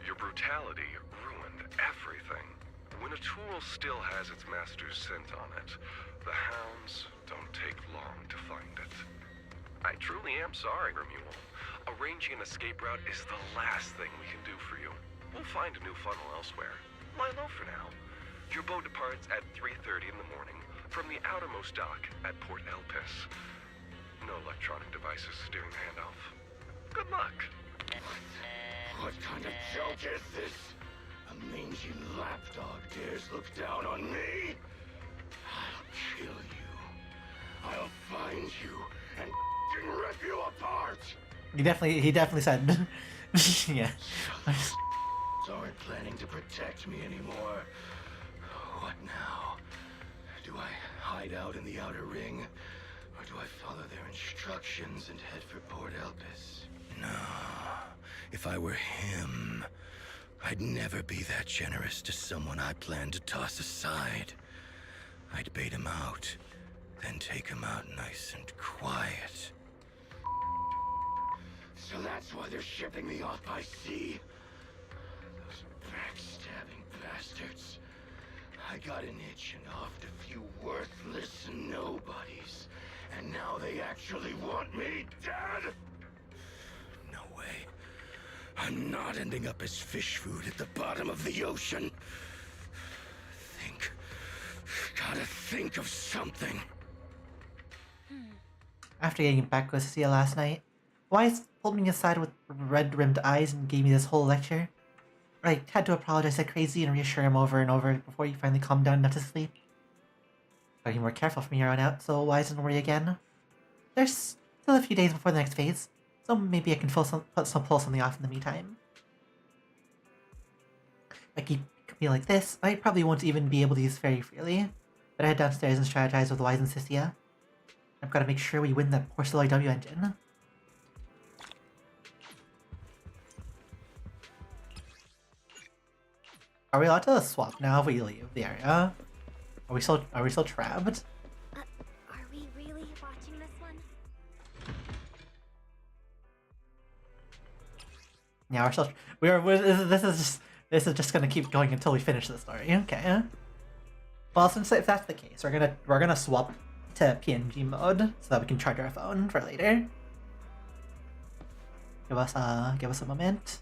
Your brutality ruined everything. When a tool still has its master's scent on it, the hounds don't take long to find it. I truly am sorry, Remule. Arranging an escape route is the last thing we can do for you. We'll find a new funnel elsewhere. Lie low for now. Your boat departs at 3:30 in the morning from the outermost dock at Port Elpis. No electronic devices steering the handoff. Good luck. What kind of joke is this? A mangy lapdog dares look down on me? I'll kill you. I'll find you and rip you apart. He definitely said. Yeah. Aren't planning to protect me anymore. What now? Do I hide out in the outer ring? Or do I follow their instructions and head for Port Elpis? No. If I were him, I'd never be that generous to someone I planned to toss aside. I'd bait him out, then take him out nice and quiet. So that's why they're shipping me off by sea. Those backstabbing bastards. I got an itch and offed a few worthless nobodies. And now they actually want me dead? No way. I'm not ending up as fish food at the bottom of the ocean. Gotta think of something. After getting back with Cecilia last night, Wise pulled me aside with red-rimmed eyes and gave me this whole lecture. I had to apologize like crazy and reassure him over and over before he finally calmed down enough to sleep. Gotta be more careful from here on out, so Wise didn't worry again. There's still a few days before the next phase. So maybe I can pull something off in the meantime. If I keep being like this, I probably won't even be able to use Fairy freely. But I head downstairs and strategize with Wise and Cynthia. I've got to make sure we win that Porcelloy W engine. Are we allowed to swap now if we leave the area? Are we still trapped? Are we really watching this one? Yeah, this is just gonna keep going until we finish the story. Okay. Well, since if that's the case, we're gonna swap to PNG mode so that we can charge our phone for later. Give us a moment.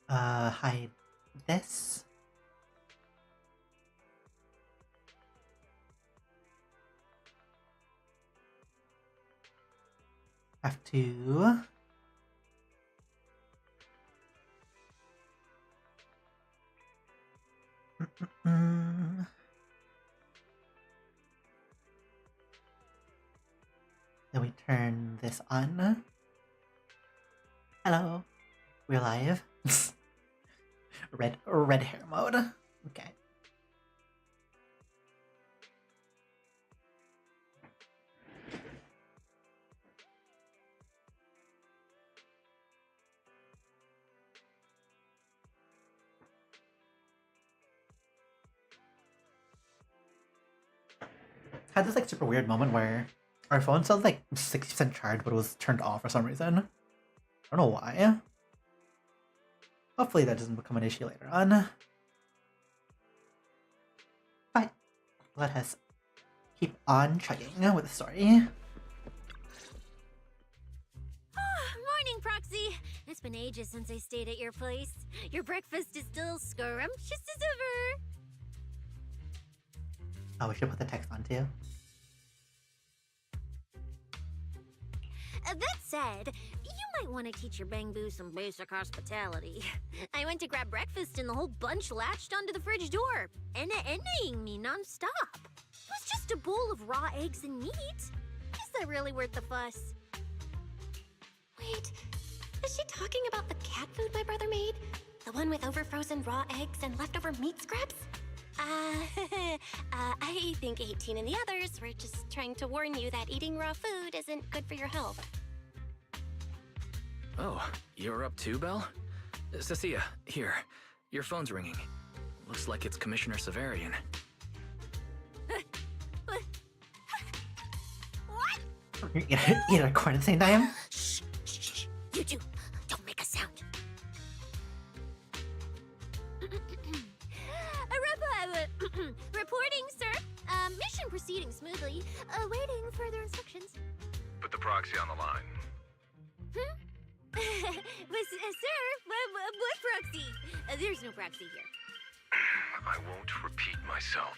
Hide this. Have to. Then we turn this on. Hello. We're live. Red hair mode. Okay. Had this like super weird moment where our phone said like 60% charged, but it was turned off for some reason. I don't know why. Hopefully that doesn't become an issue later on. But let us keep on chugging with the story. Morning, Proxy. It's been ages since I stayed at your place. Your breakfast is still scrumptious as ever. Oh, we should put the text on too. That said, you might want to teach your Bangbu some basic hospitality. I went to grab breakfast and the whole bunch latched onto the fridge door, envying me nonstop. It was just a bowl of raw eggs and meat. Is that really worth the fuss? Wait, is she talking about the cat food my brother made? The one with overfrozen raw eggs and leftover meat scraps? I think 18 and the others were just trying to warn you that eating raw food isn't good for your health. Oh, you're up too, Belle? Cynthia, here. Your phone's ringing. Looks like it's Commissioner Severian. What? Eat a corn at the same time? Shh. You two, don't make a sound. Reporting, sir. Mission proceeding smoothly. Awaiting further instructions. Put the proxy on the line. Sir, what proxy? There's no proxy here. I won't repeat myself.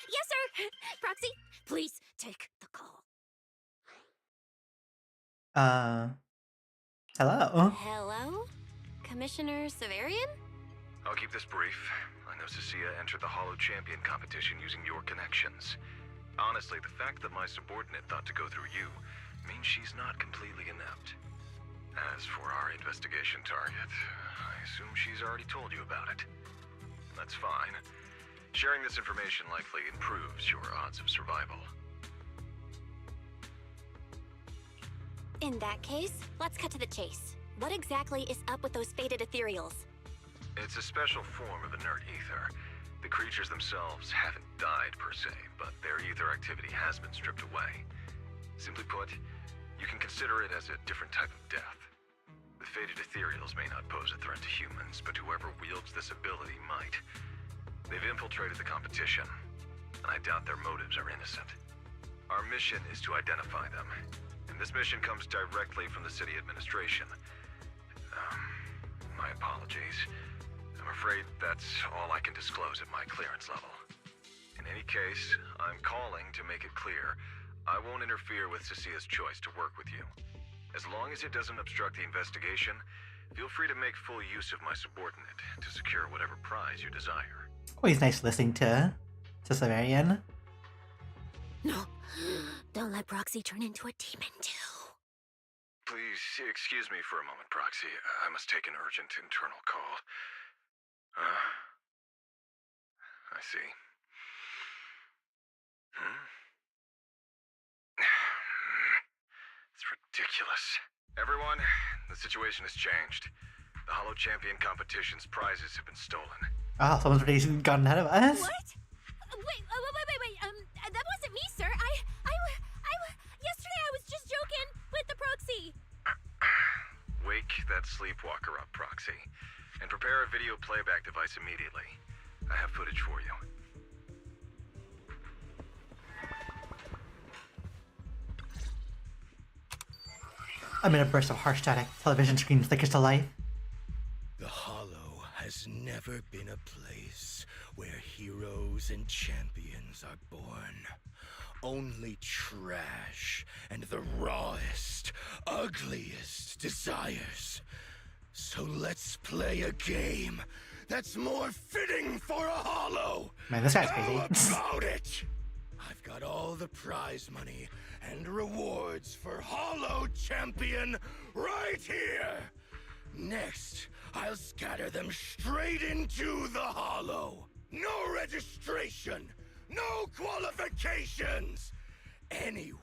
Yes, sir. Proxy, please take the call. Hello? Hello? Commissioner Severian? I'll keep this brief. I know Cecilia entered the Hollow Champion competition using your connections. Honestly, the fact that my subordinate thought to go through you means she's not completely inept. As for our investigation target, I assume she's already told you about it. That's fine. Sharing this information likely improves your odds of survival. In that case, let's cut to the chase. What exactly is up with those faded ethereals? It's a special form of inert ether. The creatures themselves haven't died per se, but their ether activity has been stripped away. Simply put, you can consider it as a different type of death. The faded ethereals may not pose a threat to humans, but whoever wields this ability might. They've infiltrated the competition, and I doubt their motives are innocent. Our mission is to identify them, and this mission comes directly from the city administration. My apologies. I'm afraid that's all I can disclose at my clearance level. In any case, I'm calling to make it clear I won't interfere with Cecia's choice to work with you. As long as it doesn't obstruct the investigation, feel free to make full use of my subordinate to secure whatever prize you desire. Always nice listening to Severian. No. Don't let Proxy turn into a demon, too. Please excuse me for a moment, Proxy. I must take an urgent internal call. I see. It's ridiculous. Everyone, the situation has changed. The Hollow Champion competition's prizes have been stolen. Oh, someone's already gotten ahead of us. What? Wait, that wasn't me, sir. Yesterday I was just joking with the Proxy. Wake that sleepwalker up, Proxy, and prepare a video playback device immediately. I have footage for you. Amid a burst of harsh static, television screen flickers to life. The Hollow has never been a place where heroes and champions are born. Only trash and the rawest, ugliest desires. So let's play a game that's more fitting for a Hollow. Man, this guy's How crazy. about it? I've got all the prize money and rewards for Hollow Champion right here. Next, I'll scatter them straight into the Hollow. No registration, no qualifications. Anyone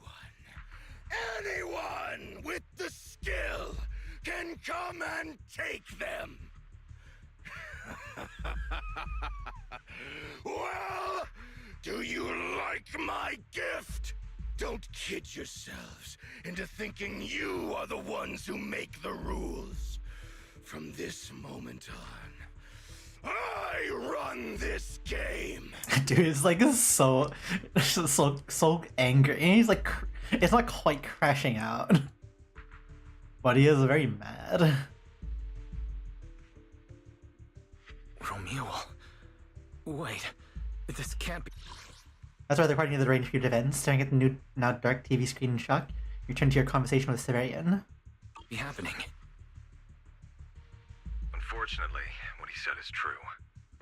with the skill can come and take them. Well, do you like my gift? Don't kid yourselves into thinking you are the ones who make the rules. From this moment on, I run this game. Dude is like so angry. He's like, it's not quite crashing out, but he is very mad. Romeo. Wait, this can't be. That's why they're parting of the range for your defense, staring at the new, now dark TV screen in shock. You turn to your conversation with Severian. Be happening. Unfortunately, what he said is true.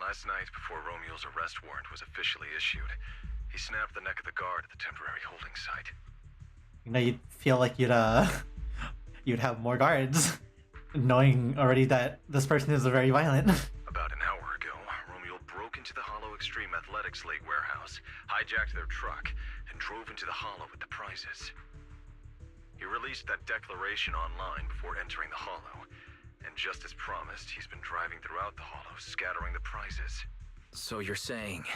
Last night, before Romeo's arrest warrant was officially issued, he snapped the neck of the guard at the temporary holding site. You know, you'd feel like you'd have more guards, knowing already that this person is very violent. About an hour ago, Romeo broke into the Hollow Extreme Athletics League warehouse, hijacked their truck, and drove into the Hollow with the prizes. He released that declaration online before entering the Hollow, and just as promised, he's been driving throughout the Hollow, scattering the prizes. So you're saying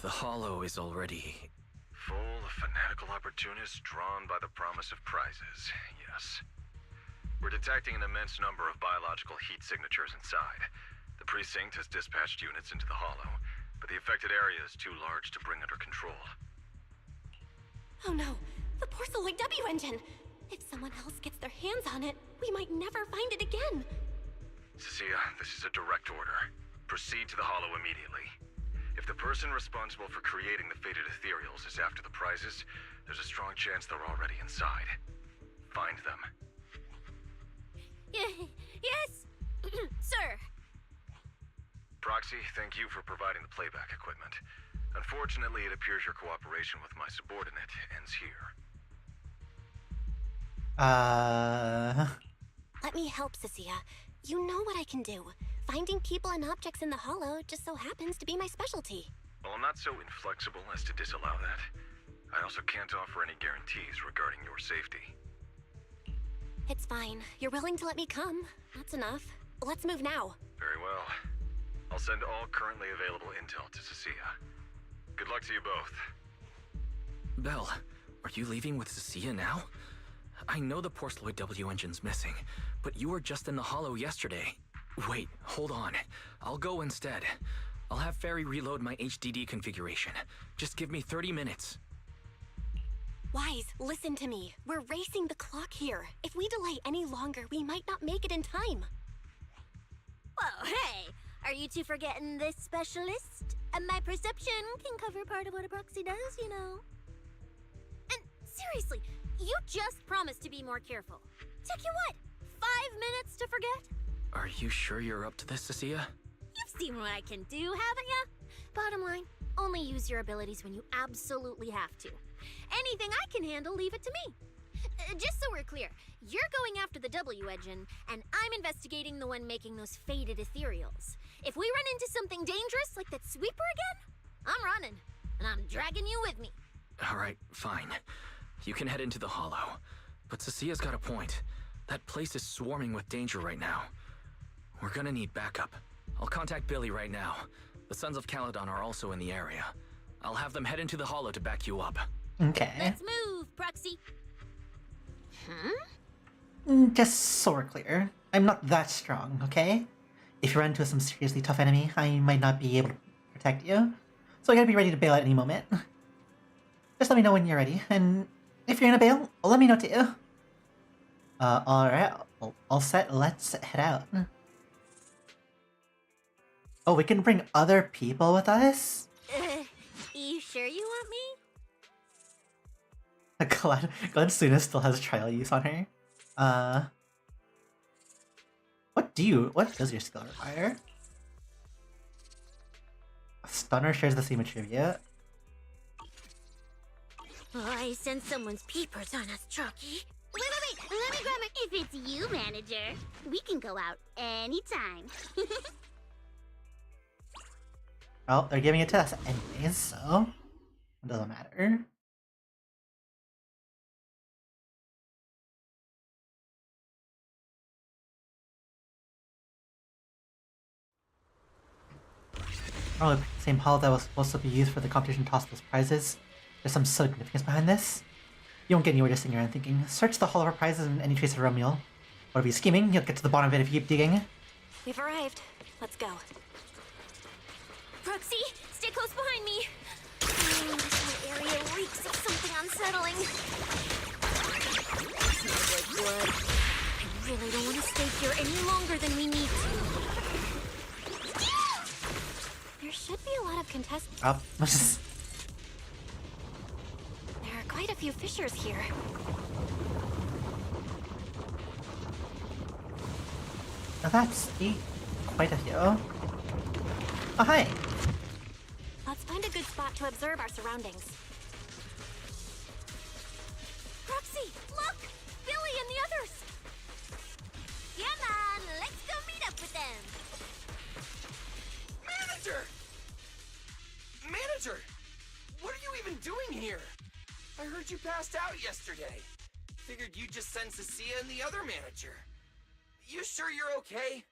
the Hollow is already Full of fanatical opportunists drawn by the promise of prizes, yes. We're detecting an immense number of biological heat signatures inside. The precinct has dispatched units into the Hollow, but the affected area is too large to bring under control. Oh no, the Porceloid W engine! If someone else gets their hands on it, we might never find it again. Cecilia, this is a direct order. Proceed to the Hollow immediately. If the person responsible for creating the fated ethereals is after the prizes, there's a strong chance they're already inside. Find them. Yes, sir. Proxy, thank you for providing the playback equipment. Unfortunately, it appears your cooperation with my subordinate ends here. Let me help, Cecilia. You know what I can do. Finding people and objects in the Hollow just so happens to be my specialty. Well, I'm not so inflexible as to disallow that. I also can't offer any guarantees regarding your safety. It's fine. You're willing to let me come. That's enough. Let's move now. Very well. I'll send all currently available intel to Cecilia. Good luck to you both. Belle, are you leaving with Cecilia now? I know the Porceloid W engine's missing, but you were just in the Hollow yesterday. Wait, hold on. I'll go instead. I'll have Fairy reload my HDD configuration. Just give me 30 minutes. Wise, listen to me. We're racing the clock here. If we delay any longer, we might not make it in time. Whoa, hey! Are you two forgetting this specialist? My perception can cover part of what a proxy does, you know. And seriously, you just promised to be more careful. Took you what? 5 minutes to forget? Are you sure you're up to this, Cecilia? You've seen what I can do, haven't ya? Bottom line, only use your abilities when you absolutely have to. Anything I can handle, leave it to me. Just so we're clear, you're going after the W engine, and I'm investigating the one making those faded ethereals. If we run into something dangerous like that sweeper again, I'm running, and I'm dragging you with me. Alright, fine. You can head into the hollow. But Cecia's got a point. That place is swarming with danger right now. We're gonna need backup. I'll contact Billy right now. The Sons of Caledon are also in the area. I'll have them head into the hollow to back you up. Okay. Let's move, Proxy. Just so we're clear, I'm not that strong, okay? If you run into some seriously tough enemy, I might not be able to protect you. So I gotta be ready to bail at any moment. Just let me know when you're ready, and if you're gonna bail, let me know too. Alright, all set, let's head out. Oh, we can bring other people with us? You sure you want me? Glad Suna still has trial use on her. What does your skill require? Stunner shares the same attribute. Oh, I sense someone's peepers on us, Trucky. Wait, let me grab it. If it's you, manager, we can go out anytime. Well, they're giving it to us anyways, so it doesn't matter. Oh, the same hall that was supposed to be used for the competition toss those prizes. There's some significance behind this. You won't get anywhere just sitting around thinking. Search the hall for prizes and any trace of Romeo. Whatever you're scheming, you'll get to the bottom of it if you keep digging. We've arrived. Let's go. Proxy, stay close behind me. This whole area reeks of something unsettling. Smells like blood. I really don't want to stay here any longer than we need to. There should be a lot of contestants. Up. There are quite a few fissures here. Now that's quite a few. Oh, hi! Let's find a good spot to observe our surroundings. Proxy, look! Billy and the others! Come on, let's go meet up with them! Manager! Manager! What are you even doing here? I heard you passed out yesterday. Figured you'd just send Cecilia and the other manager. You sure you're okay?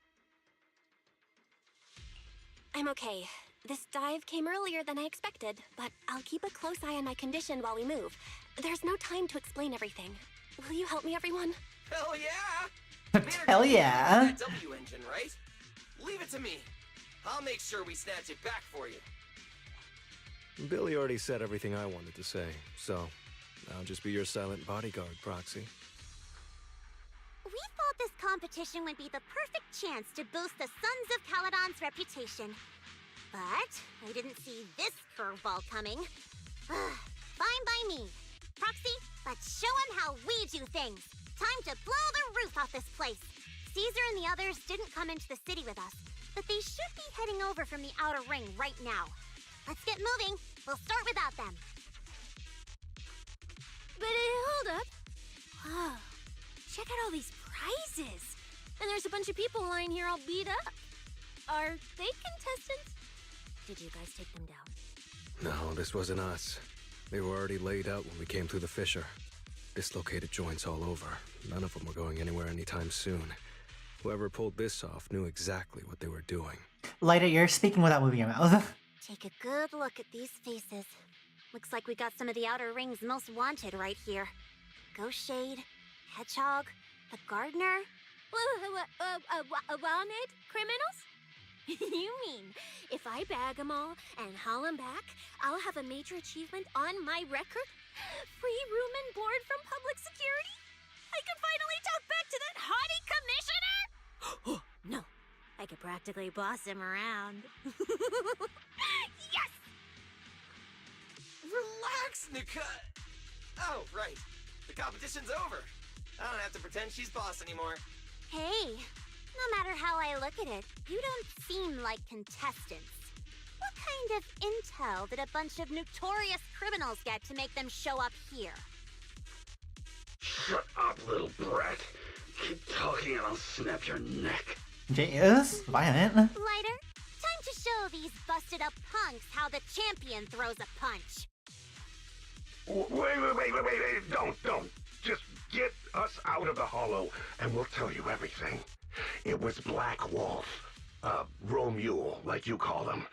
I'm okay. This dive came earlier than I expected, but I'll keep a close eye on my condition while we move. There's no time to explain everything. Will you help me, everyone? Hell yeah! Hell yeah! That W engine, right? Leave it to me. I'll make sure we snatch it back for you. Billy already said everything I wanted to say, so I'll just be your silent bodyguard, Proxy. We thought this competition would be the perfect chance to boost the Sons of Caledon's reputation. But I didn't see this curveball coming. Fine by me. Proxy, let's show him how we do things. Time to blow the roof off this place. Caesar and the others didn't come into the city with us, but they should be heading over from the outer ring right now. Let's get moving. We'll start without them. But hold up. Whoa. Check out all these prizes. And there's a bunch of people lying here all beat up. Are they contestants? Did you guys take them down? No, this wasn't us. They were already laid out when we came through the fissure. Dislocated joints all over. None of them were going anywhere anytime soon. Whoever pulled this off knew exactly what they were doing. Lighter, you're speaking without moving your mouth. Take a good look at these faces. Looks like we got some of the Outer Ring's most wanted right here. Ghost Shade, Hedgehog, the Gardener. Wanted criminals? You mean, if I bag them all and haul them back, I'll have a major achievement on my record? Free room and board from public security? I could finally talk back to that haughty commissioner? No, I could practically boss him around. Yes! Relax, Nika. Oh, right. The competition's over. I don't have to pretend she's boss anymore. Hey, No matter how I look at it, you don't seem like contestants. What kind of intel did a bunch of notorious criminals get to make them show up here? Shut up, little brat. Keep talking and I'll snap your neck. Jay is violent. Lighter, time to show these busted up punks how the champion throws a punch. Wait. Don't. Just get us out of the hollow and we'll tell you everything. It was Black Wolf. Romule, like you call him.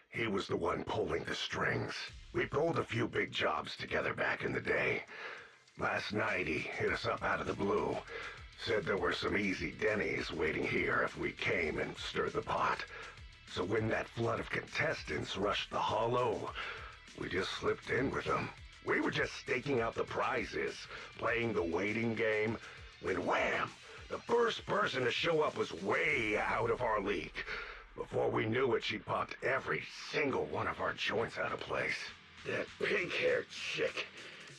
He was the one pulling the strings. We pulled a few big jobs together back in the day. Last night he hit us up out of the blue. Said there were some easy Denny's waiting here if we came and stirred the pot. So when that flood of contestants rushed the hollow, we just slipped in with them. We were just staking out the prizes, playing the waiting game, when wham! The first person to show up was way out of our league. Before we knew it, she popped every single one of our joints out of place. That pink-haired chick.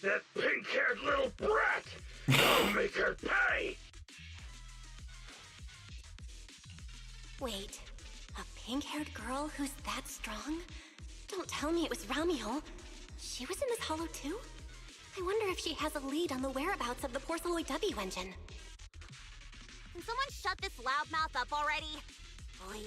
That pink-haired little brat. I'll make her pay. Wait, a pink-haired girl who's that strong? Don't tell me it was Ramiel. She was in this hollow too? I wonder if she has a lead on the whereabouts of the Porceloid W engine. Can someone shut this loudmouth up already? Boy,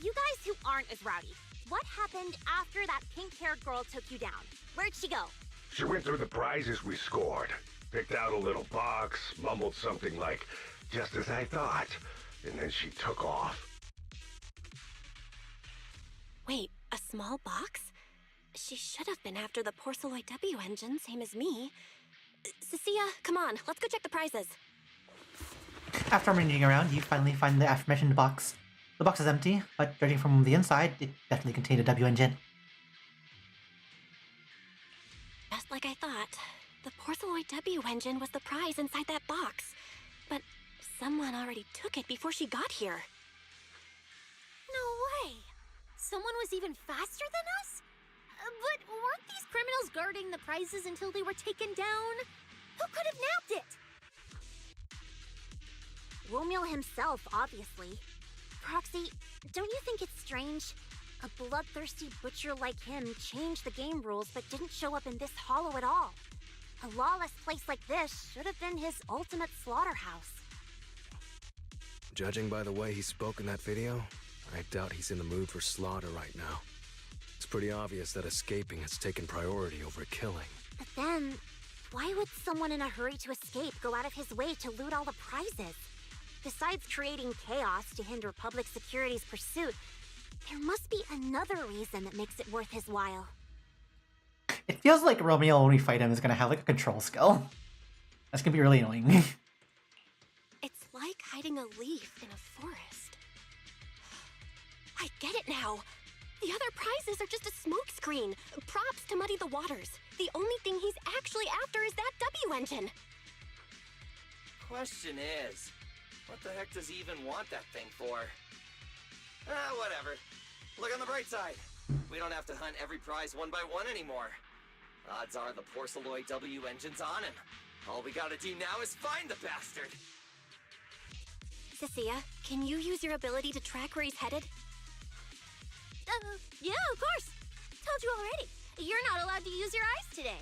you guys who aren't as rowdy, what happened after that pink-haired girl took you down? Where'd she go? She went through the prizes we scored, picked out a little box, mumbled something like, "just as I thought," and then she took off. Wait, a small box? She should have been after the Porceloid W engine, same as me. Cecilia, come on, let's go check the prizes. After rummaging around, you finally find the aforementioned box. The box is empty, but judging from the inside, it definitely contained a W engine. Just like I thought, the Porceloid W engine was the prize inside that box. But someone already took it before she got here. No way! Someone was even faster than us? But weren't these criminals guarding the prizes until they were taken down? Who could have nabbed it? Romeo himself, obviously. Proxy, don't you think it's strange? A bloodthirsty butcher like him changed the game rules but didn't show up in this hollow at all. A lawless place like this should have been his ultimate slaughterhouse. Judging by the way he spoke in that video, I doubt he's in the mood for slaughter right now. It's pretty obvious that escaping has taken priority over killing. But then, why would someone in a hurry to escape go out of his way to loot all the prizes? Besides creating chaos to hinder public security's pursuit, there must be another reason that makes it worth his while. It feels like Romeo, when we fight him, is gonna have like a control skill. That's gonna be really annoying. It's like hiding a leaf in a forest. I get it now. The other prizes are just a smokescreen, props to muddy the waters. The only thing he's actually after is that W engine. Question is, what the heck does he even want that thing for? Whatever. Look on the bright side. We don't have to hunt every prize one by one anymore. Odds are the Porceloid W engine's on him. All we gotta do now is find the bastard. Cecilia, can you use your ability to track where he's headed? Yeah, of course. Told you already. You're not allowed to use your eyes today.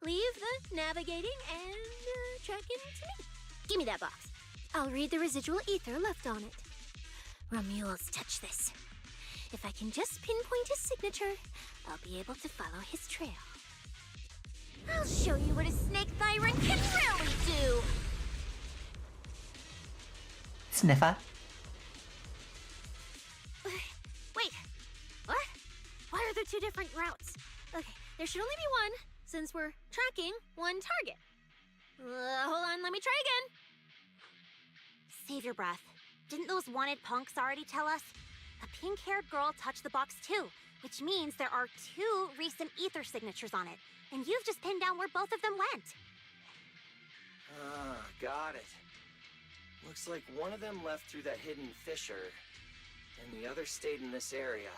Leave the navigating and tracking to me. Give me that box. I'll read the residual ether left on it. Romuald's touch this. If I can just pinpoint his signature, I'll be able to follow his trail. I'll show you what a snake tyrant can really do! Sniffer. Wait, what? Why are there two different routes? Okay, there should only be one, since we're tracking one target. Hold on, let me try again. Save your breath. Didn't those wanted punks already tell us? A pink-haired girl touched the box too, which means there are two recent ether signatures on it, and you've just pinned down where both of them went. Ah, got it. Looks like one of them left through that hidden fissure, and the other stayed in this area.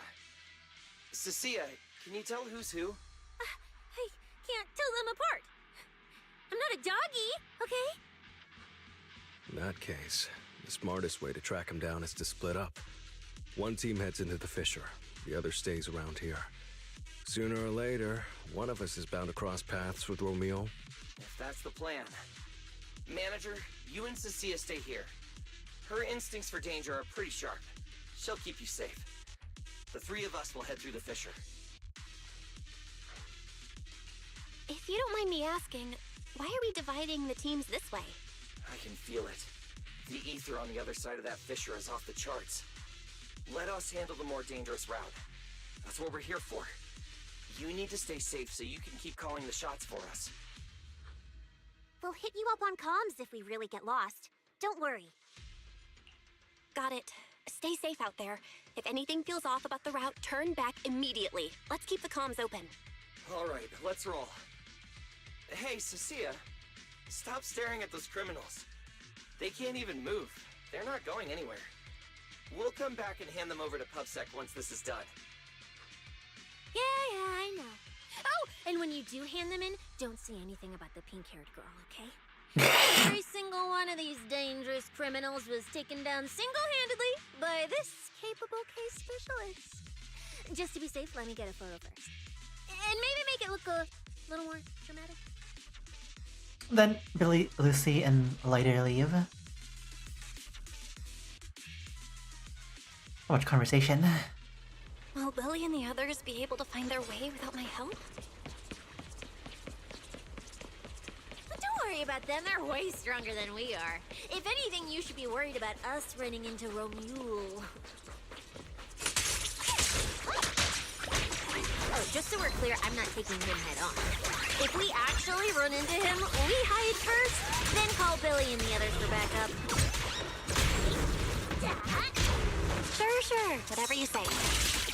Cecilia, can you tell who's who? I can't tell them apart. I'm not a doggy, okay? In that case, The smartest way to track him down is to split up. One team heads into the fissure, the other stays around here. Sooner or later, one of us is bound to cross paths with Romeo. If that's the plan. Manager, you and Cecilia stay here. Her instincts for danger are pretty sharp. She'll keep you safe. The three of us will head through the fissure. If you don't mind me asking, why are we dividing the teams this way? I can feel it. The ether on the other side of that fissure is off the charts. Let us handle the more dangerous route. That's what we're here for. You need to stay safe so you can keep calling the shots for us. We'll hit you up on comms if we really get lost. Don't worry. Got it. Stay safe out there. If anything feels off about the route, turn back immediately. Let's keep the comms open. All right, let's roll. Hey, Cecilia. Stop staring at those criminals. They can't even move. They're not going anywhere. We'll come back and hand them over to PubSec once this is done. Yeah, I know. Oh, and when you do hand them in, don't say anything about the pink-haired girl, okay? Every single one of these dangerous criminals was taken down single-handedly by this capable case specialist. Just to be safe, let me get a photo first. And maybe make it look a little more dramatic. Then Billy, Lucy, and Lighter leave. So much conversation. Will Billy and the others be able to find their way without my help? Don't worry about them, they're way stronger than we are. If anything, you should be worried about us running into Romeo. Oh, just so we're clear, I'm not taking him head on. If we actually run into him, we hide first, then call Billy and the others for backup. Sure. Whatever you say.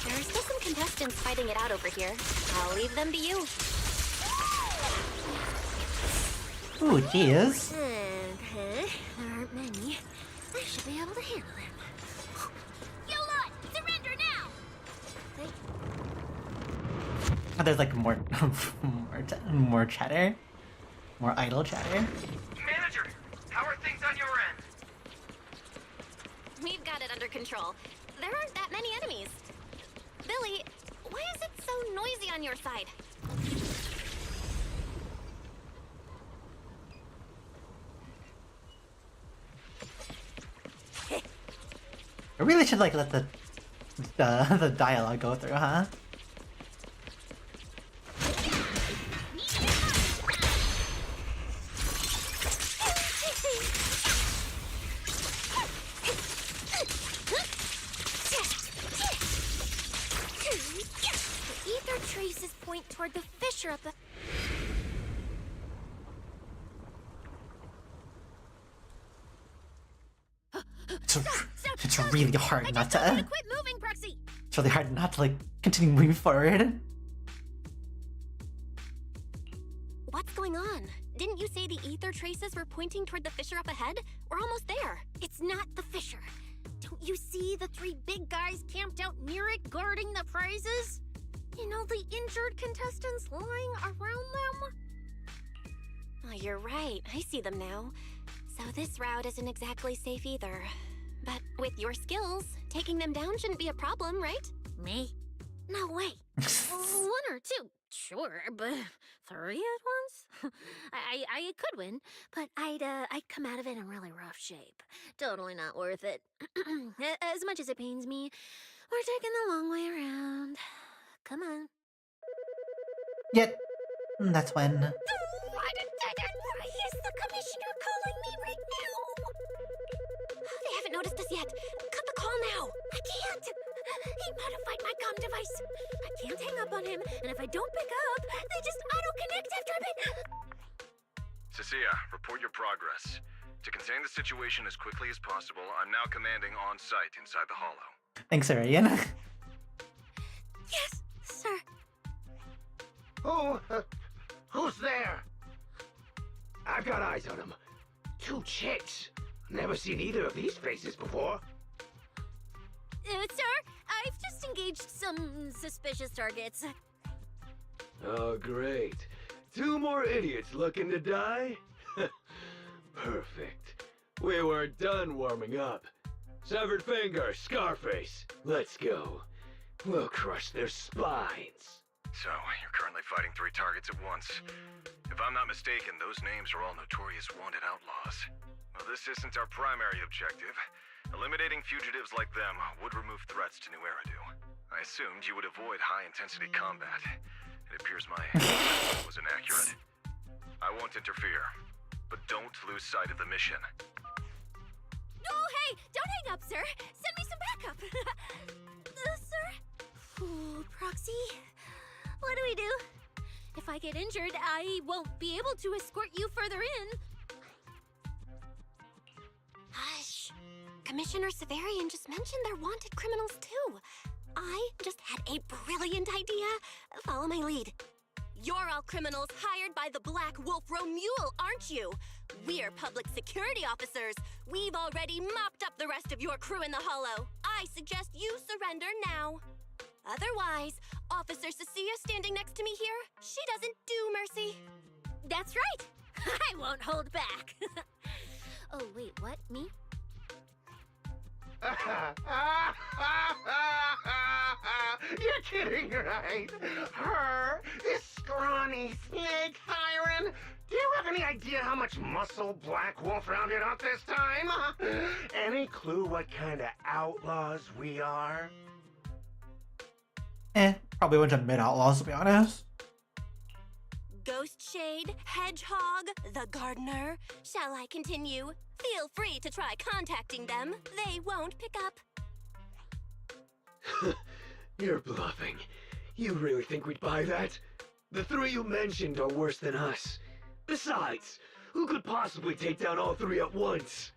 There are still some contestants fighting it out over here. I'll leave them to you. Ooh, jeez. Okay, there aren't many. I should be able to handle them. You lot, surrender now! Oh, there's like more, more chatter, more idle chatter. Manager, how are things on your end? We've got it under control. There aren't that many enemies. Billy, why is it so noisy on your side? I really should like let the dialogue go through, huh? The ether traces point toward the fissure up the... It's really hard not to. Quit moving, Proxy! It's really hard not to like continue moving forward. What's going on? Didn't you say the ether traces were pointing toward the fissure up ahead? We're almost there. It's not the fissure. Don't you see the three big guys camped out near it guarding the prizes? You know, the injured contestants lying around them? Oh, you're right. I see them now. So this route isn't exactly safe either. But with your skills, taking them down shouldn't be a problem, right? Me? No way. One or two, sure, but three at once? I could win, but I'd come out of it in really rough shape. Totally not worth it. As much as it pains me, we're taking the long way around. Come on. Yet, that's when. Why is the commissioner calling me right now? They haven't noticed us yet. Cut the call now. I can't. He modified my comm device. I can't hang up on him, and if I don't pick up, they just auto-connect after a bit. Cecilia, report your progress. To contain the situation as quickly as possible, I'm now commanding on-site inside the hollow. Thanks, Arian. Yes, sir. Who's there? I've got eyes on them. Two chicks. Never seen either of these faces before. Sir, I've just engaged some suspicious targets. Oh, great. Two more idiots looking to die? Perfect. We weren't done warming up. Severed finger, Scarface. Let's go. We'll crush their spines. So, you're currently fighting 3 targets at once. If I'm not mistaken, those names are all notorious wanted outlaws. Well, this isn't our primary objective. Eliminating fugitives like them would remove threats to New Eridu. I assumed you would avoid high-intensity combat. It appears my assessment was inaccurate. I won't interfere, but don't lose sight of the mission. Oh, hey! Don't hang up, sir! Send me some backup! Sir? Ooh, Proxy. What do we do? If I get injured, I won't be able to escort you further in. Hush. Commissioner Severian just mentioned they're wanted criminals, too. I just had a brilliant idea. Follow my lead. You're all criminals hired by the Black Wolf Romule, aren't you? We're public security officers. We've already mopped up the rest of your crew in the Hollow. I suggest you surrender now. Otherwise, Officer Cecilia standing next to me here, she doesn't do mercy. That's right. I won't hold back. Oh, wait, what? Me? You're kidding, right? Her? This scrawny snake siren? Do you have any idea how much muscle Black Wolf rounded up this time? Any clue what kind of outlaws we are? Probably a bunch of mid-outlaws, to be honest. Ghost Shade, Hedgehog, the Gardener. Shall I continue? Feel free to try contacting them. They won't pick up. You're bluffing. You really think we'd buy that? The 3 you mentioned are worse than us. Besides, who could possibly take down all 3 at once?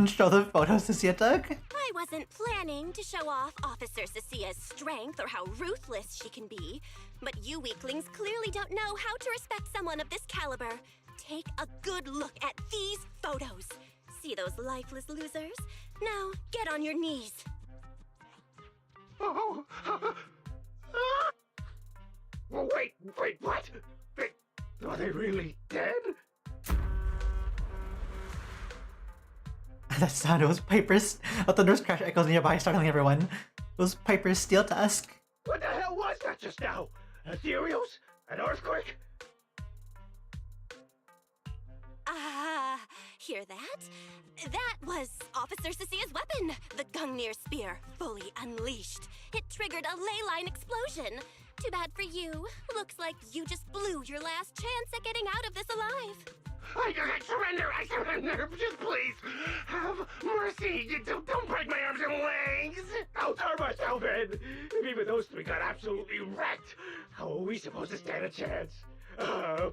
Show the photos Cecilia took? I wasn't planning to show off Officer Cecia's strength or how ruthless she can be, but you weaklings clearly don't know how to respect someone of this caliber. Take a good look at these photos. See those lifeless losers? Now, get on your knees. Oh, well, wait, what? Are they really dead? That sound, it was Piper's. A thunderous crash echoes nearby, startling everyone. It was Piper's steel tusk. What the hell was that just now? Ethereals? An earthquake? Hear that? That was Officer Cecia's weapon, the Gungnir Spear, fully unleashed. It triggered a ley line explosion. Too bad for you. Looks like you just blew your last chance at getting out of this alive. I surrender, just please, have mercy, don't break my arms and legs. I'll turn myself in. If even those 3 got absolutely wrecked, how are we supposed to stand a chance?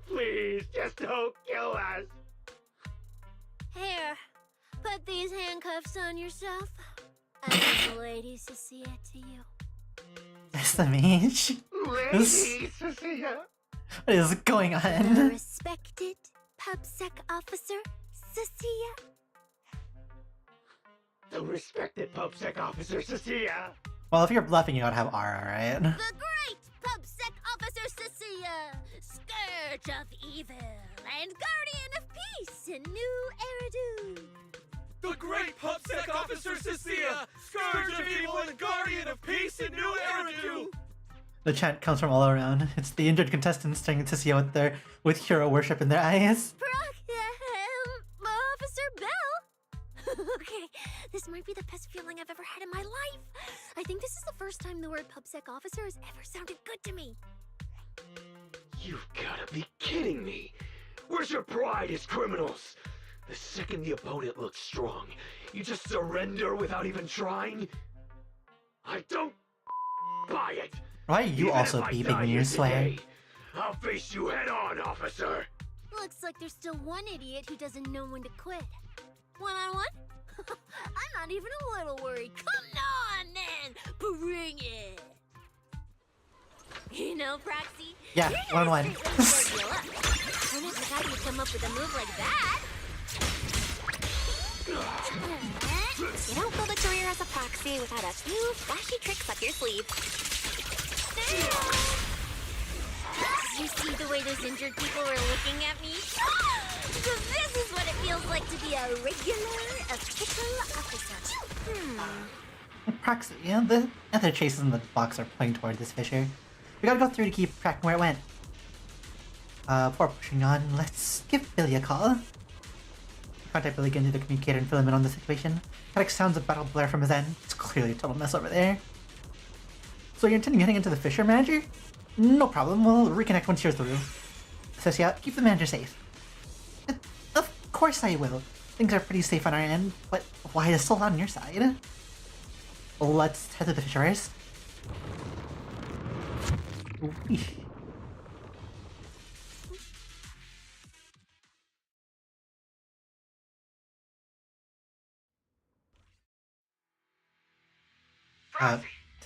Please, just don't kill us. Here, put these handcuffs on yourself. I give Lady Cecilia to you. That's the mage. Lady Cecilia. What is going The on? respected PubSec officer, Cecilia. The respected PubSec officer, Cecilia. Well, if you're bluffing, you gotta have Aura, right? The great PubSec officer, Cecilia. Scourge of evil and guardian of peace in New Eridu. The great PubSec officer Cecilia, Scourge of Evil and Guardian of Peace in New Eridu! The chant comes from all around. It's the injured contestants staring at Cecilia with hero worship in their eyes. Officer Bell. Okay, this might be the best feeling I've ever had in my life. I think this is the first time the word PubSec officer has ever sounded good to me. You've gotta be kidding me! Where's your pride as criminals? The second the opponent looks strong, you just surrender without even trying? I don't buy it! Why are you Even also if I beeping die when here you swear? today, I'll face you head on, officer! Looks like there's still one idiot who doesn't know when to quit. One-on-one? I'm not even a little worried. Come on, then! Bring it! You know, Proxy? Yeah, one-on-one. I never thought you'd come up with a move like that. You don't build a career as a proxy without a few flashy tricks up your sleeve. you see the way those injured people were looking at me? So this is what it feels like to be a regular, official officer. Proxy, yeah, the other traces in the box are pointing toward this fissure. We gotta go through to keep tracking where it went. Before pushing on, let's give Billy a call. Contact Billy again through the communicator and fill him in on the situation. Kadek sounds a battle blare from his end. It's clearly a total mess over there. So you're intending heading into the fissure, manager? No problem, we'll reconnect once you're through. Cecilia, keep the manager safe. Of course I will. Things are pretty safe on our end, but why is still on your side? Let's head to the fissure first.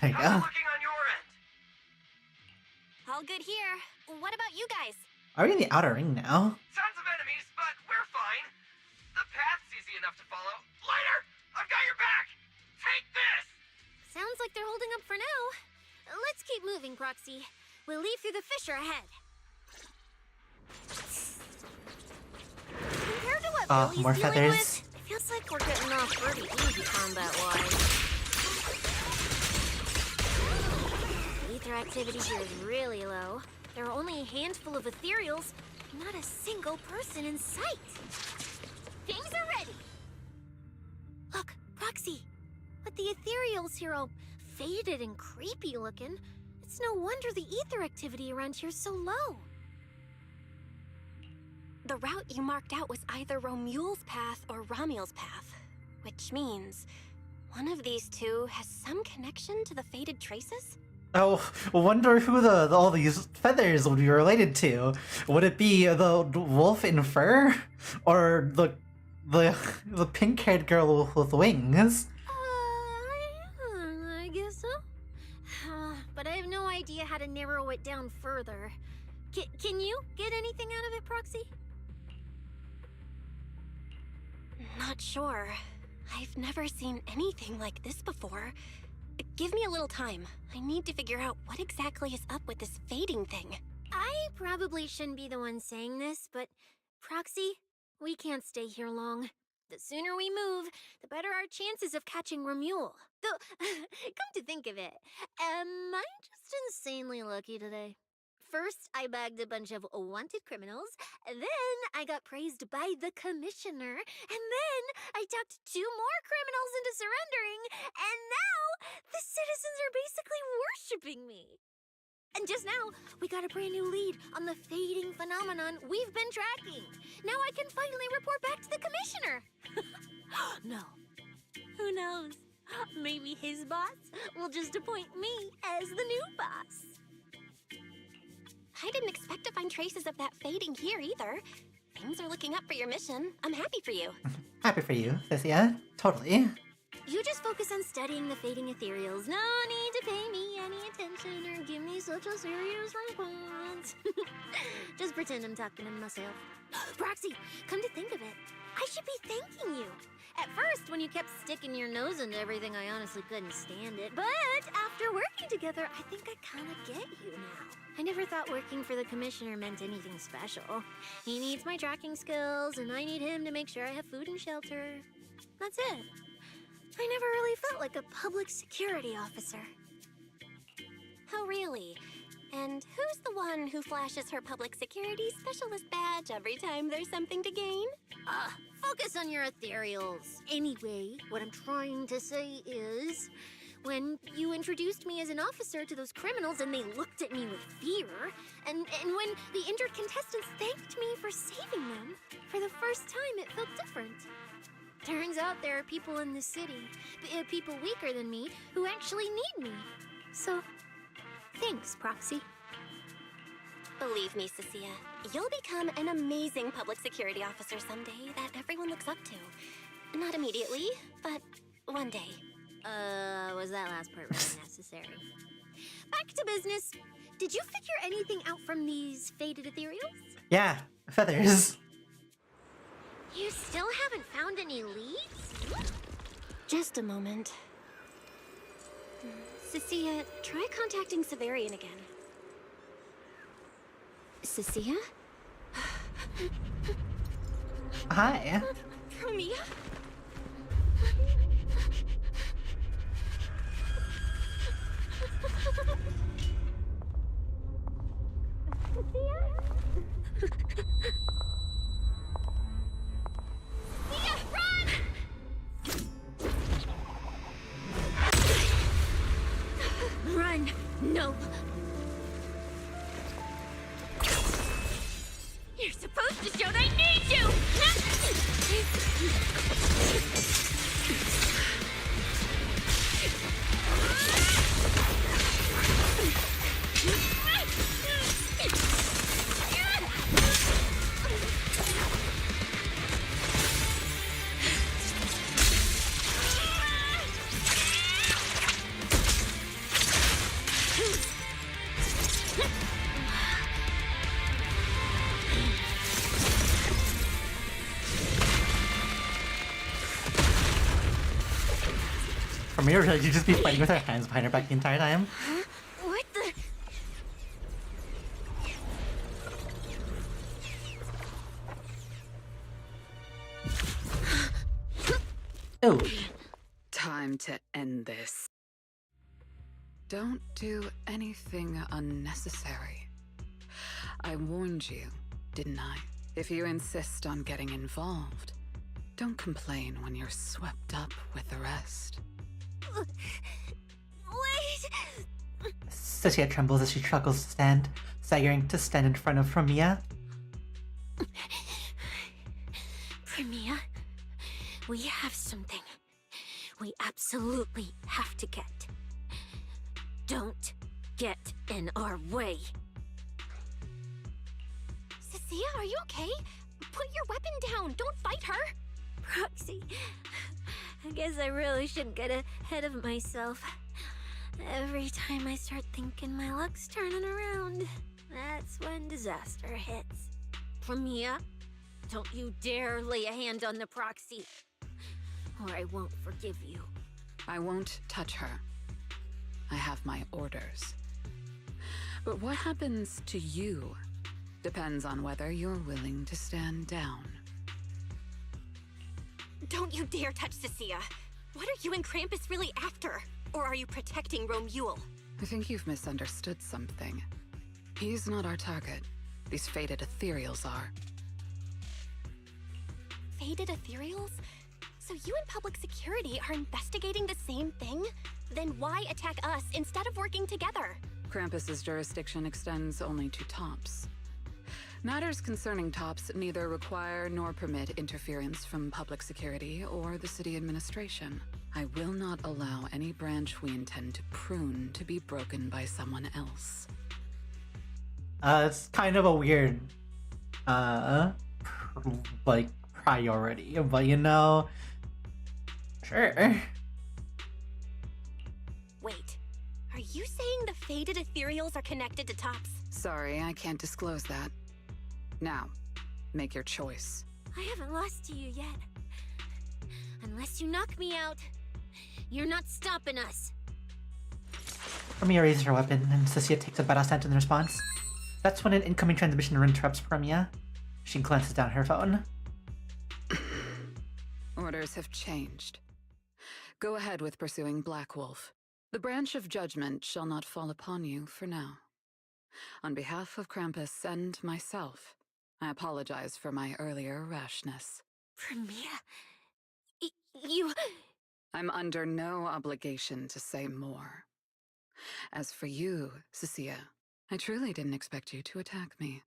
There you go. All good here. What about you guys? Are we in the outer ring now? Tons of enemies, but we're fine. The path's easy enough to follow. Lighter, I've got your back. Take this. Sounds like they're holding up for now. Let's keep moving, Proxy. We'll leave through the fissure ahead. Compared to what Billy's more dealing feathers. with, it feels like we're getting off pretty easy combat-wise. Ether activity here is really low. There are only a handful of ethereals, not a single person in sight. Things are ready. Look, Proxy. But the ethereals here all faded and creepy looking. It's no wonder the ether activity around here is so low. The route you marked out was either Romule's path or Ramiel's path, which means one of these two has some connection to the faded traces? Oh, wonder who all these feathers would be related to. Would it be the wolf in fur, or the pink-haired girl with wings? I guess so. But I have no idea how to narrow it down further. Can you get anything out of it, Proxy? Not sure. I've never seen anything like this before. Give me a little time. I need to figure out what exactly is up with this fading thing. I probably shouldn't be the one saying this, but Proxy, we can't stay here long. The sooner we move, the better our chances of catching Romule. Though, come to think of it, am I just insanely lucky today? First, I bagged a bunch of wanted criminals, then I got praised by the commissioner, and then I talked 2 more criminals into surrendering, and now the citizens are basically worshipping me. And just now, we got a brand new lead on the fading phenomenon we've been tracking. Now I can finally report back to the commissioner. No. Who knows? Maybe his boss will just appoint me as the new boss. I didn't expect to find traces of that fading here either. Things are looking up for your mission. I'm happy for you. Happy for you, Cecilia. Totally. You just focus on studying the fading ethereals. No need to pay me any attention or give me such a serious response. Just pretend I'm talking to myself. Proxy, come to think of it, I should be thanking you. At first, when you kept sticking your nose into everything, I honestly couldn't stand it. But after working together, I think I kind of get you now. I never thought working for the commissioner meant anything special. He needs my tracking skills, and I need him to make sure I have food and shelter. That's it. I never really felt like a public security officer. Oh, really? And who's the one who flashes her public security specialist badge every time there's something to gain? Focus on your ethereals. Anyway, what I'm trying to say is, when you introduced me as an officer to those criminals and they looked at me with fear, and when the injured contestants thanked me for saving them, for the first time it felt different. Turns out there are people in this city, people weaker than me, who actually need me. So, thanks, Proxy. Believe me, Cecilia, you'll become an amazing public security officer someday that everyone looks up to. Not immediately, but one day. Was that last part really necessary? Back to business. Did you figure anything out from these faded ethereals? Yeah, feathers. You still haven't found any leads? Just a moment. Cecilia, try contacting Severian again. Cecilia? Hi. Romia? Run! No! You're supposed to show they need you! From here, should you just be fighting with her hands behind her back the entire time? What the? Oh. Time to end this. Don't do anything unnecessary. I warned you, didn't I? If you insist on getting involved, don't complain when you're swept up with the rest. Wait! Cecilia trembles as she struggles to stand, staggering to stand in front of Romia. Romia, we have something we absolutely have to get. Don't get in our way. Cecilia, are you okay? Put your weapon down. Don't fight her. Proxy, I guess I really shouldn't get ahead of myself. Every time I start thinking my luck's turning around, that's when disaster hits. Romia, don't you dare lay a hand on the Proxy, or I won't forgive you. I won't touch her. I have my orders. But what happens to you depends on whether you're willing to stand down. Don't you dare touch Cecilia. What are you and Krampus really after? Or are you protecting Romuald? I think you've misunderstood something. He's not our target. These fated ethereals are. Fated ethereals? So you and public security are investigating the same thing? Then why attack us instead of working together? Krampus's jurisdiction extends only to tops. Matters concerning tops neither require nor permit interference from public security or the city administration. I will not allow any branch we intend to prune to be broken by someone else. It's kind of a weird, like, priority, but you know, sure. Wait, are you saying the fated ethereals are connected to tops? Sorry, I can't disclose that. Now, make your choice. I haven't lost to you yet. Unless you knock me out, you're not stopping us. Romia raises her weapon, and Cecilia takes a battle stance in response. That's when an incoming transmission interrupts Romia. She glances down her phone. Orders have changed. Go ahead with pursuing Black Wolf. The branch of judgment shall not fall upon you for now. On behalf of Krampus and myself, I apologize for my earlier rashness. Romia, you... I'm under no obligation to say more. As for you, Cecilia, I truly didn't expect you to attack me.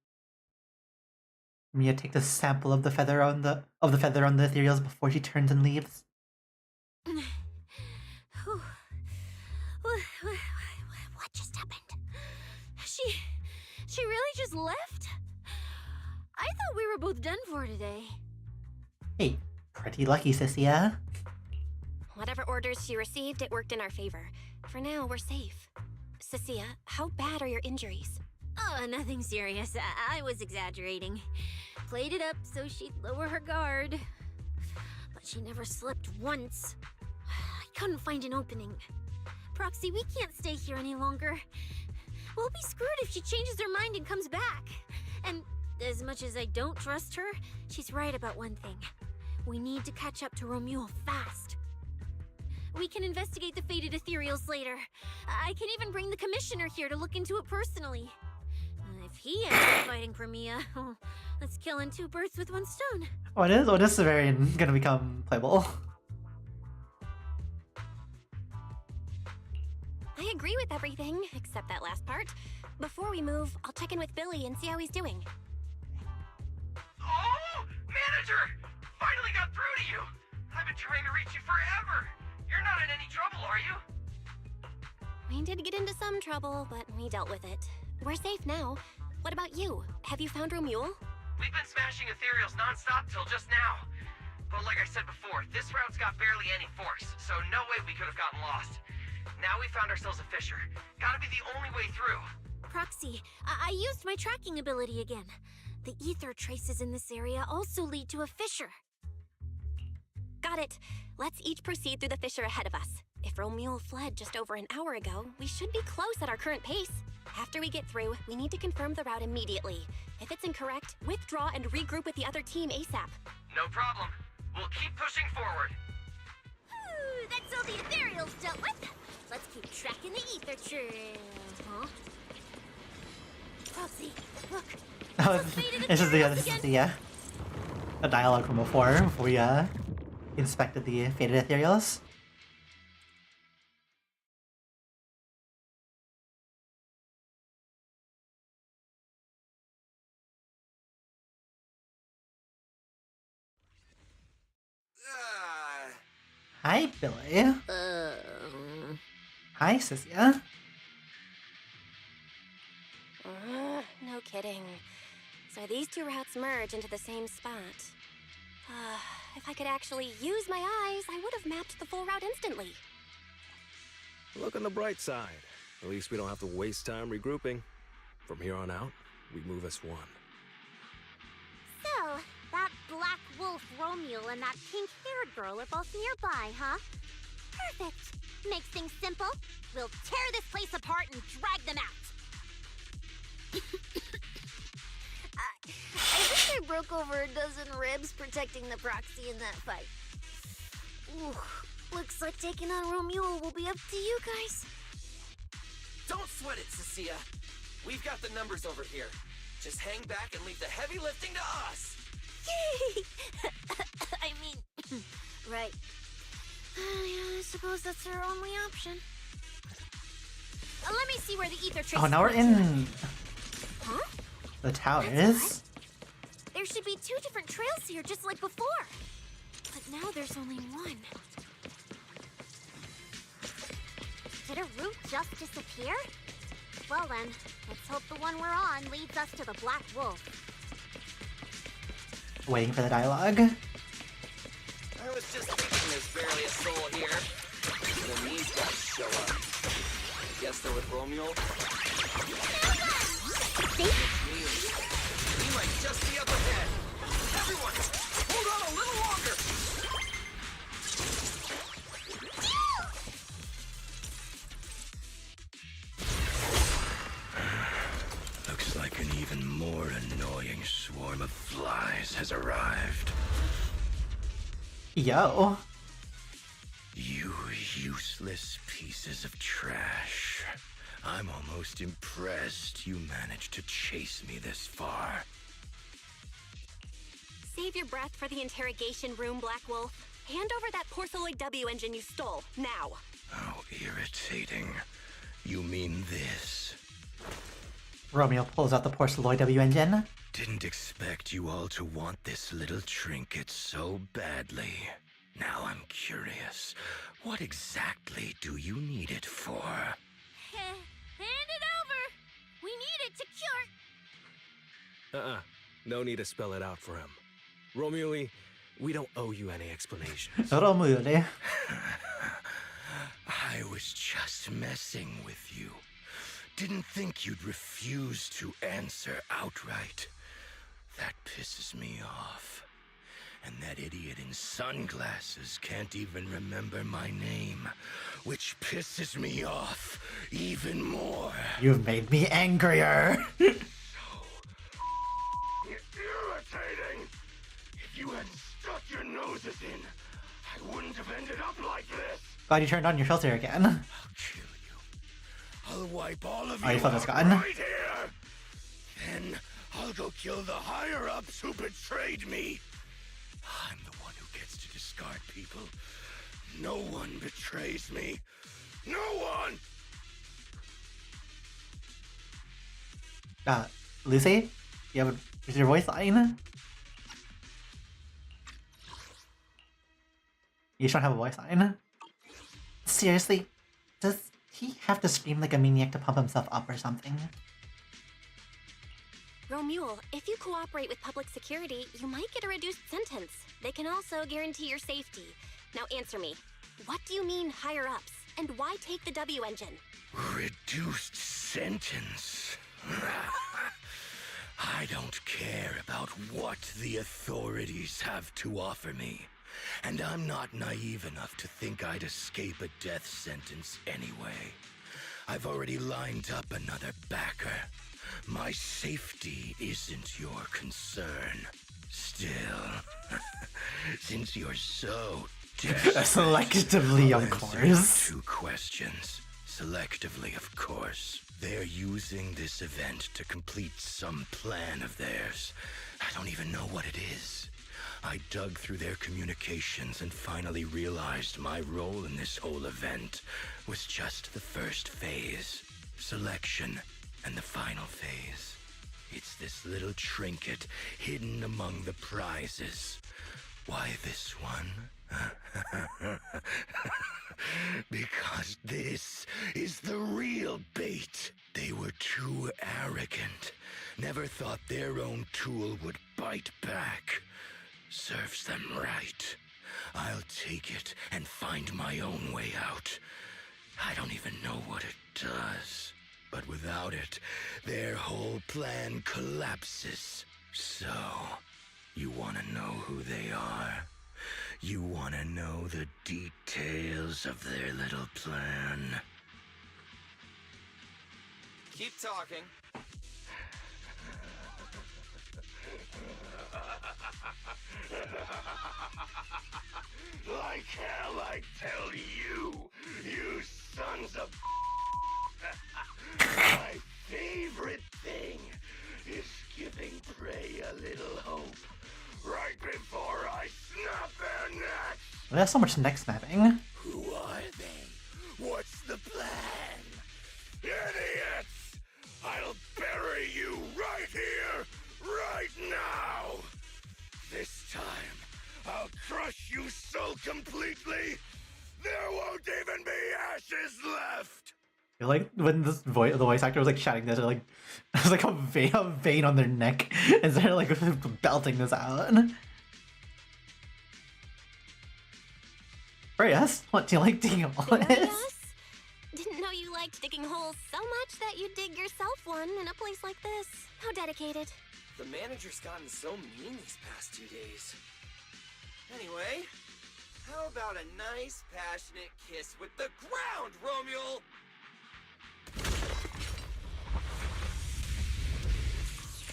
Romia takes a sample of the feather on the ethereals before she turns and leaves. What just happened? She really just left? I thought we were both done for today. Hey, pretty lucky, Cecilia. Whatever orders she received, it worked in our favor. For now, we're safe. Cecilia, how bad are your injuries? Oh, nothing serious. I was exaggerating. Played it up so she'd lower her guard. But she never slipped once. I couldn't find an opening. Proxy, we can't stay here any longer. We'll be screwed if she changes her mind and comes back. And as much as I don't trust her, she's right about one thing. We need to catch up to Romuald fast. We can investigate the fated ethereals later. I can even bring the commissioner here to look into it personally. If he ends up fighting for Mia, that's killing two birds with one stone. Oh, it is? Oh, this is very gonna become playable. I agree with everything, except that last part. Before we move, I'll check in with Billy and see how he's doing. Oh! Manager! Finally got through to you! I've been trying to reach you forever! You're not in any trouble, are you? We did get into some trouble, but we dealt with it. We're safe now. What about you? Have you found Romuald? We've been smashing ethereals non-stop till just now. But like I said before, this route's got barely any force, so no way we could have gotten lost. Now we found ourselves a fissure. Gotta be the only way through. Proxy, I used my tracking ability again. The ether traces in this area also lead to a fissure. Got it. Let's each proceed through the fissure ahead of us. If Romuald fled just over an hour ago, we should be close at our current pace. After we get through, we need to confirm the route immediately. If it's incorrect, withdraw and regroup with the other team ASAP. No problem. We'll keep pushing forward. That's all the ethereals dealt with. Let's keep tracking the ether trail. Huh? Proxy, look. Oh, this is the a dialogue from before we inspected the faded ethereals. Hi, Billy. Hi, Sisia. No kidding. So these two routes merge into the same spot. If I could actually use my eyes, I would have mapped the full route instantly. Look on the bright side. At least we don't have to waste time regrouping. From here on out, we move as one. So, that black wolf Romuald and that pink-haired girl are both nearby, huh? Perfect. Makes things simple. We'll tear this place apart and drag them out. I think I broke over a dozen ribs protecting the proxy in that fight. Ooh, looks like taking on Romuald will be up to you guys. Don't sweat it, Cecilia. We've got the numbers over here. Just hang back and leave the heavy lifting to us. I mean, right. Yeah, I suppose that's our only option. Let me see where the ether trace. Oh, now we're in Huh? the towers. There should be two different trails here, just like before. But now there's only one. Did a route just disappear? Well then, let's hope the one we're on leads us to the Black Wolf. Waiting for the dialogue. I was just thinking there's barely a soul here. Then these guys show up. I guess they're with Romuald. We might just be up ahead. Everyone, hold on a little longer. Looks like an even more annoying swarm of flies has arrived. Yo. You useless pieces of trash. I'm almost impressed you managed to chase me this far. Save your breath for the interrogation room, Black Wolf. Hand over that Porceloid W engine you stole, now. How irritating. You mean this? Romeo pulls out the Porceloid W engine. Didn't expect you all to want this little trinket so badly. Now I'm curious. What exactly do you need it for? Hand it over! We need it to cure... No need to spell it out for him. Romuald, we don't owe you any explanations. Romuald. I was just messing with you. Didn't think you'd refuse to answer outright. That pisses me off. And that idiot in sunglasses can't even remember my name, which pisses me off even more. You've made me angrier. you had stuck your noses in, I wouldn't have ended up like this. Glad you turned on your filter again. I'll kill you. I'll wipe all of Oh, you you thought out this gun? right here. Then I'll go kill the higher-ups who betrayed me. I'm the one who gets to discard people. No one betrays me. No one! Lucy? Is your voice line? You don't have a voice line? Seriously? Does he have to scream like a maniac to pump himself up or something? Romule, if you cooperate with public security, you might get a reduced sentence. They can also guarantee your safety. Now answer me. What do you mean higher-ups? And why take the W engine? Reduced sentence? I don't care about what the authorities have to offer me. And I'm not naive enough to think I'd escape a death sentence anyway. I've already lined up another backer. My safety isn't your concern. Still, since you're so desperate, Selectively, of I'll answer course. your 2 questions. Selectively, of course. They're using this event to complete some plan of theirs. I don't even know what it is. I dug through their communications and finally realized my role in this whole event was just the first phase. Selection and the final phase. It's this little trinket hidden among the prizes. Why this one? Because this is the real bait. They were too arrogant. Never thought their own tool would bite back. Serves them right. I'll take it and find my own way out. I don't even know what it does. But without it, their whole plan collapses. So, you want to know who they are? You want to know the details of their little plan? Keep talking. Like hell, I tell you, you sons of my favorite thing is giving prey a little hope right before I snap their necks. There's so much neck snapping. Who are they? What's the plan? Idiots! I'll bury you right here, right now! This time, I'll crush you so completely, there won't even be ashes left! I feel like when the voice actor was like shouting this, like it was like a vein on their neck instead of like belting this out. Yes, what do you like digging all this? Didn't know you liked digging holes so much that you'd dig yourself one in a place like this. How dedicated. The manager's gotten so mean these past 2 days. Anyway, how about a nice, passionate kiss with the ground, Romule?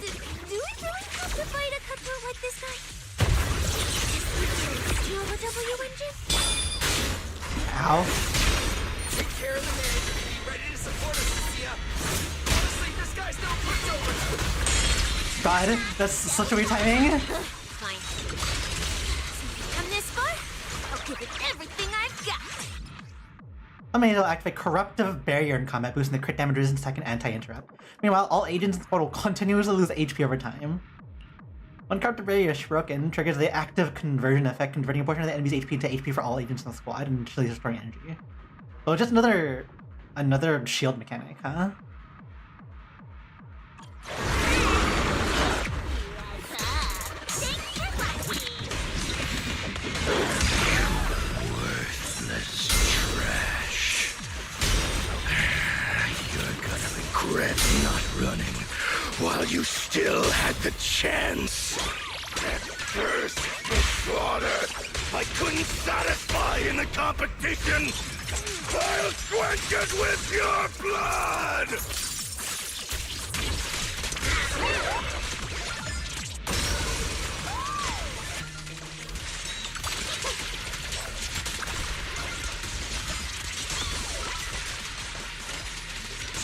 Do we really have to fight a cutthroat like this guy? Steal the W engine? Ow. Take care of the manager and be ready to support us, Lucia. Honestly, this guy's no pushover. God, that's such a weird timing. Fine. Come this far? I'll give it everything I've got. Amazing will activate Corruptive Barrier in combat, boosting the crit damage resistance attack and anti-interrupt. Meanwhile, all agents in the squad will continuously lose HP over time. When Corruptive Barrier is broken, triggers the active conversion effect, converting a portion of the enemy's HP into HP for all agents in the squad and initially destroying energy. So just another shield mechanic, huh? Worthless trash. You're gonna regret not running while you still had the chance. That thirst for slaughter I couldn't satisfy in the competition. I'll quench it with your blood!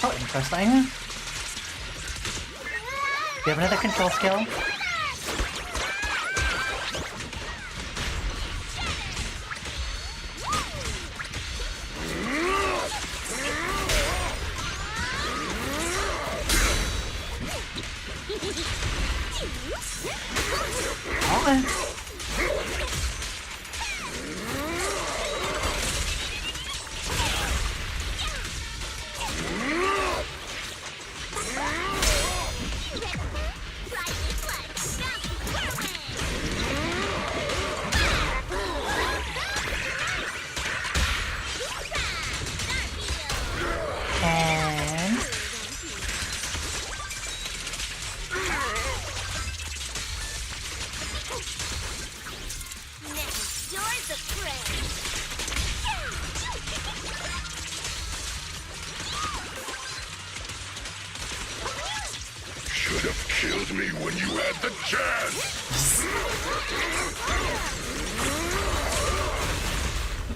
Oh, interesting. Do you have another control skill? Should have killed me when you had the chance!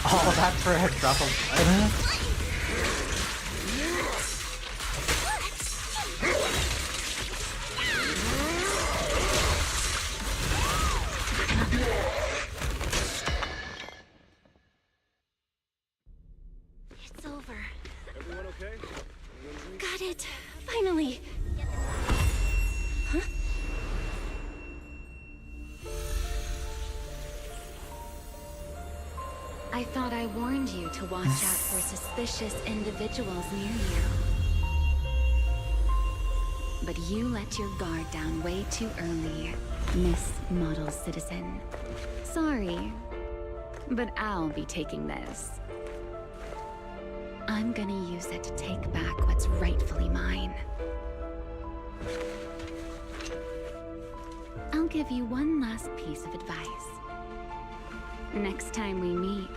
All that for a drop of blood? It's over. Everyone okay? Got it. Finally. Huh? I thought I warned you to watch out for suspicious individuals near you. But you let your guard down way too early, Miss Model Citizen. Sorry, but I'll be taking this. I'm gonna use it to take back what's rightfully mine. I'll give you one last piece of advice. Next time we meet,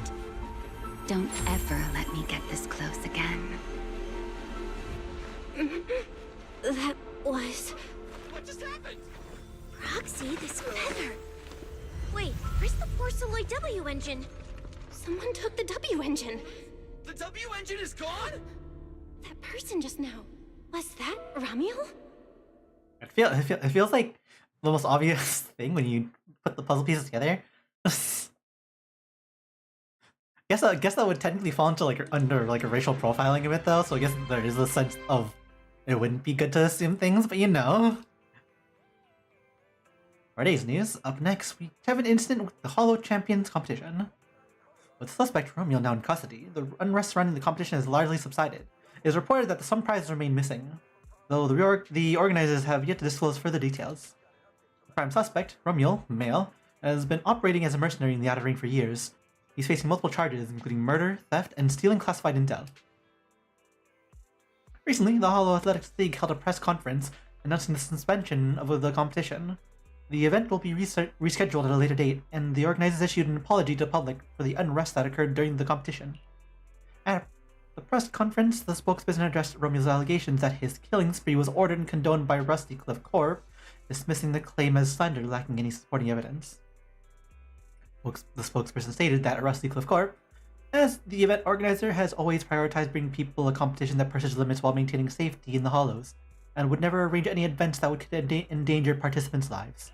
don't ever let me get this close again. That was... What just happened? Roxy, this feather. Wait, where's the Porceloid W engine? Someone took the W engine. The W engine is gone? That person just now. Was that Ramiel? It feels like the most obvious thing when you put the puzzle pieces together. I guess that would technically fall into under a racial profiling of it though, so I guess there is a sense of it wouldn't be good to assume things, but you know. For today's news, up next we have an incident with the Hollow Champions competition. With suspect Romeo now in custody, the unrest surrounding the competition has largely subsided. It is reported that some prizes remain missing, though the organizers have yet to disclose further details. The prime suspect, Romeo, male, has been operating as a mercenary in the Outer Ring for years. He's facing multiple charges, including murder, theft, and stealing classified intel. Recently, the Hollow Athletics League held a press conference announcing the suspension of the competition. The event will be rescheduled at a later date, and the organizers issued an apology to the public for the unrest that occurred during the competition. At the press conference, the spokesperson addressed Romeo's allegations that his killing spree was ordered and condoned by Rusty Cliff Corp, dismissing the claim as slander lacking any supporting evidence. The spokesperson stated that Rusty Cliff Corp, as the event organizer, has always prioritized bringing people a competition that pushes limits while maintaining safety in the Hollows, and would never arrange any events that would endanger participants' lives.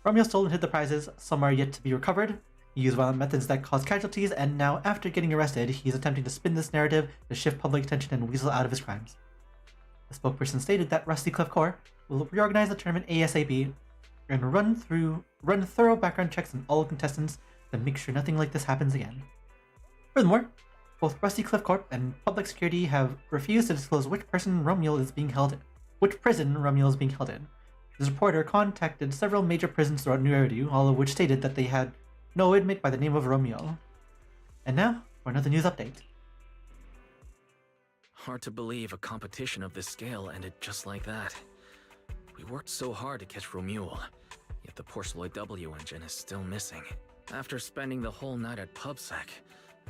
Romeo stole and hid the prizes, some are yet to be recovered. He used violent methods that caused casualties, and now, after getting arrested, he is attempting to spin this narrative to shift public attention and weasel out of his crimes. The spokesperson stated that Rusty Cliff Corp will reorganize the tournament ASAP and run thorough background checks on all contestants to make sure nothing like this happens again. Furthermore, both Rusty Cliff Corp and Public Security have refused to disclose which prison Romeo is being held in. This reporter contacted several major prisons throughout New Eridu, all of which stated that they had no inmate by the name of Romeo. And now, for another news update. Hard to believe a competition of this scale ended just like that. We worked so hard to catch Romuald, yet the Porceloid W engine is still missing. After spending the whole night at PubSec,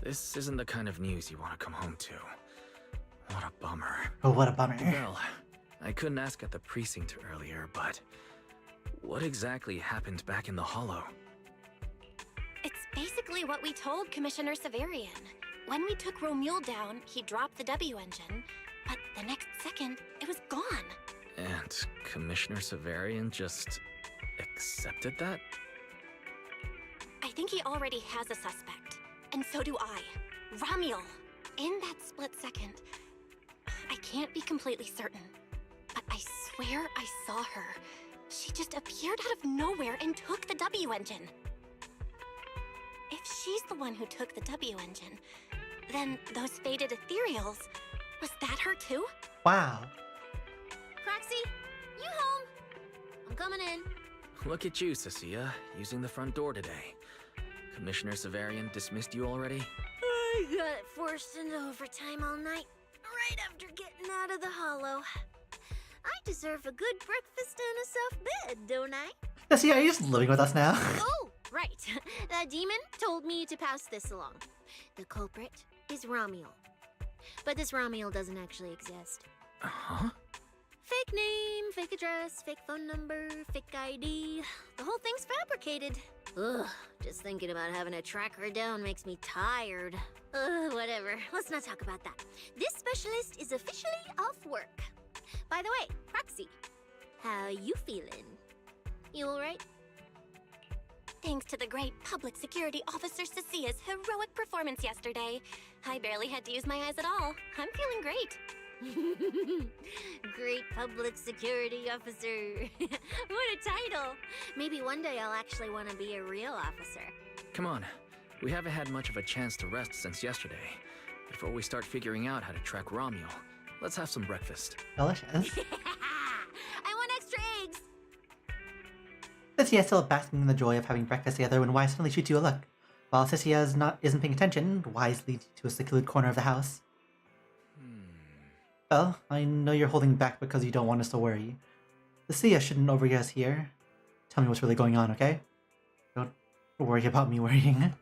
this isn't the kind of news you want to come home to. What a bummer. Oh, what a bummer. Well, I couldn't ask at the precinct earlier, but what exactly happened back in the Hollow? It's basically what we told Commissioner Severian. When we took Romuald down, he dropped the W engine, but the next second, it was gone. And Commissioner Severian just accepted that? I think he already has a suspect, and so do I. Ramiel. In that split second, I can't be completely certain, but I swear I saw her. She just appeared out of nowhere and took the W engine. If she's the one who took the W engine, then those faded ethereals, was that her too? Wow. Proxy, you home? I'm coming in. Look at you, Cecilia, using the front door today. Commissioner Severian dismissed you already? I got forced into overtime all night, right after getting out of the hollow. I deserve a good breakfast and a soft bed, don't I? Jessie, are you just living with us now? Oh, right. The demon told me to pass this along. The culprit is Ramiel. But this Ramiel doesn't actually exist. Huh? Fake name, fake address, fake phone number, fake ID. The whole thing's fabricated. Ugh, just thinking about having to track her down makes me tired. Whatever, let's not talk about that. This specialist is officially off work. By the way, Proxy, how you feeling? You alright? Thanks to the great public security officer Cecilia's heroic performance yesterday, I barely had to use my eyes at all. I'm feeling great. Great public security officer. What a title. Maybe one day I'll actually want to be a real officer. Come on. We haven't had much of a chance to rest since yesterday. Before we start figuring out how to track Ramiel, let's have some breakfast. Delicious. I want extra eggs. Cecilia is still basking in the joy of having breakfast together when Wise suddenly shoots you a look. While Cecilia isn't paying attention, Wise leads you to a secluded corner of the house. Well, I know you're holding back because you don't want us to worry. Cecilia shouldn't overhear us here. Tell me what's really going on, okay? Don't worry about me worrying.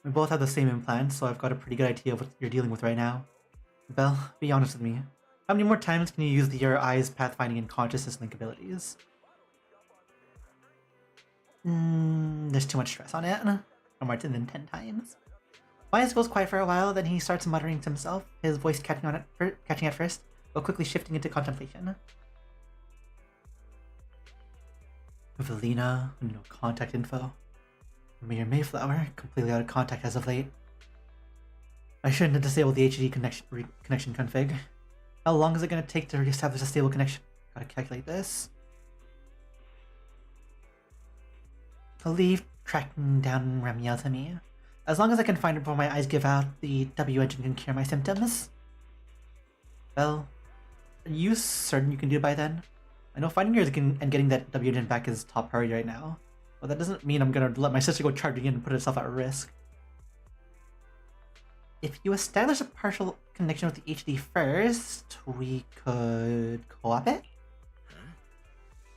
We both have the same implant, so I've got a pretty good idea of what you're dealing with right now. Belle, be honest with me. How many more times can you use your eyes, pathfinding, and consciousness link abilities? There's too much stress on it. No more than 10 times. Wise goes quiet for a while, then he starts muttering to himself, his voice catching at first, but quickly shifting into contemplation. Evelina, no contact info. Mayor Mayflower, completely out of contact as of late. I shouldn't have disabled the HD connection config. How long is it going to take to reestablish a stable connection? Gotta calculate this. I'll leave tracking down Ramiel to me. As long as I can find it before my eyes give out, the W engine can cure my symptoms. Well, are you certain you can do it by then? I know finding yours and getting that W engine back is top priority right now, but that doesn't mean I'm gonna let my sister go charging in and put herself at risk. If you establish a partial connection with the HD first, we could co-op it?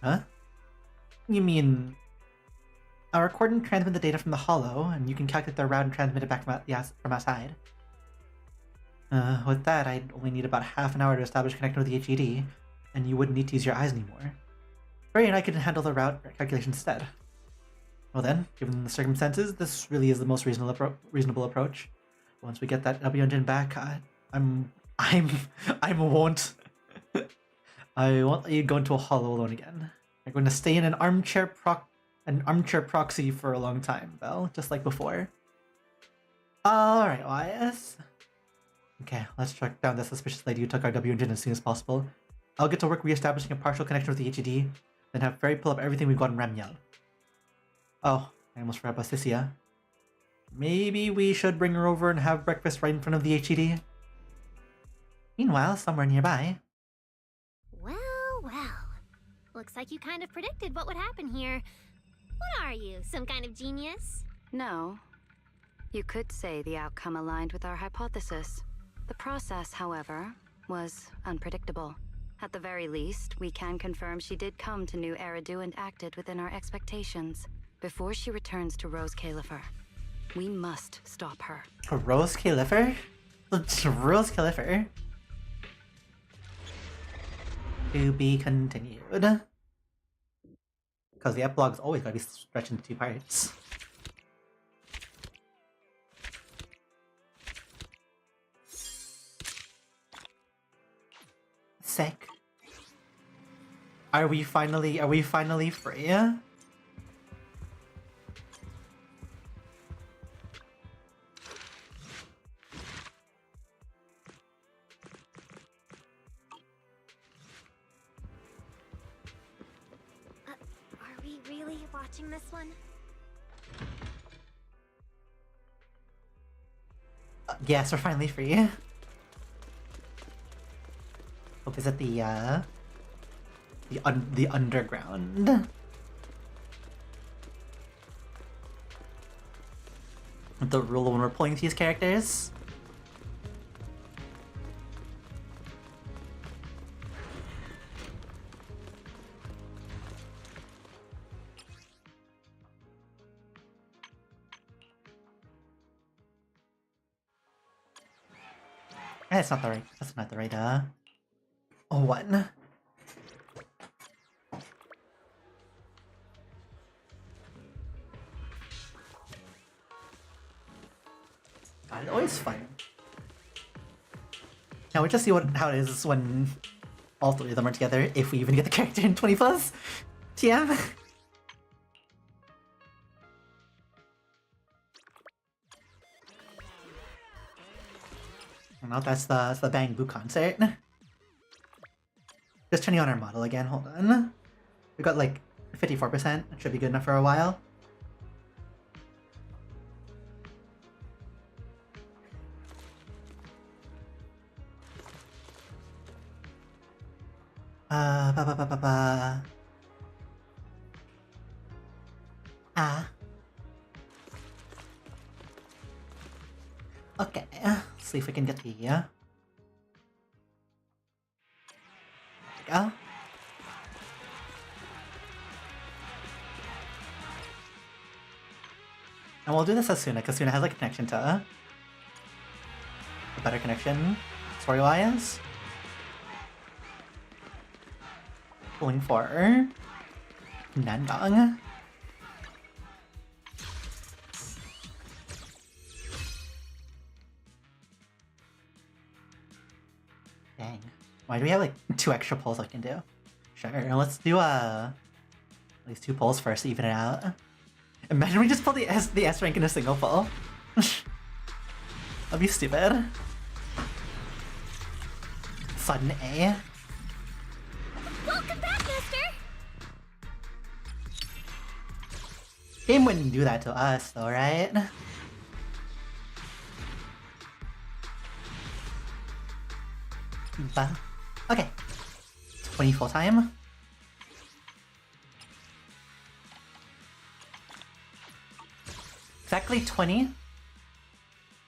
Huh? You mean... I'll record and transmit the data from the hollow, and you can calculate the route and transmit it back from outside. With that, I'd only need about half an hour to establish connection with the HED, and you wouldn't need to use your eyes anymore. Barry and I could handle the route calculation instead. Well then, given the circumstances, this really is the most reasonable approach. Once we get that W engine back, I won't let you go into a hollow alone again. You're going to stay in an armchair proxy for a long time, Belle, just like before. Alright, Wise. Okay, let's track down that suspicious lady who took our W engine as soon as possible. I'll get to work re-establishing a partial connection with the HED, then have Barry pull up everything we've got in Ramiel. Oh, I almost forgot about Cecilia. Maybe we should bring her over and have breakfast right in front of the HED? Meanwhile, somewhere nearby. Well, well. Looks like you kind of predicted what would happen here. What are you, some kind of genius? No. You could say the outcome aligned with our hypothesis. The process, however, was unpredictable. At the very least, we can confirm she did come to New Eridu and acted within our expectations. Before she returns to Rose Califer, we must stop her. Rose Califer? Rose Califer? To be continued. Because the epilogue's always gotta be stretched into 2 parts. Sick. Are we finally free? Are we really watching this one? Yes, we're finally free. We'll visit the underground. The rule when we're pulling these characters. That's not the right. That's not the right. One. God, it's always fun. Now we just see how it is when all three of them are together. If we even get the character in 20 plus. TM. Now that's the Bang Boo concert. Just turning on our model again, hold on. We got like 54%, it should be good enough for a while. Okay, let's see if we can get the, there we go. And we'll do this as Suna, because Suna has like a connection to a better connection, story-wise. Pulling for Nandong. Dang. Why do we have like 2 extra pulls I can do? Sure, let's do at least 2 pulls first to even it out. Imagine we just pull the S rank in a single pull. That'd be stupid. Sudden A. Welcome back, mister! Game wouldn't do that to us though, right? But, okay. 20 full time. Exactly 20.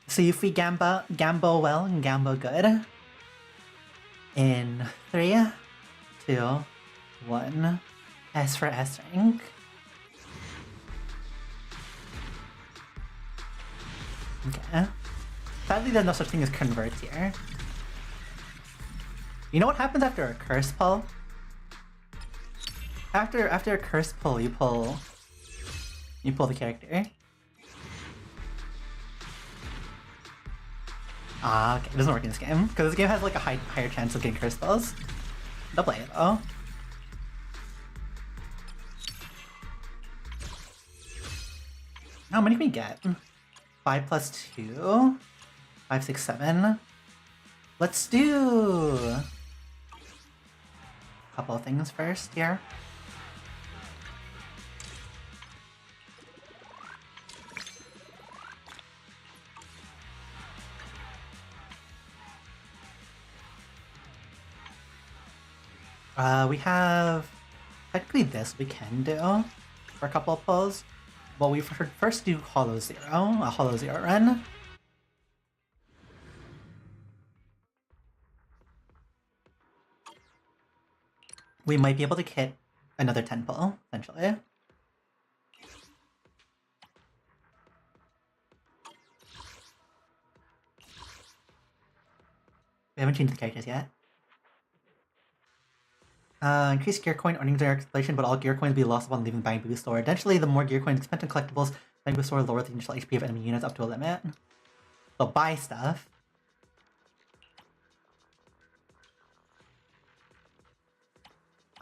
See if we gambo well and gambo good. In 3, 2, 1. S for S rank. Okay. Sadly, there's no such thing as convert here. You know what happens after a curse pull? After a curse pull, you pull the character. Ah, okay, it doesn't work in this game because this game has like a higher chance of getting curse spells. They'll play it though. How many can we get? 5 plus 2? 5, 6, 7. Let's do a couple of things first here. We have technically this we can do for a couple of pulls. Well, we first do Hollow Zero, a Hollow Zero run. We might be able to hit another 10 pull, essentially. We haven't changed the characters yet. Increase gear coin earnings direct exploration, but all gear coins will be lost upon leaving Bang Boo store. Additionally, the more gear coins spent on collectibles, Bang Boo store lower the initial HP of enemy units up to a limit. So buy stuff.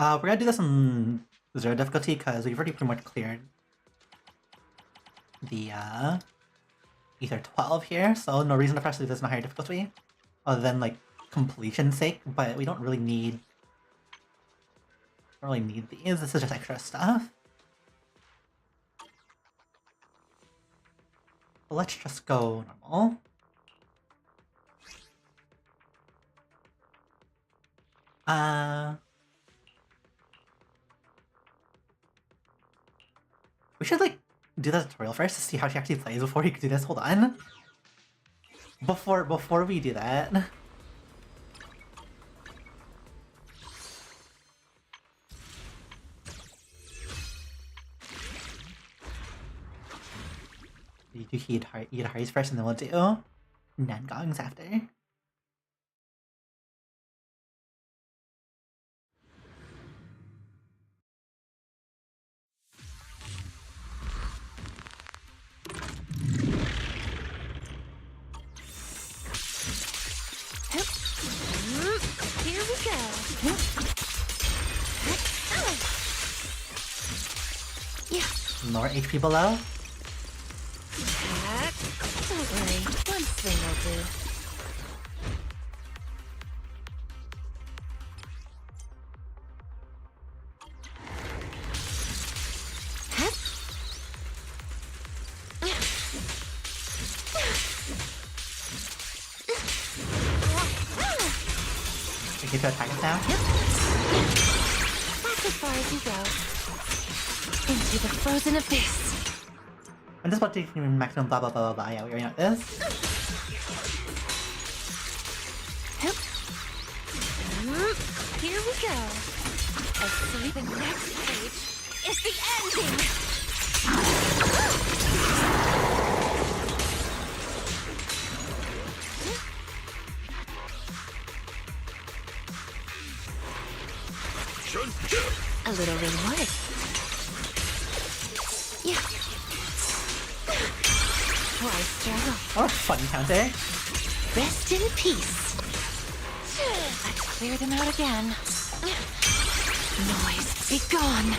We're gonna do this on 0 difficulty because we've already pretty much cleared the Ether 12 here, so no reason to press do this on higher difficulty, other than like completion's sake. But we don't really need these. This is just extra stuff. But let's just go normal. We should like do the tutorial first to see how she actually plays before we do this. Hold on. Before we do that. You do Hidari's first and then we'll do Nangong's after. Here we go. Yeah. More HP below. Don't worry, one swing will do. We get to attack us now. That's as far as you go. Into the frozen abyss. I'm just about to do maximum blah blah blah blah blah. Yeah, we already know this. Here we go. The next page is the ending. A little reward. Yeah. Why struggle? Oh, fun counter. Rest in peace. Let's clear them out again. Noise, be gone.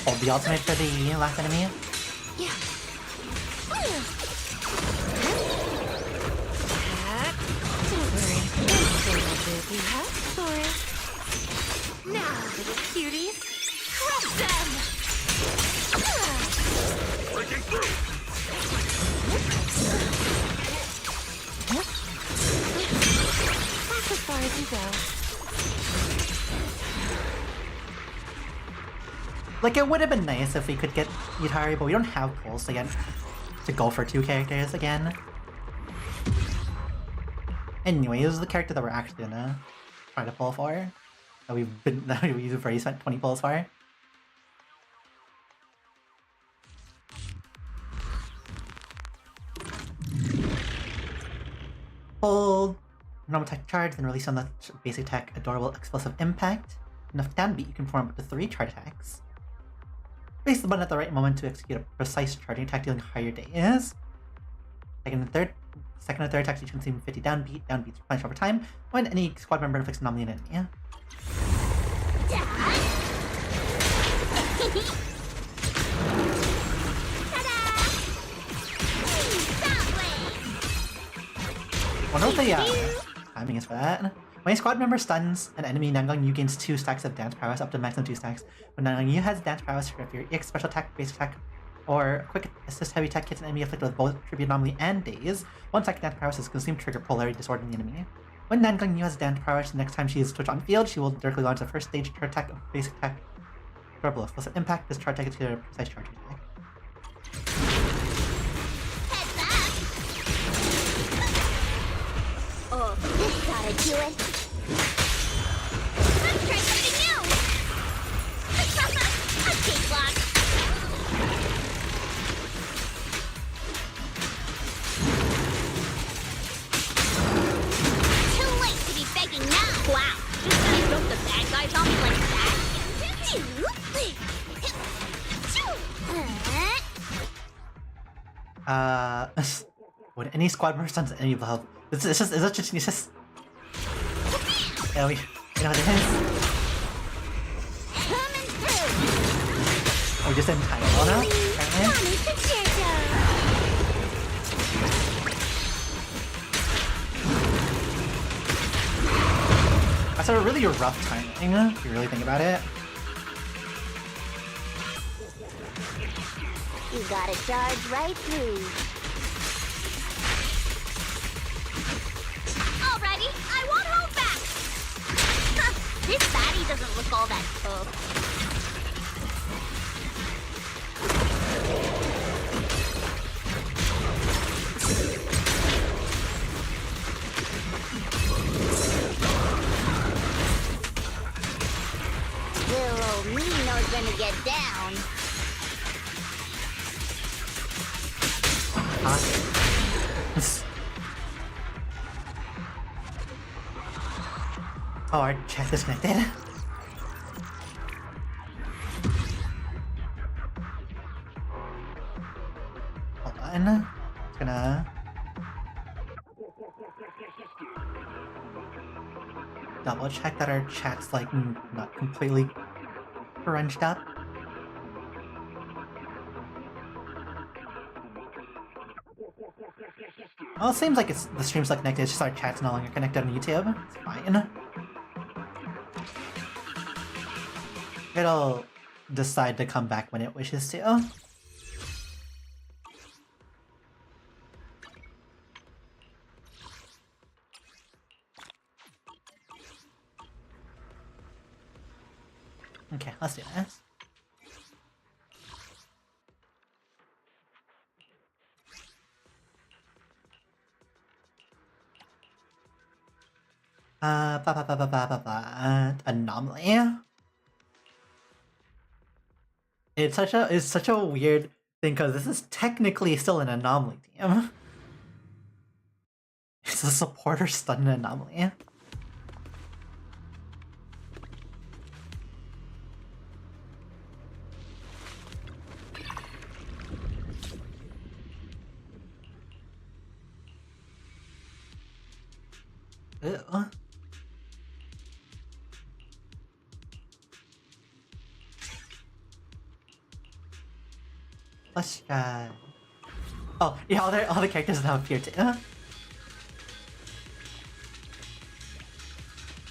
Hold the ultimate for the last enemy. Yeah. Don't worry, we have for it. Now, little cuties, crush them! Breaking through! That's as far as you go. Like, it would have been nice if we could get Hidari, but we don't have pulls again to go for 2 characters again. Anyway, this is the character that we're actually gonna try to pull for. That we've already spent 20 pulls for. Hold normal tech charge, then release on the basic tech Adorable Explosive Impact. Enough downbeat, you can perform up to 3 charge attacks. Place the button at the right moment to execute a precise charging attack dealing higher days. Second and third attacks each consume 50 downbeat. Downbeats replenish over time when any squad member inflicts anomaly on an enemy. Wonder what the timing is for that. When a squad member stuns an enemy, Nangong Yu gains 2 stacks of dance prowess, up to maximum 2 stacks. When Nangong Yu has dance prowess, if your EX special attack, base attack, or quick assist heavy attack hits an enemy afflicted with both tribute anomaly and daze, 1 second dance prowess is consumed to trigger polarity disorder in the enemy. When Nangong Yu has dance prowess, the next time she is switched on field, she will directly launch the first stage her attack of basic attack, Adorable Explosive Impact. This charge attack is a precise charge attack. Oh, this gotta do it. Let's try something new! A cake block! Too late to be begging now! Wow, just gonna dump the bad guys on me like that? Would any squad member stuns any help? It's just yeah, we know what it is. Oh, we just didn't time it well now, apparently. That's a really rough timing, if you really think about it. You gotta charge right through. Already, I won't hold back! This baddie doesn't look all that tough. Little old me knows when to get down. Oh, our chat disconnected. Hold on. It's gonna double check that our chat's like not completely crunched up. Well, it seems like the stream's like connected, it's just our chat's no longer connected on YouTube. It's fine. It'll decide to come back when it wishes to. Okay, let's do this. Anomaly. It's such a weird thing because this is technically still an anomaly team. It's a supporter stun anomaly. Ew. Let's try. Oh, yeah, all the characters now appear too.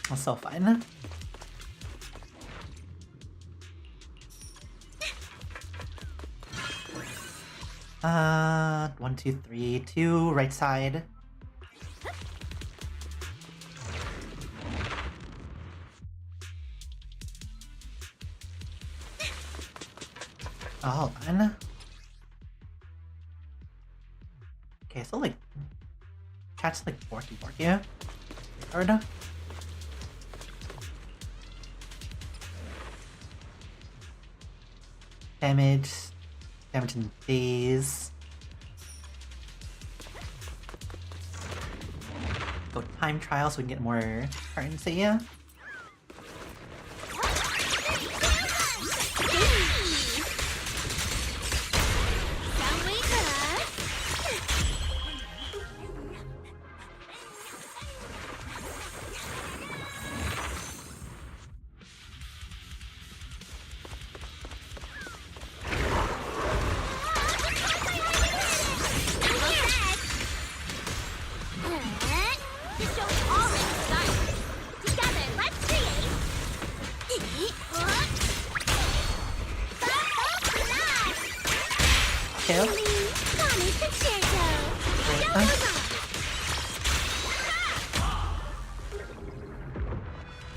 That's so fun. One, two, three, two, right side. Oh, hold on. Okay, so like, chat's like borky. Hard. Damage in phase. Go time trial so we can get more currency.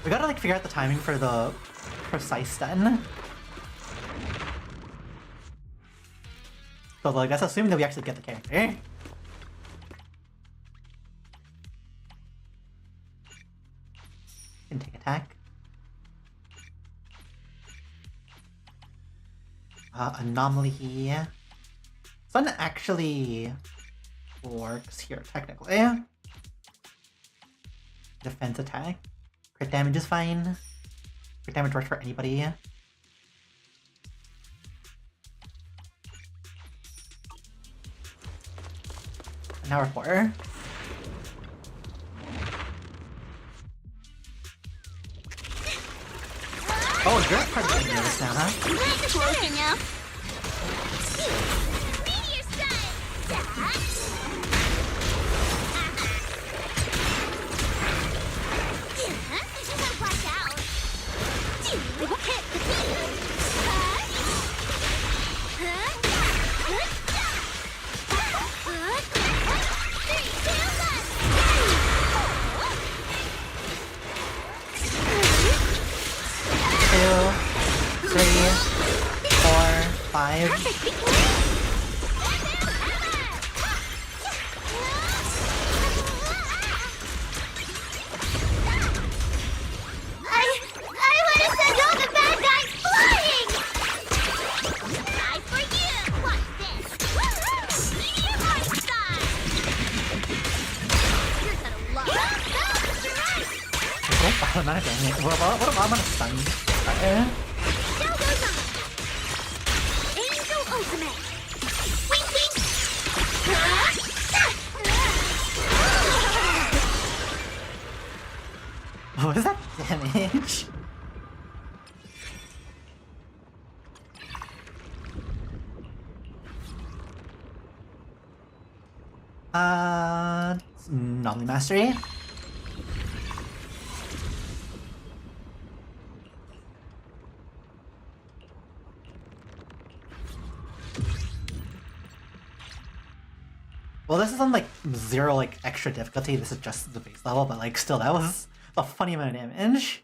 We gotta like figure out the timing for the precise stun. So like, let's assume that we actually get the character. Can take attack. Anomaly. Stun actually works here technically. Defense attack. Crit damage is fine. Crit damage works for anybody. now report. Oh, you're part of the nervous now, huh? Closing now. What if I'm on a stun? Angel Ultimate. What is that damage? Anomaly Mastery. Well, this is on like 0 like extra difficulty. This is just the base level, but like still, that was a funny amount of damage.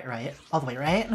Right. All the way right.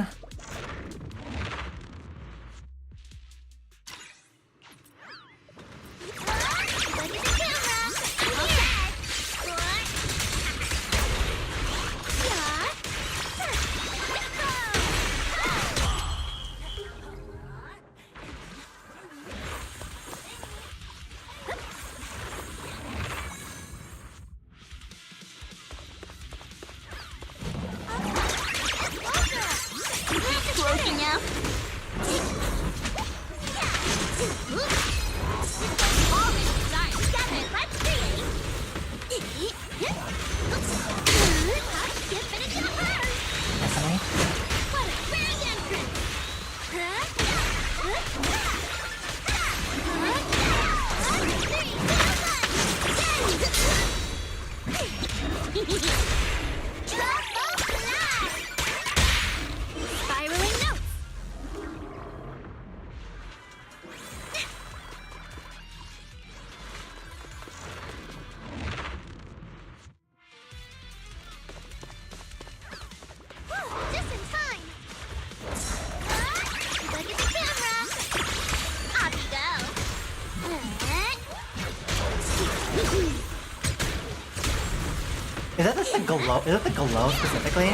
Is that the glow? Is it the glow specifically?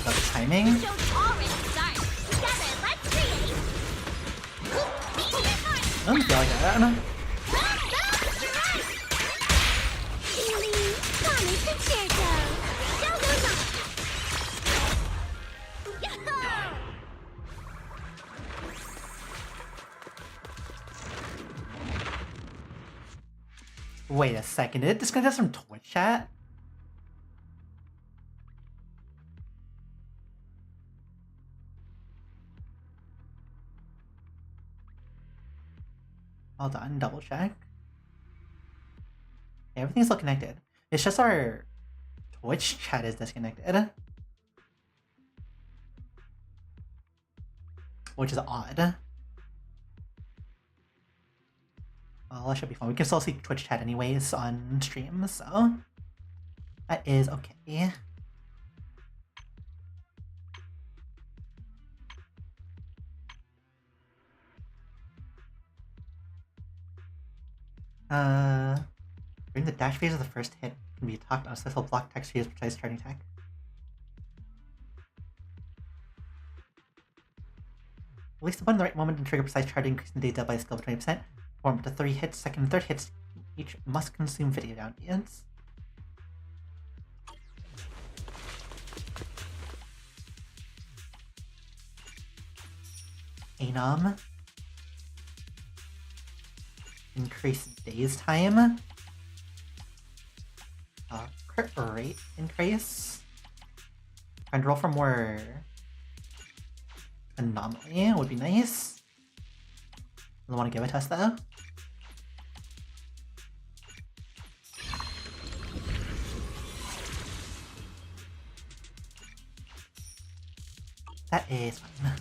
The timing? I don't feel like that. Wait a second, did it disconnect us from Twitch chat? Hold on, double check. Everything's still connected. It's just our Twitch chat is disconnected. Which is odd. Well, that should be fun. We can still see Twitch chat anyways on stream, so that is okay. During the dash phase of the first hit can be talked about, so this will block text phase precise charging attack. Release the button at the right moment and trigger precise charging, increasing the day dealt by a skill of 20%. Perform up to 3 hits. Second and third hits each must consume video downloads. Anom. Increase days time. Crit rate increase. And roll for more anomaly would be nice. I want to give a test though. That is fine.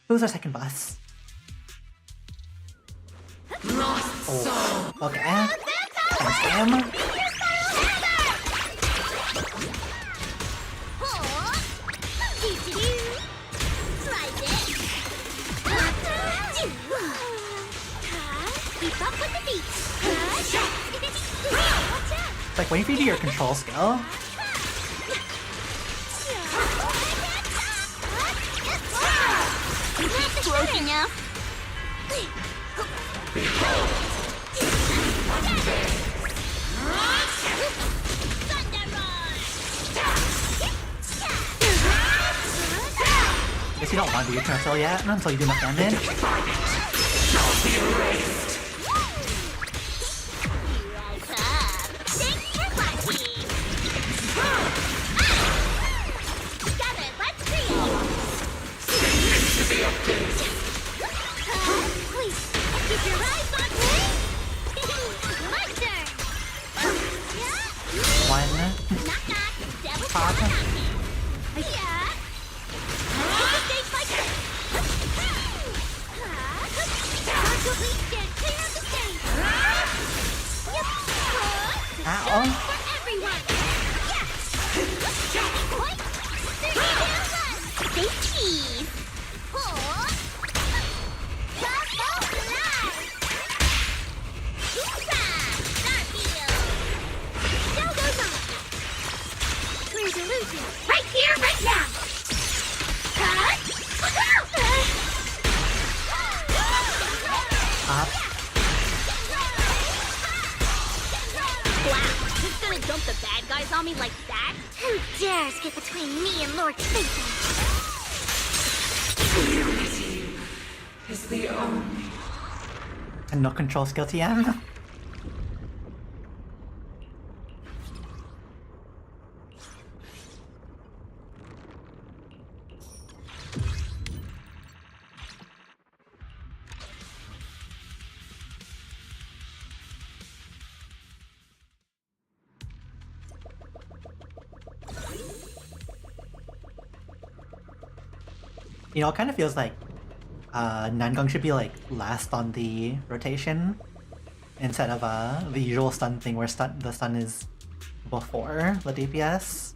Who's our second boss? Oh, okay. Spam. It's like waiting for you to do your control skill. Broken now. Guess you don't want to do your control yet until you do enough damage. Right here, right now! Wow, he's gonna dump the bad guys on me like that? Who dares get between me and Lord Satan? Unity is the only. And no control skill TM. You know, it kind of feels like Nangung should be like last on the rotation instead of the usual stun thing where the stun is before the DPS.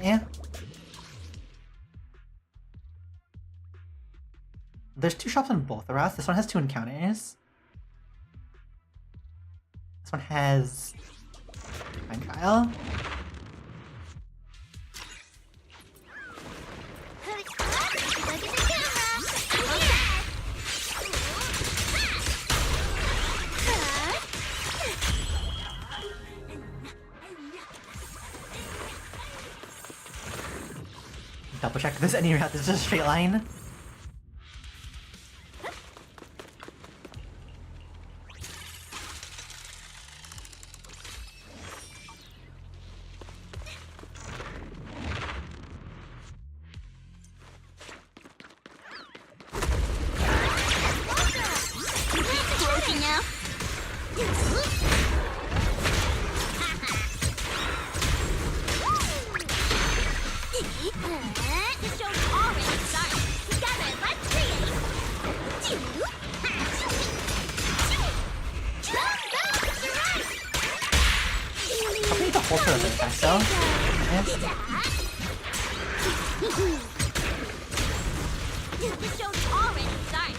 Yeah. There's 2 shops on both the routes. This one has 2 encounters. This one has time trial. Double check if there's any route that's just a straight line. The show's already started.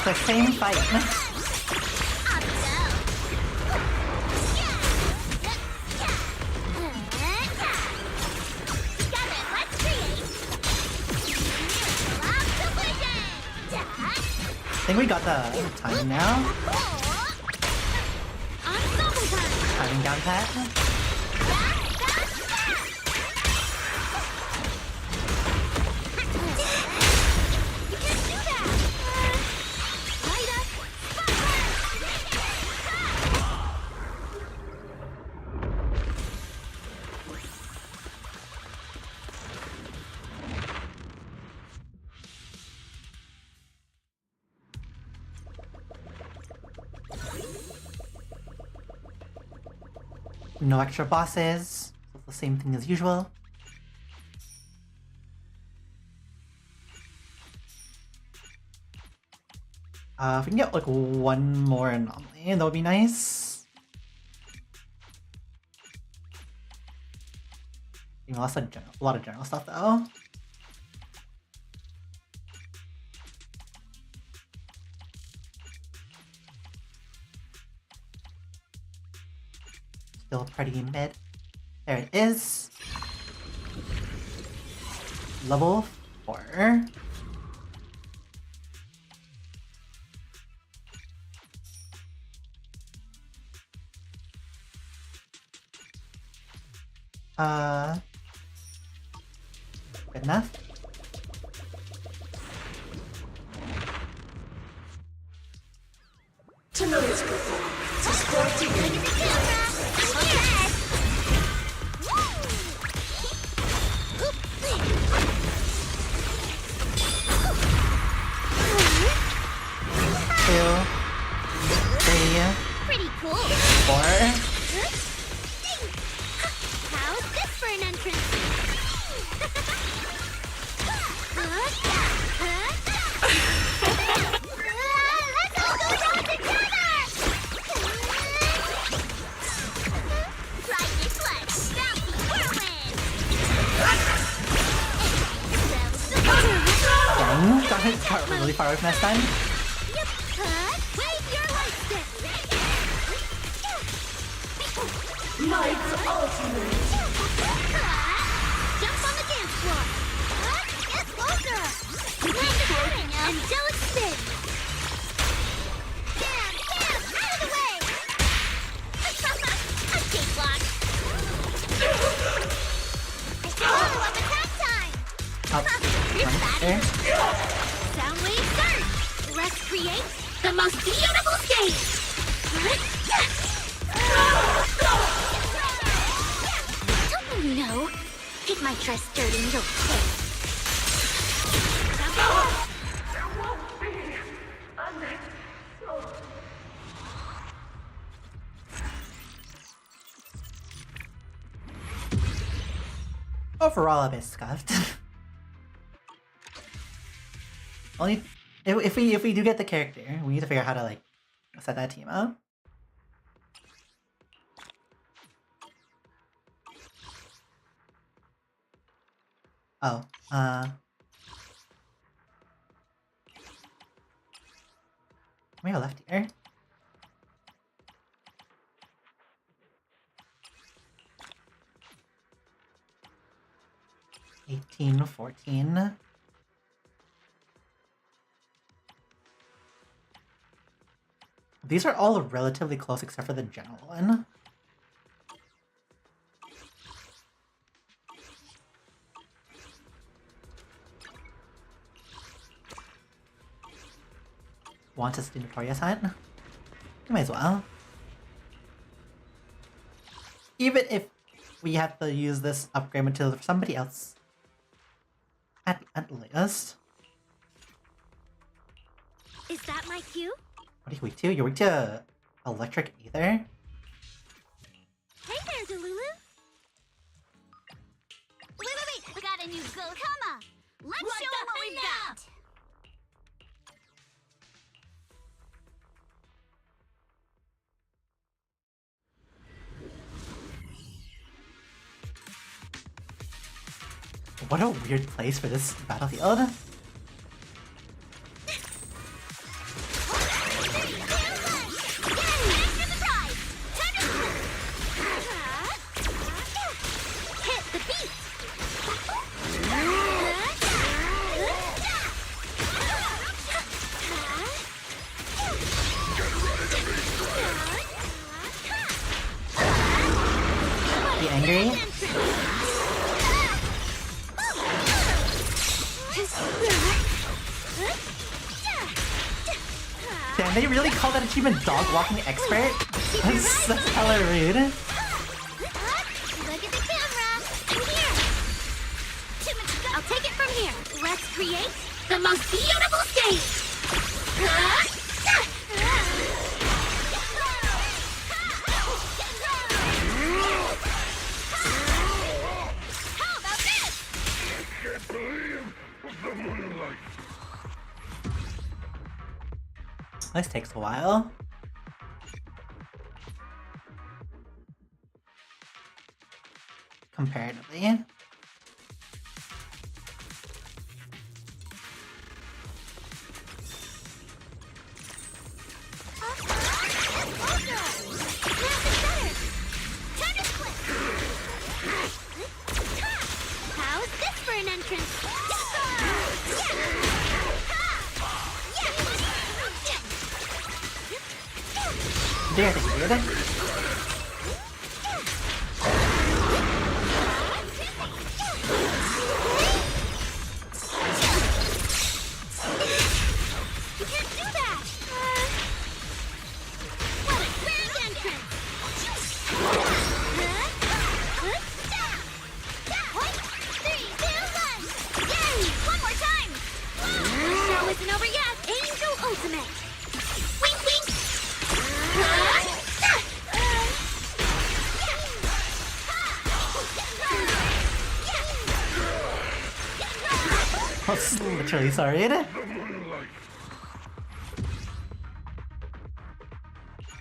the same fight. I think we got the timing now. Timing down pat. No extra bosses. So the same thing as usual. If we can get like one more anomaly, that would be nice. You know, a lot of general stuff though. Still pretty mid. There it is. Level 4. Good enough. Tonight's performance is brought to you. Pretty cool. 4. How's this for an entrance? Let's all go down together! Ride your flex, bouncy whirlwind! Dang, got really far away from that time. Wave your light stick! Knight's ultimate! Jump on the dance floor! Get closer! Angelic spin! Bam! Bam! Out of the way! Escape block! Follow-up attack time! There. Sound wave surge! Let's create the most beautiful stage! Don't you know? Get my dress dirty and you'll pay. Overall, a bit scuffed. Only if we do get the character, we need to figure out how to like set that team up. Oh, we go left here. $18, $14. These are all relatively close except for the general one. Want us to do Notorious Hunt? We might as well. Even if we have to use this upgrade material for somebody else. At the latest. Is that my cue? What are you weak to? You're weak to electric ether? Hey there, Delulu! Wait! We got a new go. Come on! Let's show them what we've got! What a weird place for this battlefield. Damn, they really call that achievement dog walking expert? That's hella rude. Look at the camera. I'm here. 2 minutes ago. I'll take it from here. Let's create the most beautiful stage. How about this? I can't believe the moonlight. This takes a while. Comparatively. How's this for an entrance? There they did. You can't do that! What a grand entrance! Three, two, one! Yay! One more time! The show isn't over yet! Angel Ultimate! Wink, wink! That's literally sorry.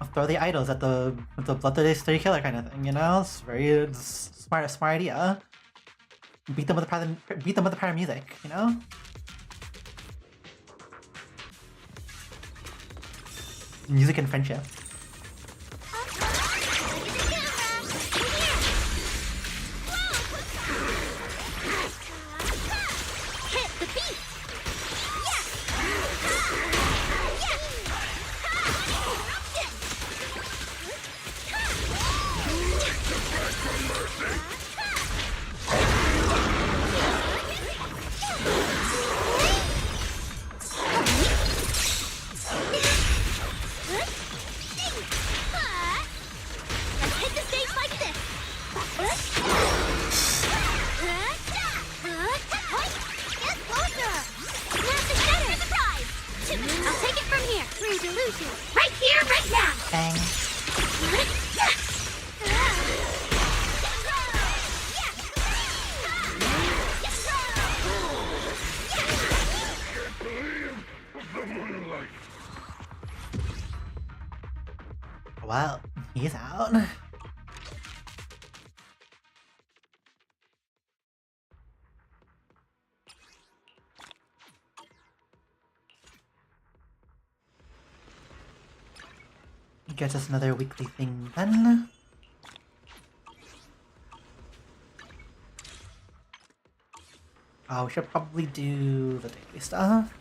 I'll throw the idols at the bloodthirsty killer kind of thing, you know? It's smart idea. Beat them with the power of music, you know? Music and friendship. Hit the beat! Let's hit the stage like this! Get closer! Massive Shatter! Surprise! I'll take it from here! True delusion! Right here, right now! Bang. Well, he's out. He gets us another weekly thing then. Oh, we should probably do the daily stuff.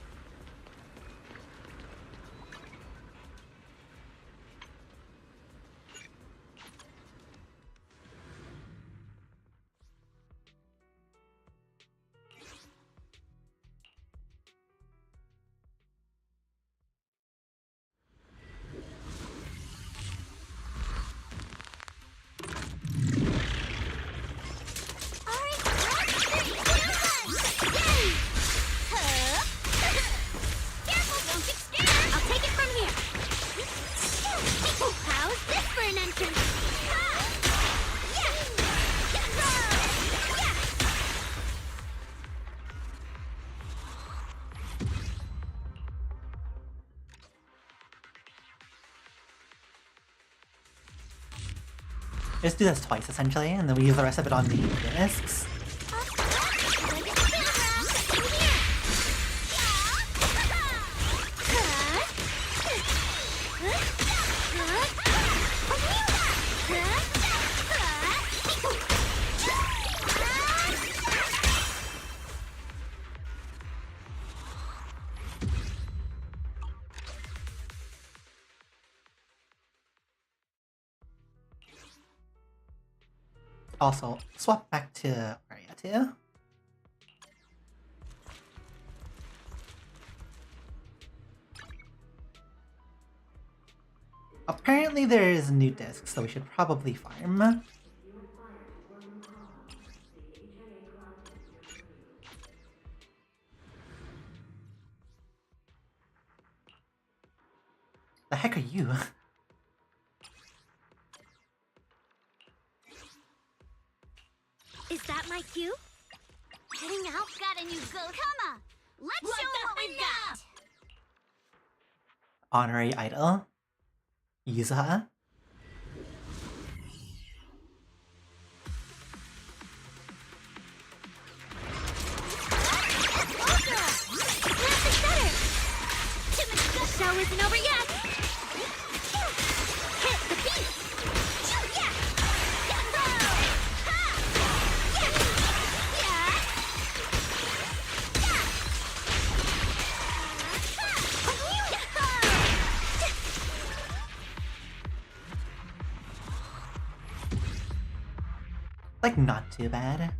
Just do this twice, essentially, and then we use the rest of it on the discs. Also, swap back to Arya too. Apparently there is new discs, so we should probably farm. The heck are you? Is that my cue? Heading out? Got a new go. Come on! Let's show what we got! Honorary idol. Yuza. The show isn't over yet! Hit the beat! Yeah! Like, not too bad.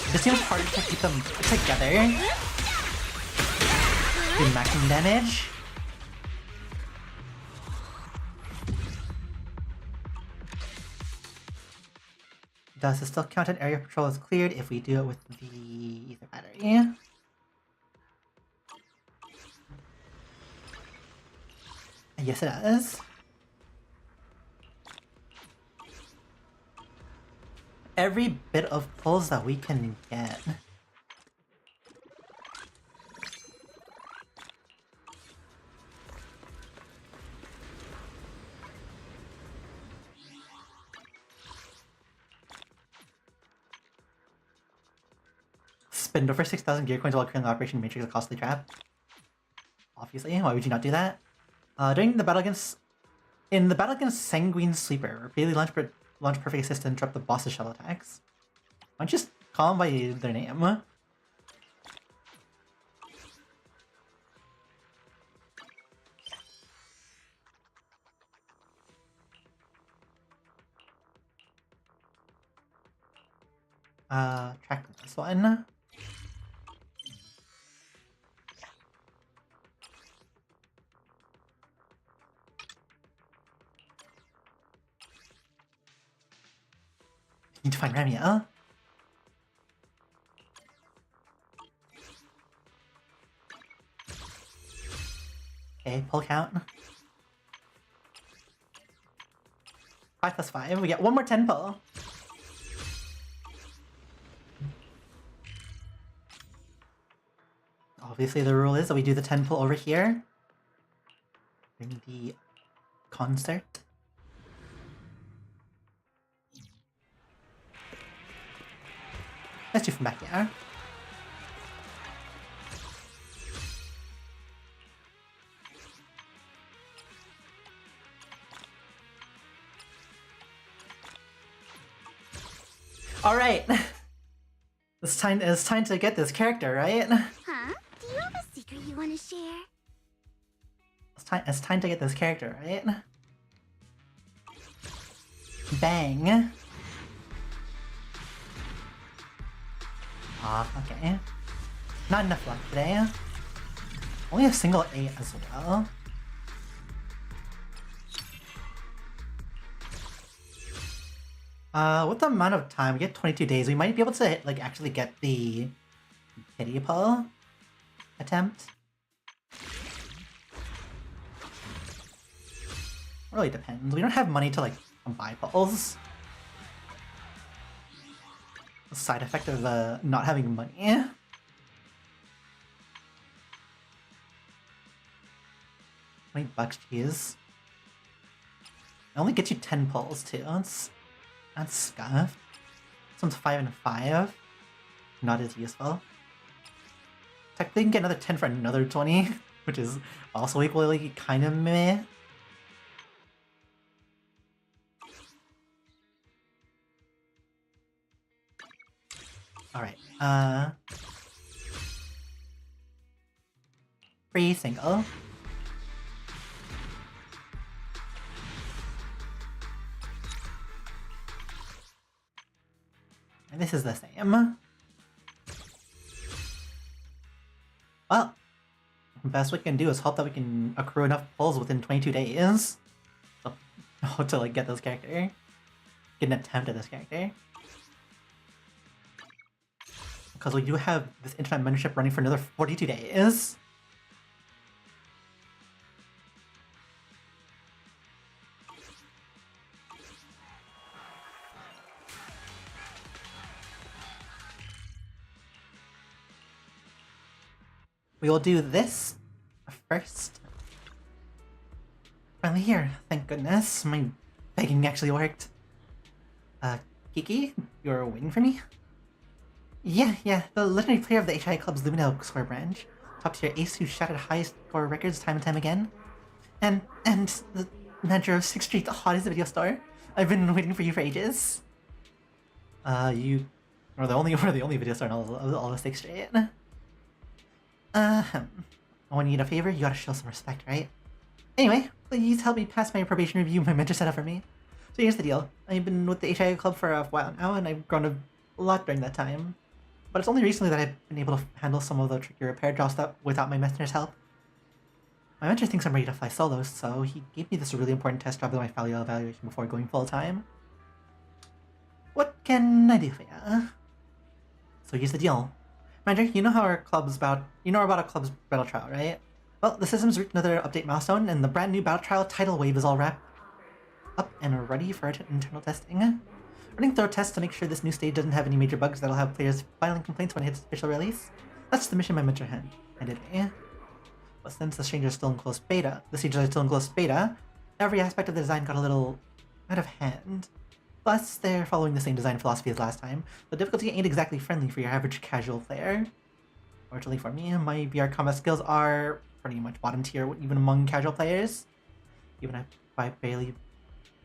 It just seems hard to keep them together. Do maximum damage. Does it still count an area patrol as cleared if we do it with the ether battery? Yes, it does. Every bit of pulls that we can get. Spend over 6,000 gear coins while clearing Operation Matrix a costly trap. Obviously, why would you not do that? During the battle against... In the battle against Sanguine Sleeper, repeatedly launch perfect assist and interrupt the boss's shell attacks. Why don't you just call them by their name? Track this one. Need to find Ramia. Okay, pull count. 5 plus 5. We get one more 10 pull. Obviously the rule is that we do the 10 pull over here. During the concert. Let's do from back here. All right. It's time to get this character, right? Huh? Do you have a secret you want to share? It's time to get this character, right? Bang. Okay. Not enough luck today. Only a single 8 as well. With the amount of time, we get 22 days, we might be able to, like, actually get the pity pull attempt. Really depends. We don't have money to, like, buy pulls. The side effect of not having money. $20, geez. It only gets you 10 pulls too. That's scuffed. This one's 5 and 5. Not as useful. Technically, you can get another 10 for another 20, which is also equally kind of meh. Alright, free single. And this is the same. Well, the best we can do is hope that we can accrue enough pulls within 22 days. So, to like get this character. Get an attempt at this character. Because we do have this internet membership running for another 42 days. We will do this first. Finally here, thank goodness. My begging actually worked. Kiki, you're waiting for me? Yeah, the legendary player of the HI Club's Lumino Square branch. Top tier ace who shattered high score records time and time again. And the manager of 6th Street, the hottest video star. I've been waiting for you for ages. You are the only video star in all of 6th Street. When you need a favor, you gotta show some respect, right? Anyway, please help me pass my probation review my mentor set up for me. So here's the deal. I've been with the HIA Club for a while now, and I've grown a lot during that time. But it's only recently that I've been able to handle some of the tricky repair jobs without my mentor's help. My mentor thinks I'm ready to fly solo, so he gave me this really important test job with my value evaluation before going full-time. What can I do for ya? So here's the deal. Manager, you know how our club's about our club's battle trial, right? Well, the system's reached another update milestone, and the brand new battle trial tidal wave is all wrapped up and ready for internal testing. Running thorough tests to make sure this new stage doesn't have any major bugs that'll have players filing complaints when it hits official release. That's the mission my mentor handed me. But since the stages are still in closed beta, every aspect of the design got a little out of hand. Plus, they're following the same design philosophy as last time. The difficulty ain't exactly friendly for your average casual player. Fortunately for me, my VR combat skills are pretty much bottom tier even among casual players. Even if I barely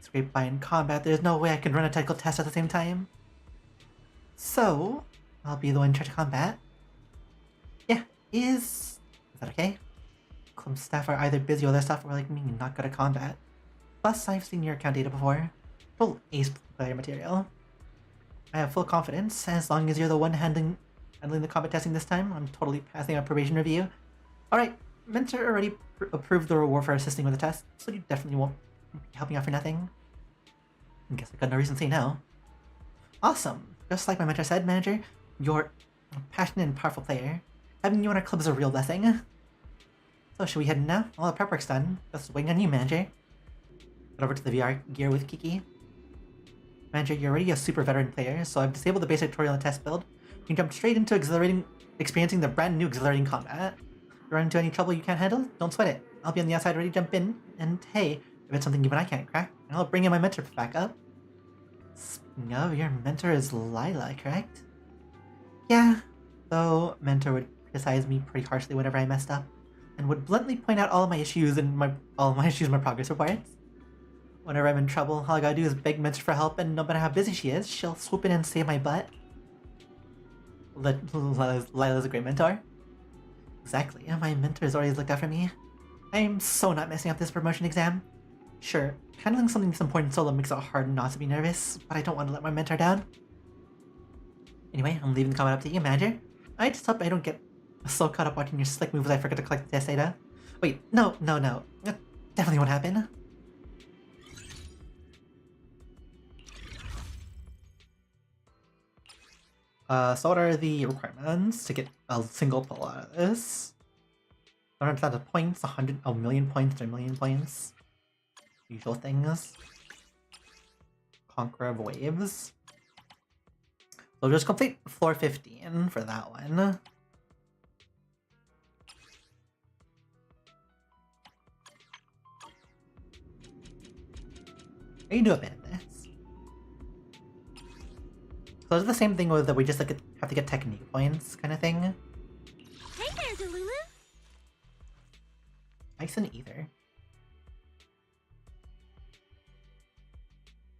scrape by in combat, there's no way I can run a technical test at the same time. So, I'll be the one in charge of combat. Yeah, is that okay? Club staff are either busy or their stuff or like me, not good at combat. Plus, I've seen your account data before. Full ace player material. I have full confidence, as long as you're the one handling the combat testing this time. I'm totally passing our probation review. Alright, mentor already approved the reward for assisting with the test, so you definitely won't be helping out for nothing. I guess I got no reason to say no. Awesome. Just like my mentor said, manager, you're a passionate and powerful player. Having you on our club is a real blessing. So should we head now? All the prep work's done. Just waiting on you, manager. Head over to the VR gear with Kiki. Manager, you're already a super veteran player, so I've disabled the basic tutorial and test build. You can jump straight into experiencing the brand new exhilarating combat. If you run into any trouble you can't handle, don't sweat it. I'll be on the outside ready to jump in, and hey, if it's something even I can't crack, I'll bring in my mentor back up. Speaking of, your mentor is Lila, correct? Yeah, though mentor would criticize me pretty harshly whenever I messed up, and would bluntly point out all my issues in my progress reports. Whenever I'm in trouble, all I gotta do is beg mentor for help, and no matter how busy she is, she'll swoop in and save my butt. Lila's a great mentor. Exactly, my mentor has always looked out for me. I'm so not messing up this promotion exam. Sure, handling something this important solo makes it hard not to be nervous, but I don't want to let my mentor down. Anyway, I'm leaving the comment up to you, manager. I just hope I don't get so caught up watching your slick moves I forget to collect the test data. Wait, no. That definitely won't happen. So what are the requirements to get a single pull out of this? 100,000 points, 1 million points, 1 million points. Usual things. Conqueror of Waves. So just complete floor 15 for that one. You can do a bit of this. So it's the same thing with that we just like have to get technique points kind of thing. Hey there, Delulu! Ice and Ether.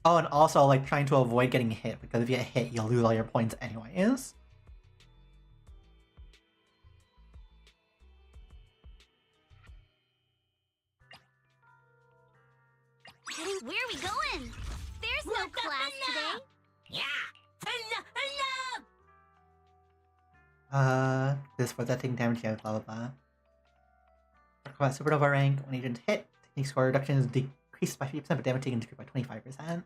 Oh, and also like trying to avoid getting hit, because if you get hit, you'll lose all your points anyways. kidding? Where are we going? There's no class today. Yeah! This for that thing damage, yeah, blah blah blah. Combat supernova rank, when agent hit, technique score reduction is decreased by 50%, but damage taken decreased by 25%.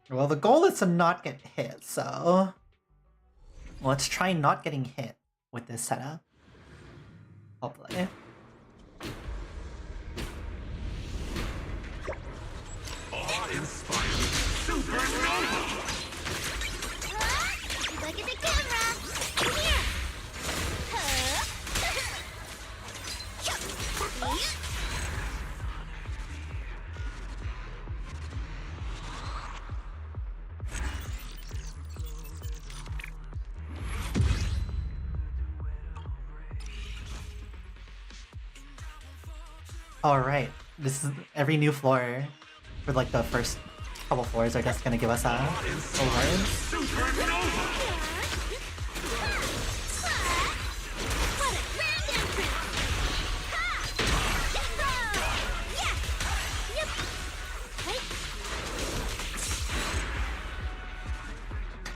Well, the goal is to not get hit, so let's try not getting hit with this setup. Hopefully. Awe-inspiring supernova! Look at the camera! Here! Alright, this is every new floor for like the first couple floors are just gonna give us awards.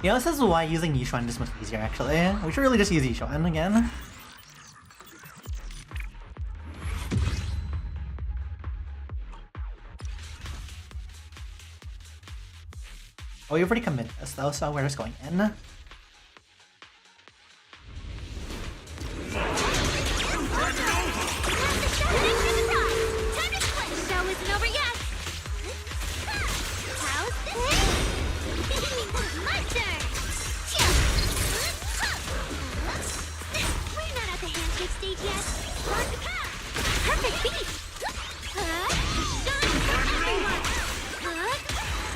You know, this is why using Yishuan is much easier actually. We should really just use Yishuan again. Oh, you've already committed this though, so we're just going in.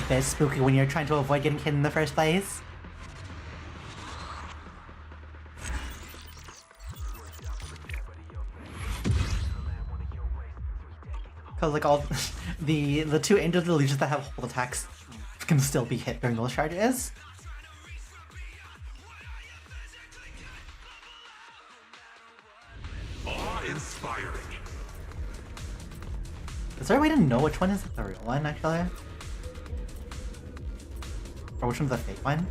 It's spooky when you're trying to avoid getting hit in the first place. Cause like all the two Angels of the Legions that have hold attacks can still be hit during those charges. Awe-inspiring. Is there a way to know which one is the real one actually? Or which one's the fake one?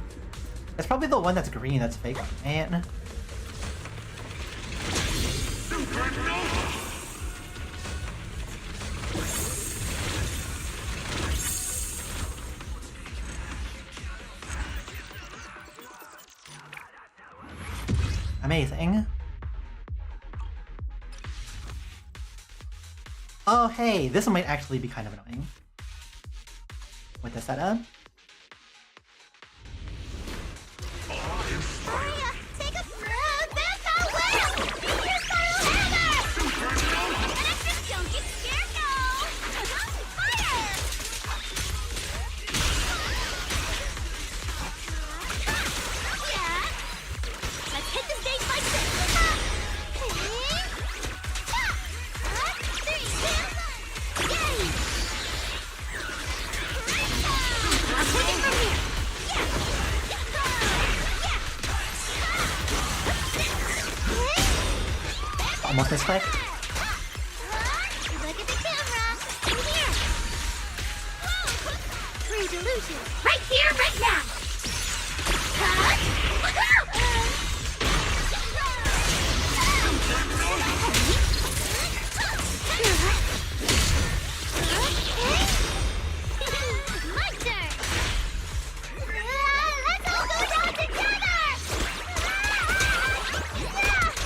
It's probably the one that's green that's fake, right? Amazing. Oh hey, this one might actually be kind of annoying. With the setup. Almost misclicked. Look at the camera! Here! True delusion! Right here, right now! My turn! Let's all go down together!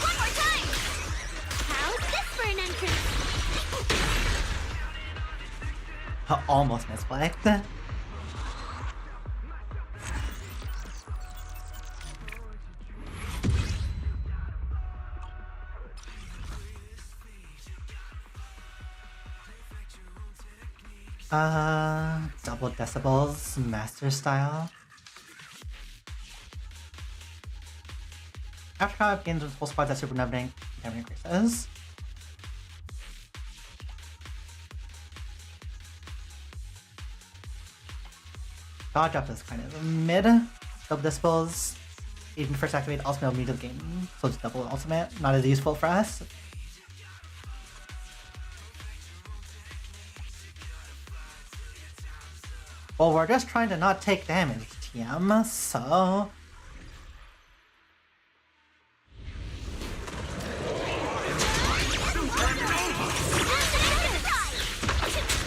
One more time! How's this for an entrance? Almost misclicked. Double decibels, master style. After combat begins with full squads at supernova damage increases. Dodge up is kind of mid. Double decibels. Even first activate ultimate immediately game, so it's double ultimate. Not as useful for us. Well, we're just trying to not take damage, TM, so...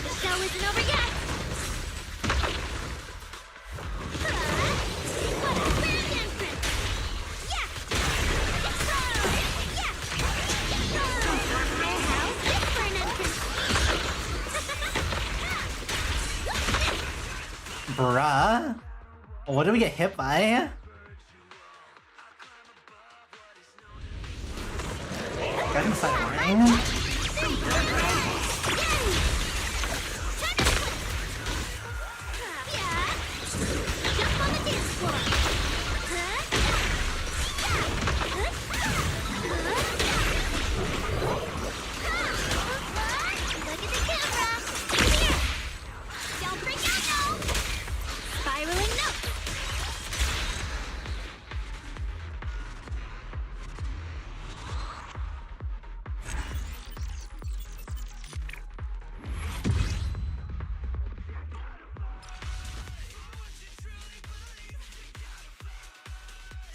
The show isn't over yet! What a grand entrance! Yeah! Yeah! How's this for an entrance? Bruh? What did we get hit by? Got inside ring? Jump on the dance floor! Look at the camera! Here! Don't freak out now! Spiraling note!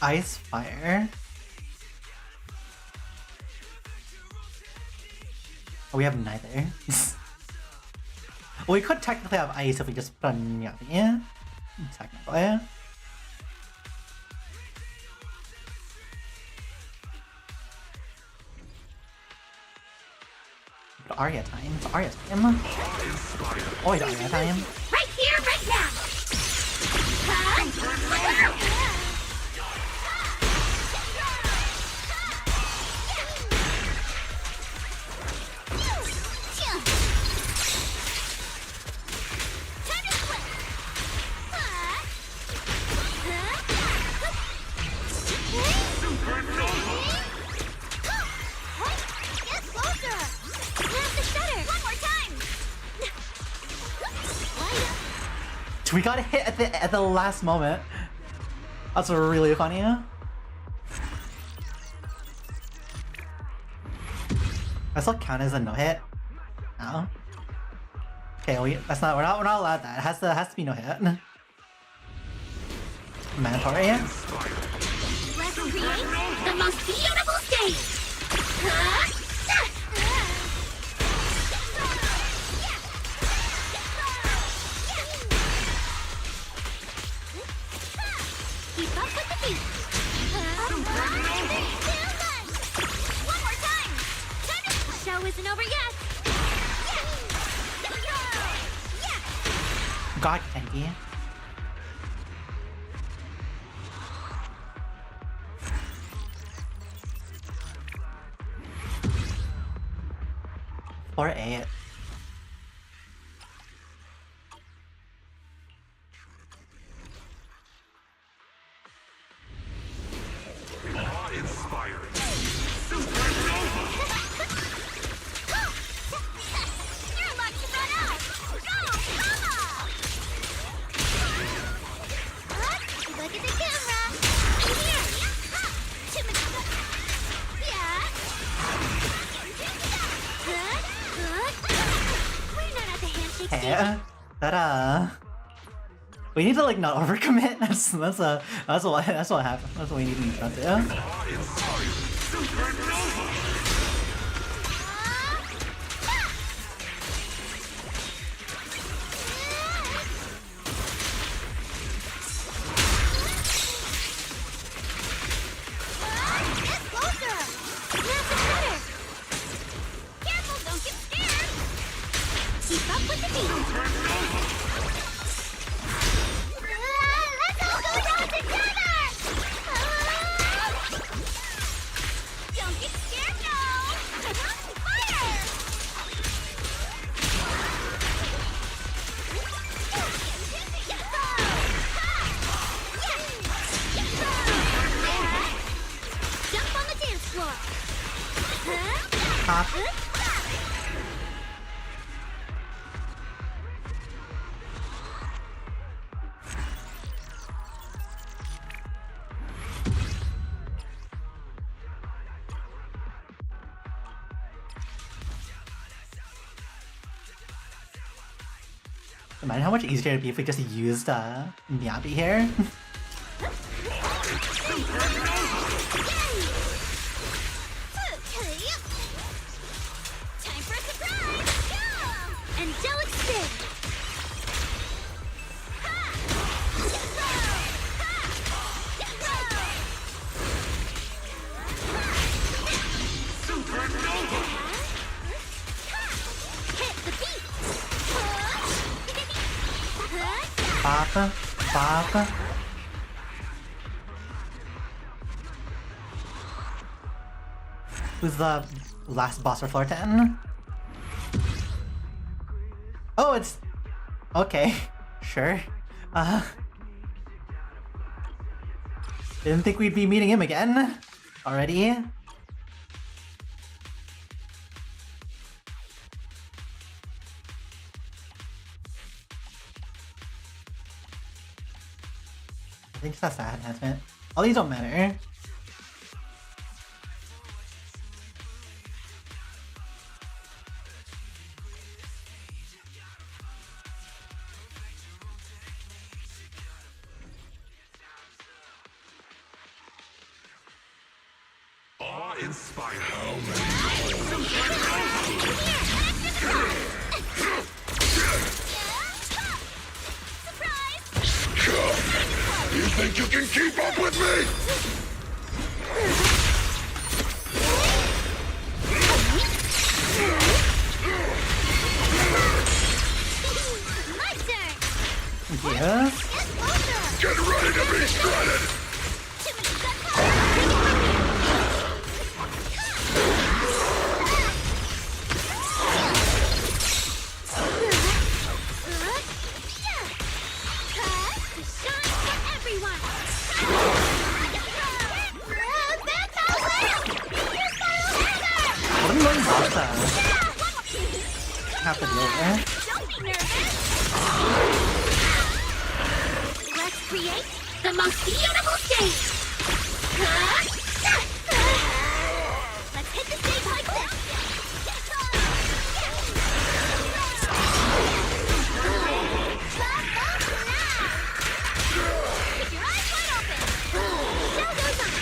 Ice fire. Oh, we have neither. Well, we could technically have ice if we just put on Yavi. Technically. But Arya time. It's Arya time. Oh, it's Arya time. Right here, right now! Get closer! Grab the shutter! One more time! We got hit at the last moment. That's really funny. I still count as a no hit. No. Okay, we're not allowed that. It has to be no hit. Mandatory. Let's create the most beautiful stage! Keep up with the beat! One more time! The show isn't over yet! God, Kenki. Or 8. Awe-inspiring. You're about to run out! Go, Mama! Look at the camera! Here! Yeah! We're not at the handshake stage. Hey, ta-da. We need to like not overcommit. That's what happened. That's what we need to do. Get closer! Grab the shutter! Careful, don't get scared! Keep up with the beat! Let's all go down together! Don't get scared now! Fire! Jump on the dance floor! Hop. Imagine how much easier it'd be if we just used Miyabi here. Time for a surprise! Go! Angelic spin! Hit the beat! Papa, Papa. Who's the last boss for floor 10? Oh, it's... Okay, sure. Didn't think we'd be meeting him again already. I think it's that stat enhancement. All these don't matter. Inspired. You think you can keep up with me? My turn! Yeah. Get ready to be shredded! What am I going boss have to deal with? Don't be nervous! Let's create the most beautiful stage! Let's hit the stage like this! Keep your eyes wide open! Show goes on!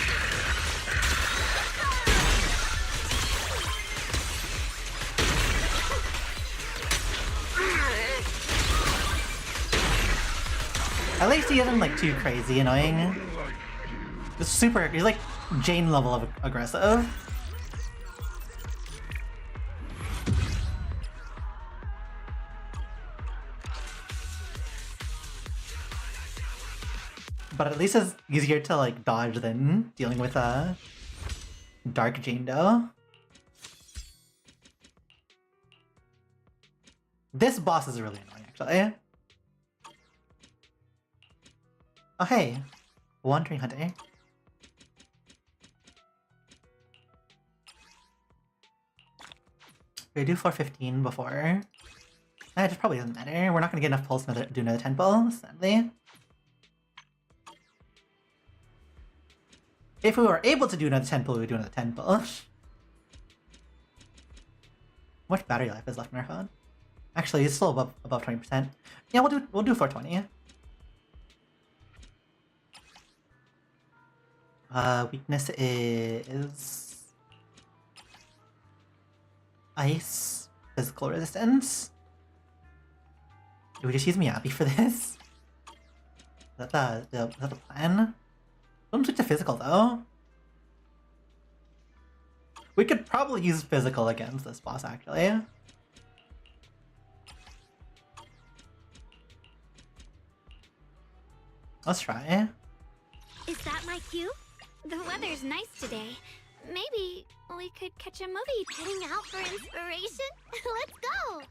At least he isn't like too crazy annoying. He's super, he's like Jane level of aggressive. But at least it's easier to like dodge than dealing with a Dark Jane though. This boss is really annoying actually. Oh hey, Wandering Hunter. We do 415 before. It just probably doesn't matter. We're not gonna get enough pulse to do another tempo, sadly. If we were able to do another tempo, we would do another tempo. How much battery life is left in our phone? Actually, it's still above 20%. Yeah, we'll do 420. Weakness is ice, physical resistance. Do we just use Miyabi for this? Is that the plan? Don't switch to physical though. We could probably use physical against this boss actually. Let's try. Is that my cue? The weather's nice today. Maybe we could catch a movie. Heading out for inspiration? Let's go!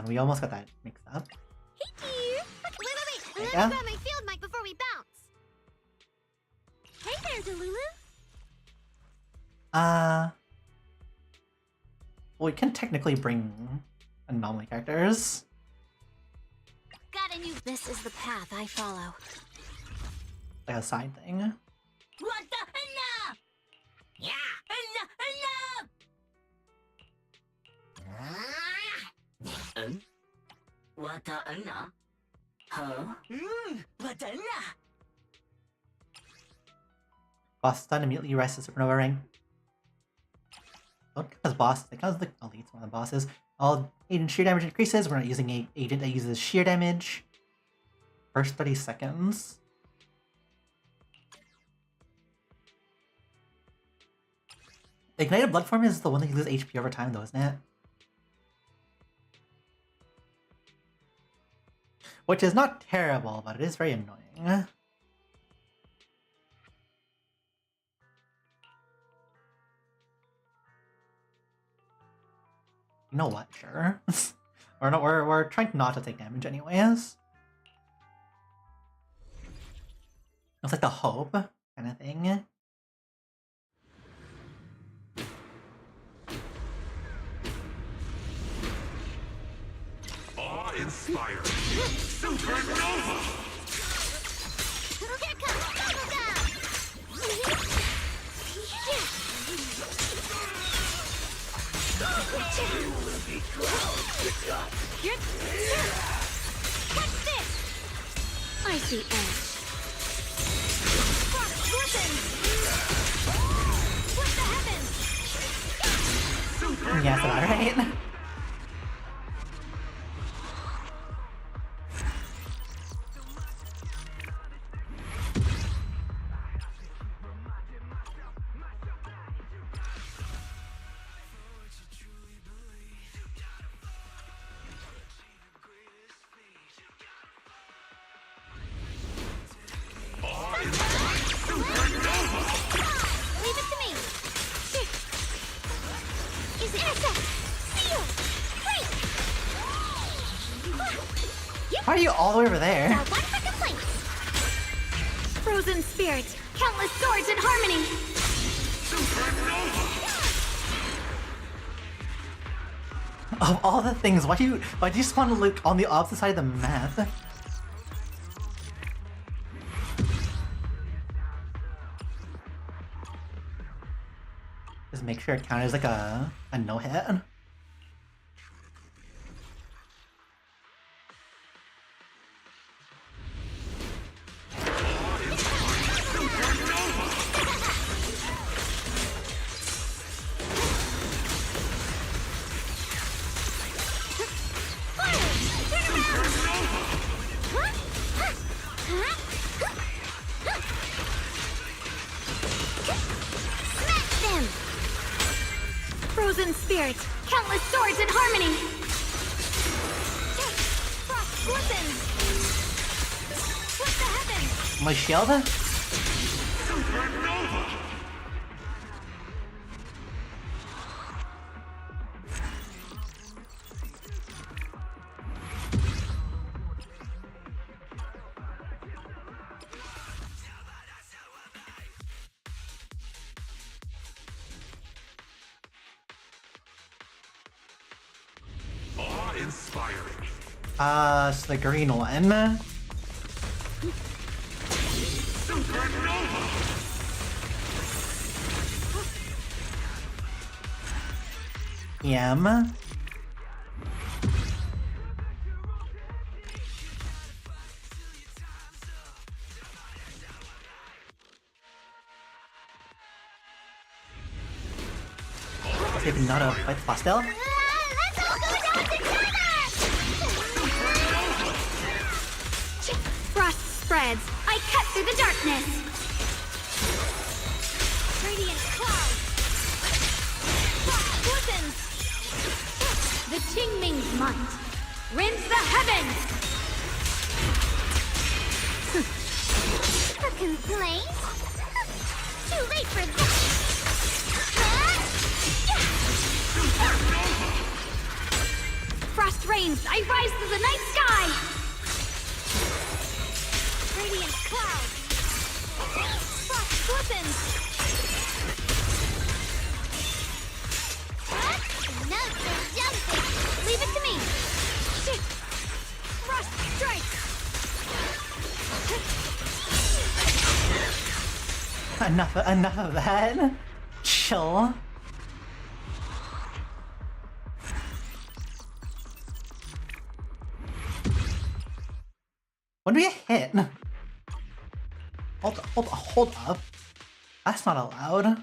We almost got that mixed up. Hey, dear! Wait! Let me Yeah? grab my field mic before we bounce! Hey there, Delulu! Well, we can technically bring anomaly characters. Got a new... This is the path I follow. Like a side thing. What the enough? Yeah, enough! What the enough? Huh? Boss stun immediately rests the supernova ring. Don't count as boss, they count as the elites, one of the bosses. All agent shear damage increases. We're not using an agent that uses shear damage. First 30 seconds. Ignited Blood Form is the one that you lose HP over time though, isn't it? Which is not terrible, but it is very annoying. You know what? Sure. we're trying not to take damage anyways. It's like the hope kind of thing. Awe-inspiring Supernova! Here comes You will be ground forgot. Catch this! I see edge. Listen! Split the heavens! Yeah, that's about right. Why are you all the way over there? Now one for complaints. Frozen spirit, countless swords in harmony. Of all the things, why do you spawn Luke on the opposite side of the map? Just make sure it counters like a no-hit. Frozen spirit, countless swords in harmony. Frost glistens. Split the heavens. My shield? Awe-inspiring. It's the green one. Supernova! PM. Maybe not a fight pastel. Let's all go down together! Frost spreads. I cut through the darkness. Radiant cloud. Frost glistens. The Qingming's might. Rends the heavens. A complaint? Too late for that. Frost reigns. I rise to the night sky. Radiant cloud. Frost glistens. No jumping. Leave it to me. Shit. Frost strike. Enough of that. Chill. When do we get hit? Hold up. That's not allowed.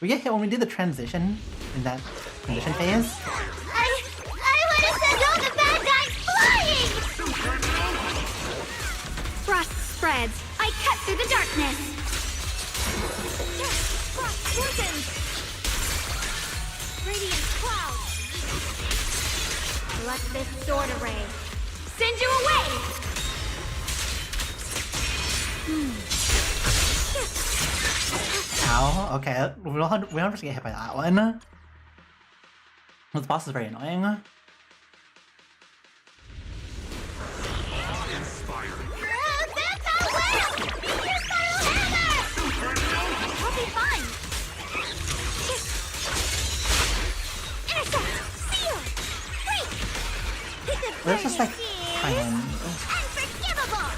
We get hit when we do the transition in that transition phase. I want to send all the bad guys flying! Frost spreads. I cut through the darkness. Frost loosens. Radiant cloud. Let this sword array send you away. Ow, okay. We don't get hit by that one. This boss is very annoying. I'll be fine. Intercept. Seal. Break. Let's just like try and Unforgivable.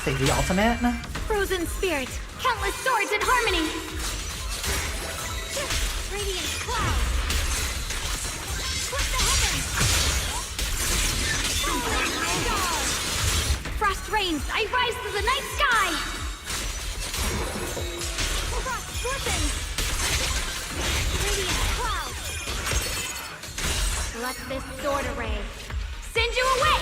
save the ultimate. Frozen spirit. Countless swords in harmony. Radiant cloud. Split the heavens. Frost rains. I rise to the night sky. Frost loosens. Radiant cloud. Let this sword array send you away.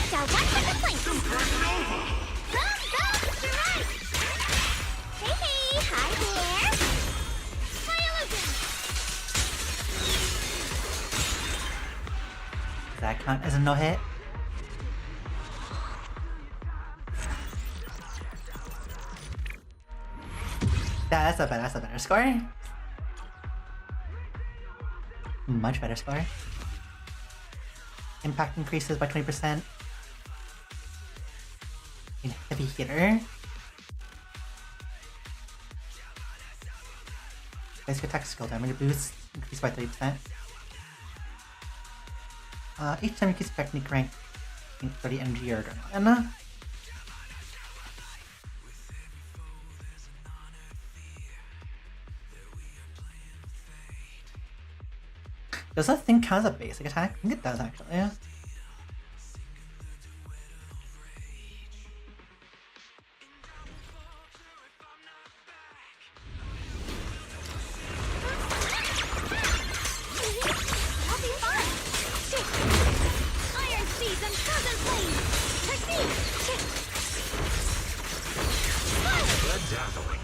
Shall one with the plank. Right. Hey, hi there. Fire open. Does that count as a no hit? That's a better score. Much better score. Impact increases by 20%. In heavy hitter. Basic attack skill damage boost increased by 30%. Each time you keep technique rank 30 MG or adrenaline. Does that thing count as a basic attack? I think it does actually. Yeah. I'll be fine. Shit. Iron seeds and frozen flames. Proceed. Bedazzling.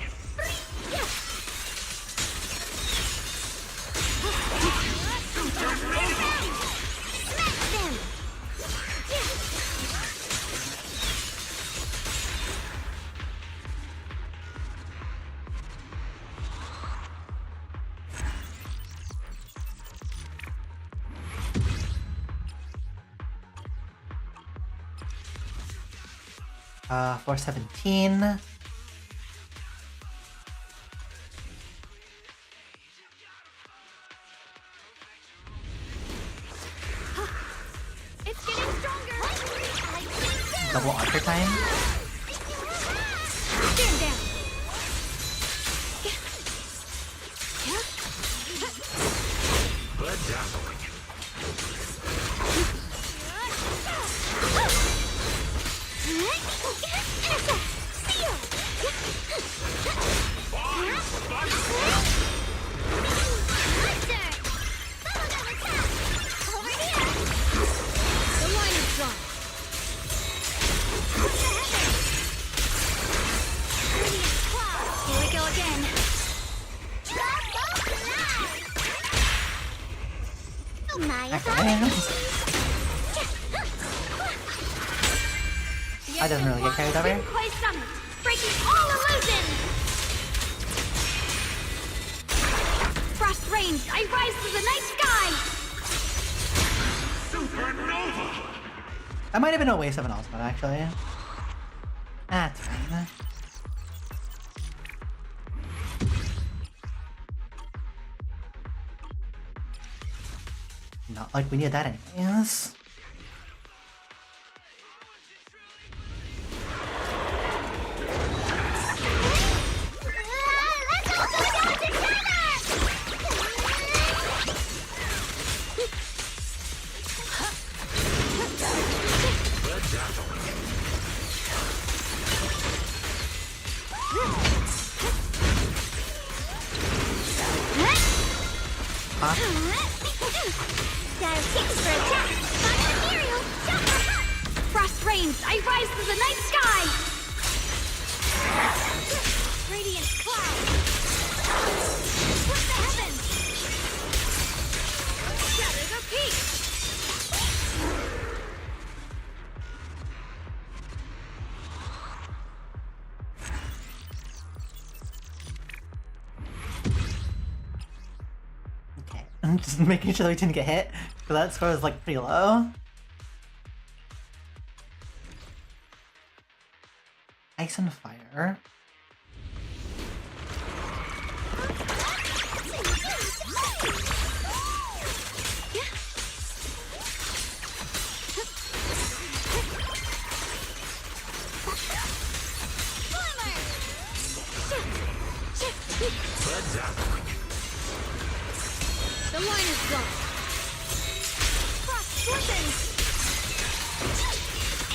Uh, 417. It's getting stronger. Double archer time. Stand down. Bedazzling. Here we go again. Oh my I doesn't really get carried over. Quay Summit, breaking all illusions! Frost range, I rise to the night sky! Supernova! That might have been a waste of an ultimate actually. That's fine. Not like we need that anyways. Let's all go down Bop. Dial 6 for attack. Fast ethereal. Frost rains. I rise to the night sky. Radiant cloud. Split the heavens. Shatter the peak. Okay, I'm just making sure that we didn't get hit, because that score is like pretty low. Ice and fire. The line is gone. Frost forces.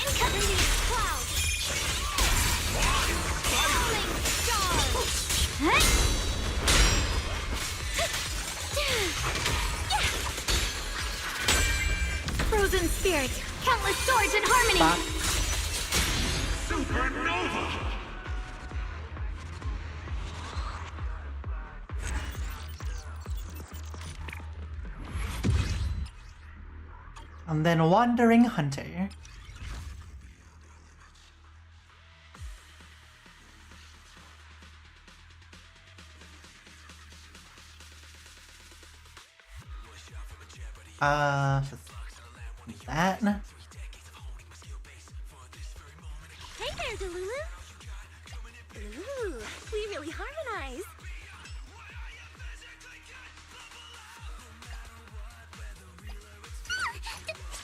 Incoming cloud. Falling star. Frozen spirit. Countless swords in harmony. Supernova! And then Wandering Hunter. Just that. Hey there, Delulu. Ooh, we really harmonize.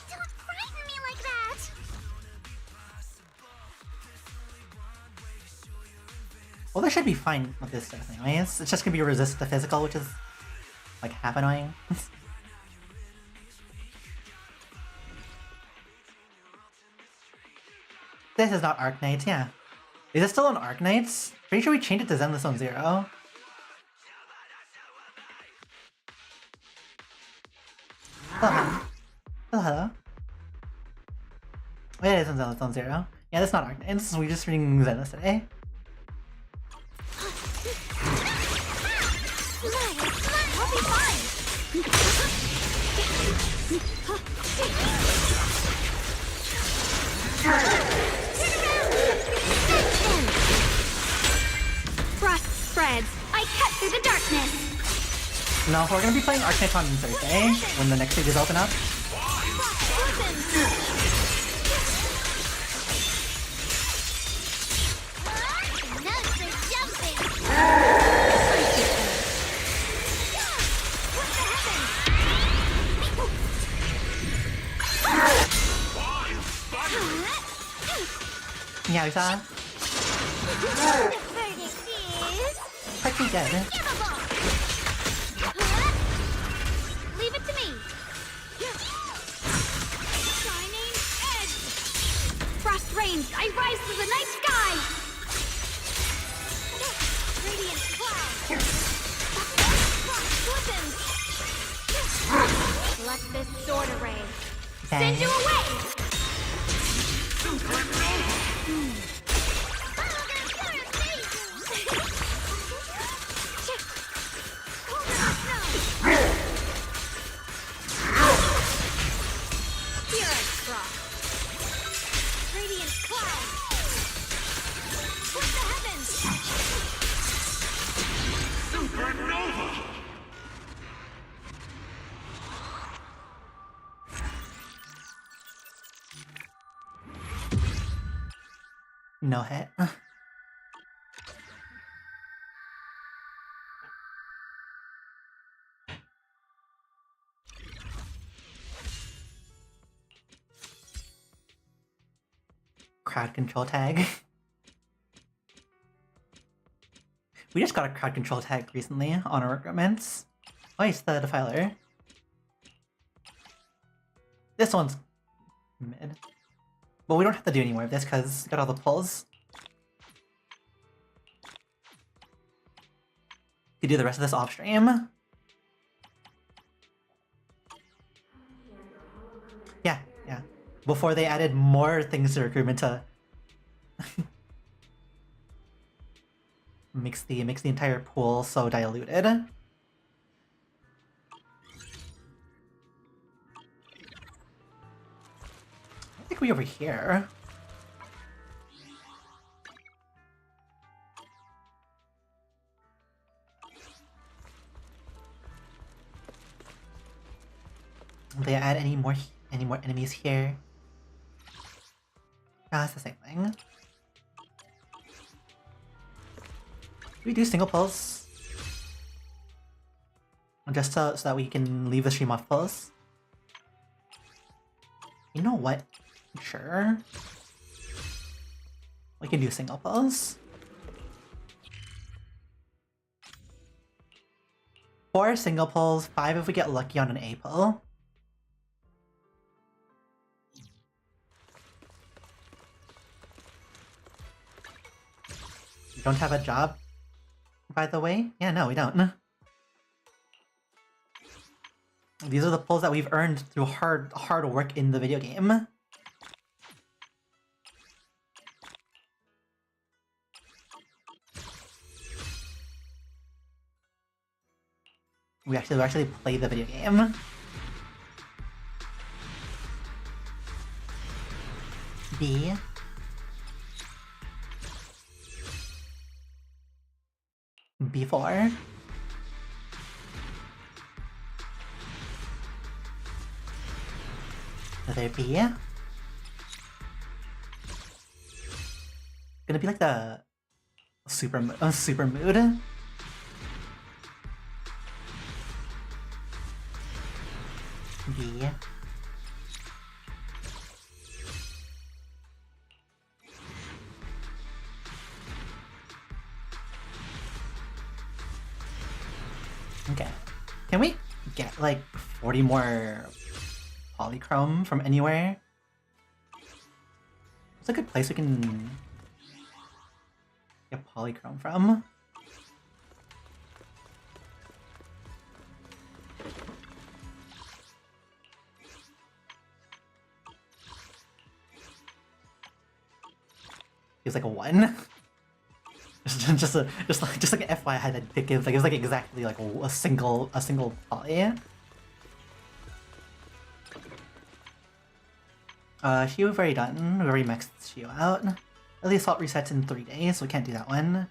Don't frighten me like that. Well, this should be fine with this stuff anyways. It's just gonna be resist the physical, which is like half annoying. This is not Arknights, yeah. Is it still on Arknights? Pretty sure we changed it to Zenless on 0. Hello. Hello. Oh, yeah, it is on Zenless on 0. Yeah, that's not Arknights. We're just reading Zenless today. I'll be fine. Frost spreads. I cut through the darkness. No, we're gonna be playing Arknights on Thursday when the next stages open up. Yeah, we saw. Pretty good. Leave it to me. Shining edge. Frost rains. I rise to the night sky. Radiant cloud. Frost weapons. Let this sword array send you away. Radiant cloud. Split the heavens. Supernova! No hit. Crowd control tag. We just got a crowd control tag recently on our recruitments. Oh, it's the Defiler. This one's mid. But we don't have to do any more of this because we got all the pulls. You do the rest of this off stream. before they added more things to recruitment to makes the entire pool so diluted. I think we over here. Will they add any more enemies here? Ah, it's the same thing. Do we do single pulls? Just so that we can leave the stream off pulls? You know what? Sure. We can do single pulls. 4 single pulls, 5 if we get lucky on an A pull. We don't have a job, by the way? Yeah, no, we don't. These are the pulls that we've earned through hard work in the video game. We actually play the video game. B. B4. Another B. Gonna be like the super mood. B. Okay. Can we get like 40 more polychrome from anywhere? It's a good place we can get polychrome from. It's like a 1. just like an FYI that it gives like it's like exactly like a single poly. Shio we've already done. We've already maxed Shio out. At least assault resets in 3 days, so we can't do that one.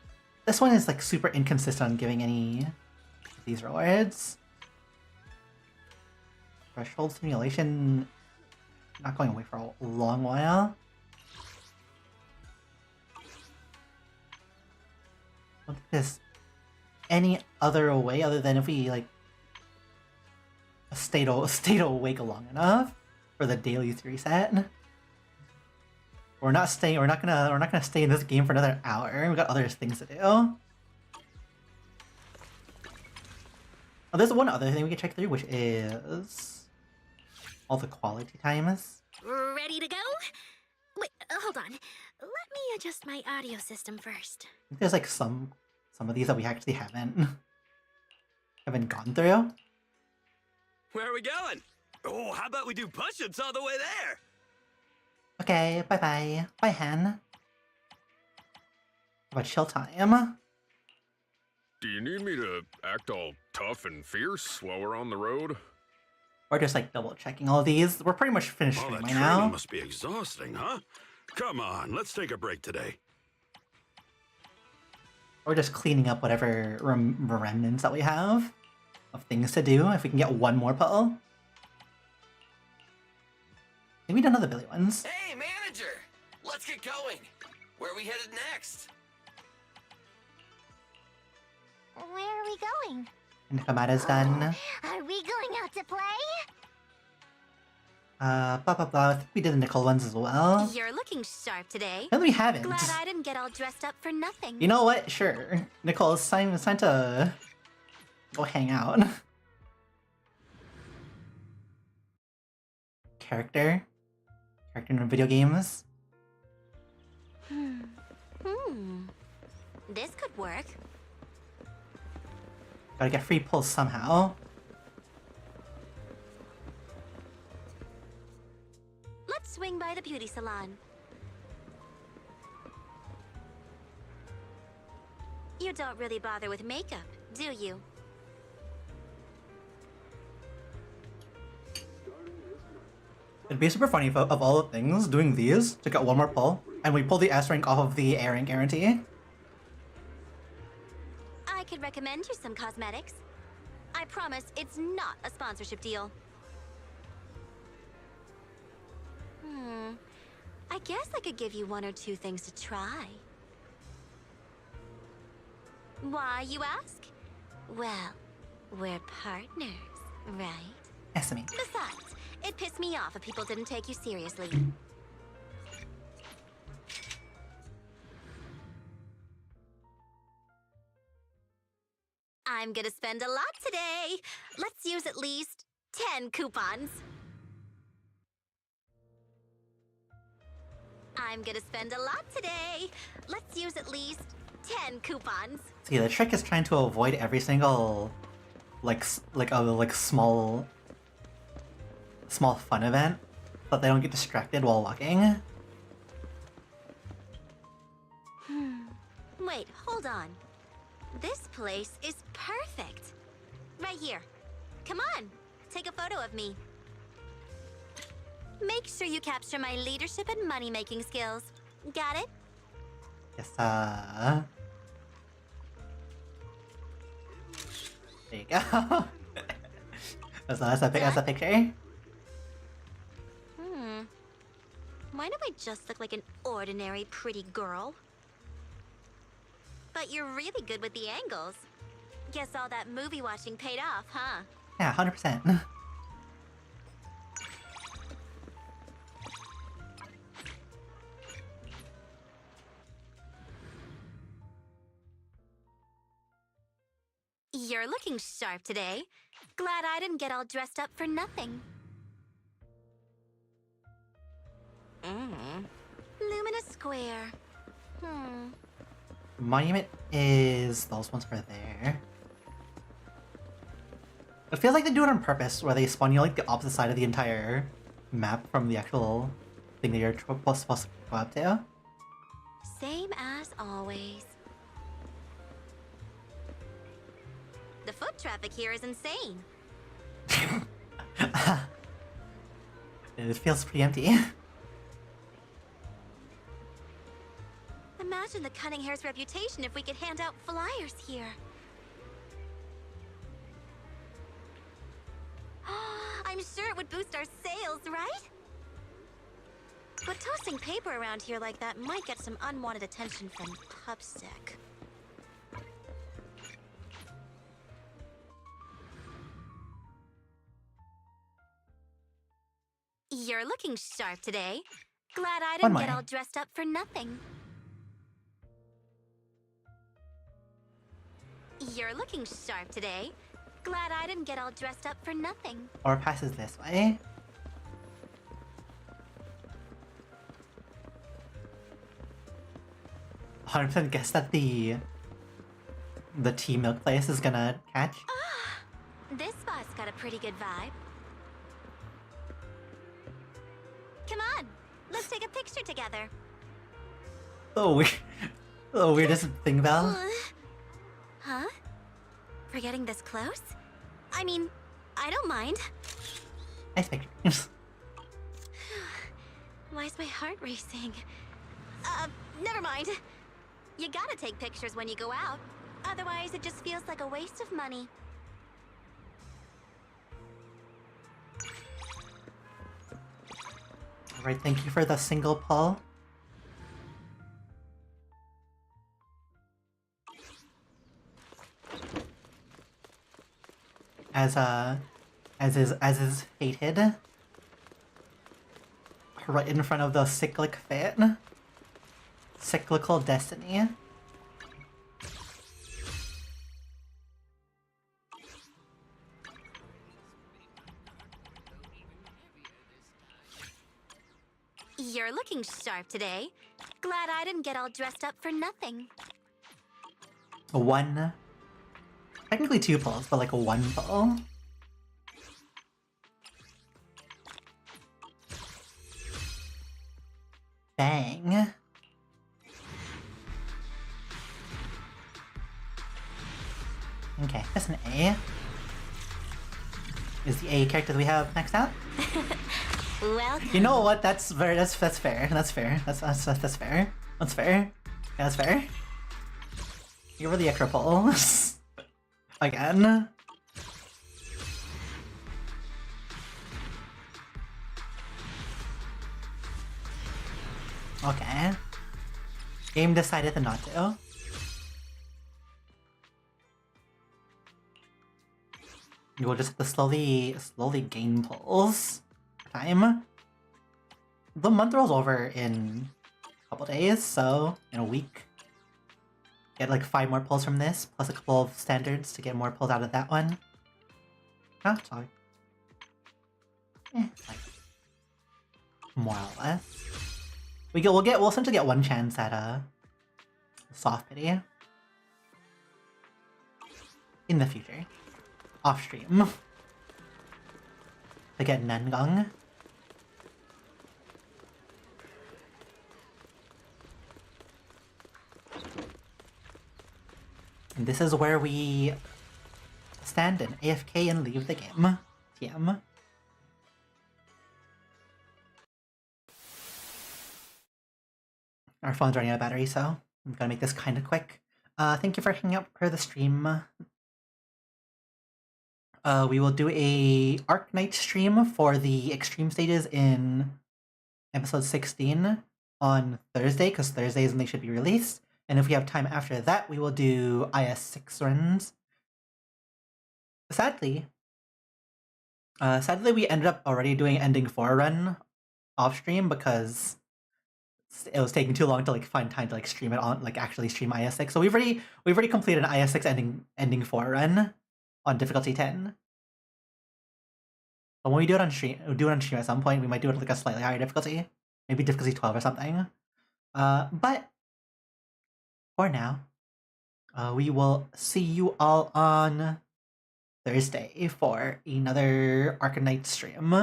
This one is like super inconsistent on giving any of these rewards. Threshold simulation not going away for a long while. I don't think there's any other way other than if we like stayed awake long enough for the daily reset. We're not gonna stay in this game for another hour. We've got other things to do. Oh, there's one other thing we can check through, which is all the quality times. Ready to go? Wait, hold on. Let me adjust my audio system first. I think there's like some of these that we actually haven't gone through. Where are we going? Oh, how about we do push-ups all the way there? Okay, bye-bye. Bye, Han. How about chill time? Do you need me to act all tough and fierce while we're on the road? We're just like double checking all these. We're pretty much finished All that by training now. must be exhausting, huh? Come on, let's take a break today. We're just cleaning up whatever remnants that we have of things to do. If we can get one more pull. I think we done all the Billy ones. Hey, manager! Let's get going. Where are we headed next? Where are we going? And Kamada's done. Are we going out to play? Blah blah blah. I think we did the Nicole ones as well. You're looking sharp today. No, we haven't. Glad I didn't get all dressed up for nothing. You know what? Sure. Nicole, it's time to go hang out. Character in video games. This could work. Gotta get free pulls somehow. Let's swing beauty salon. You don't really bother with makeup, do you? It'd be super funny if, of all the things, doing these to get one more pull, and we pull the S rank off of the A rank guarantee. I could recommend you some cosmetics. I promise it's not a sponsorship deal. I guess I could give you 1 or 2 things to try. Why, you ask? Well, we're partners, right? Estimate. Besides, it pissed me off if people didn't take you seriously. I'm gonna spend a lot today. Let's use at least 10 coupons. I'm gonna spend a lot today. Let's use at least 10 coupons. See, the trick is trying to avoid every single, small fun event, so that they don't get distracted while walking. Wait, hold on. This place is perfect. Right here. Come on, take a photo of me. Make sure you capture my leadership and money-making skills. Got it? Yes, there you go. that's a picture. Why do I just look like an ordinary pretty girl? But you're really good with the angles. Guess all that movie watching paid off, huh? Yeah, 100%. You're looking sharp today. Glad I didn't get all dressed up for nothing. Luminous Square. Monument is those ones for there. It feels like they do it on purpose, where they spawn you like the opposite side of the entire map from the actual thing that you're supposed to go up to. Same as always. The foot traffic here is insane. It feels pretty empty. Imagine the Cunning Hair's reputation if we could hand out flyers here. I'm sure it would boost our sales, right? But tossing paper around here like that might get some unwanted attention from Pupstick. You're looking sharp today. Glad I didn't get all dressed up for nothing. You're looking sharp today. Glad I didn't get all dressed up for nothing. Or passes this way. "100% guess that the tea milk place is gonna catch." This spot's got a pretty good vibe. Come on, let's take a picture together. Oh, weirdest thing, Val. Huh? For getting this close? I mean, I don't mind. Nice picture. Why is my heart racing? Never mind. You gotta take pictures when you go out. Otherwise, it just feels like a waste of money. Alright, thank you for the single pull. As is fated. Right in front of the cyclic fate. Cyclical destiny. You're looking sharp today. Glad I didn't get all dressed up for nothing. One. Technically 2 pulls, but like a 1 pull. Bang. Okay, that's an A. Is the A character that we have next out? Welcome. You know what? That's fair. That's fair. That's fair. That's fair. That's fair. Yeah, that's fair. Give her the extra pull. Again. Okay. Game decided not to. You will just have to slowly gain pulls. Time. The month rolls over in a couple days, so in a week. Get like 5 more pulls from this, plus a couple of standards to get more pulls out of that one. Huh? Sorry. Like, more or less. We'll essentially get 1 chance at a soft pity in the future, off stream, to get Nangong. And this is where we stand in AFK and leave the game. TM. Our phone's running out of battery, so I'm gonna make this kind of quick. Thank you for hanging out for the stream. We will do a Arc Night stream for the extreme stages in episode 16 on Thursday, because Thursday is when they should be released. And if we have time after that, we will do IS6 runs. Sadly, we ended up already doing Ending 4 run off stream because it was taking too long to like find time to like stream it on, like actually stream IS6. So we've already completed an IS6 ending 4 run on difficulty 10. But when we do it on stream, at some point. We might do it at like a slightly higher difficulty, maybe difficulty 12 or something. But for now, we will see you all on Thursday for another Arcanite stream,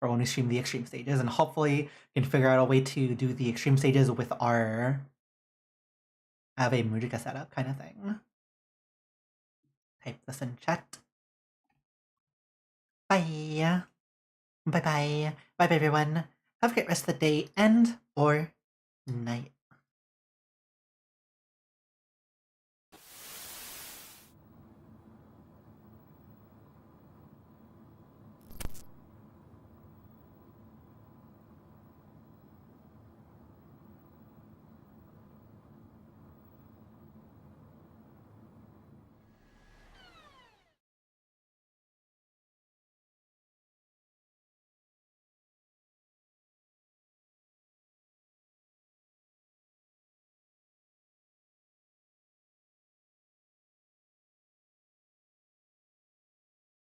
or when we stream the extreme stages, and hopefully we can figure out a way to do the extreme stages with our Ave Mujika setup kind of thing. Type this in chat. Bye. Bye-bye. Bye-bye, everyone. Have a great rest of the day and or night.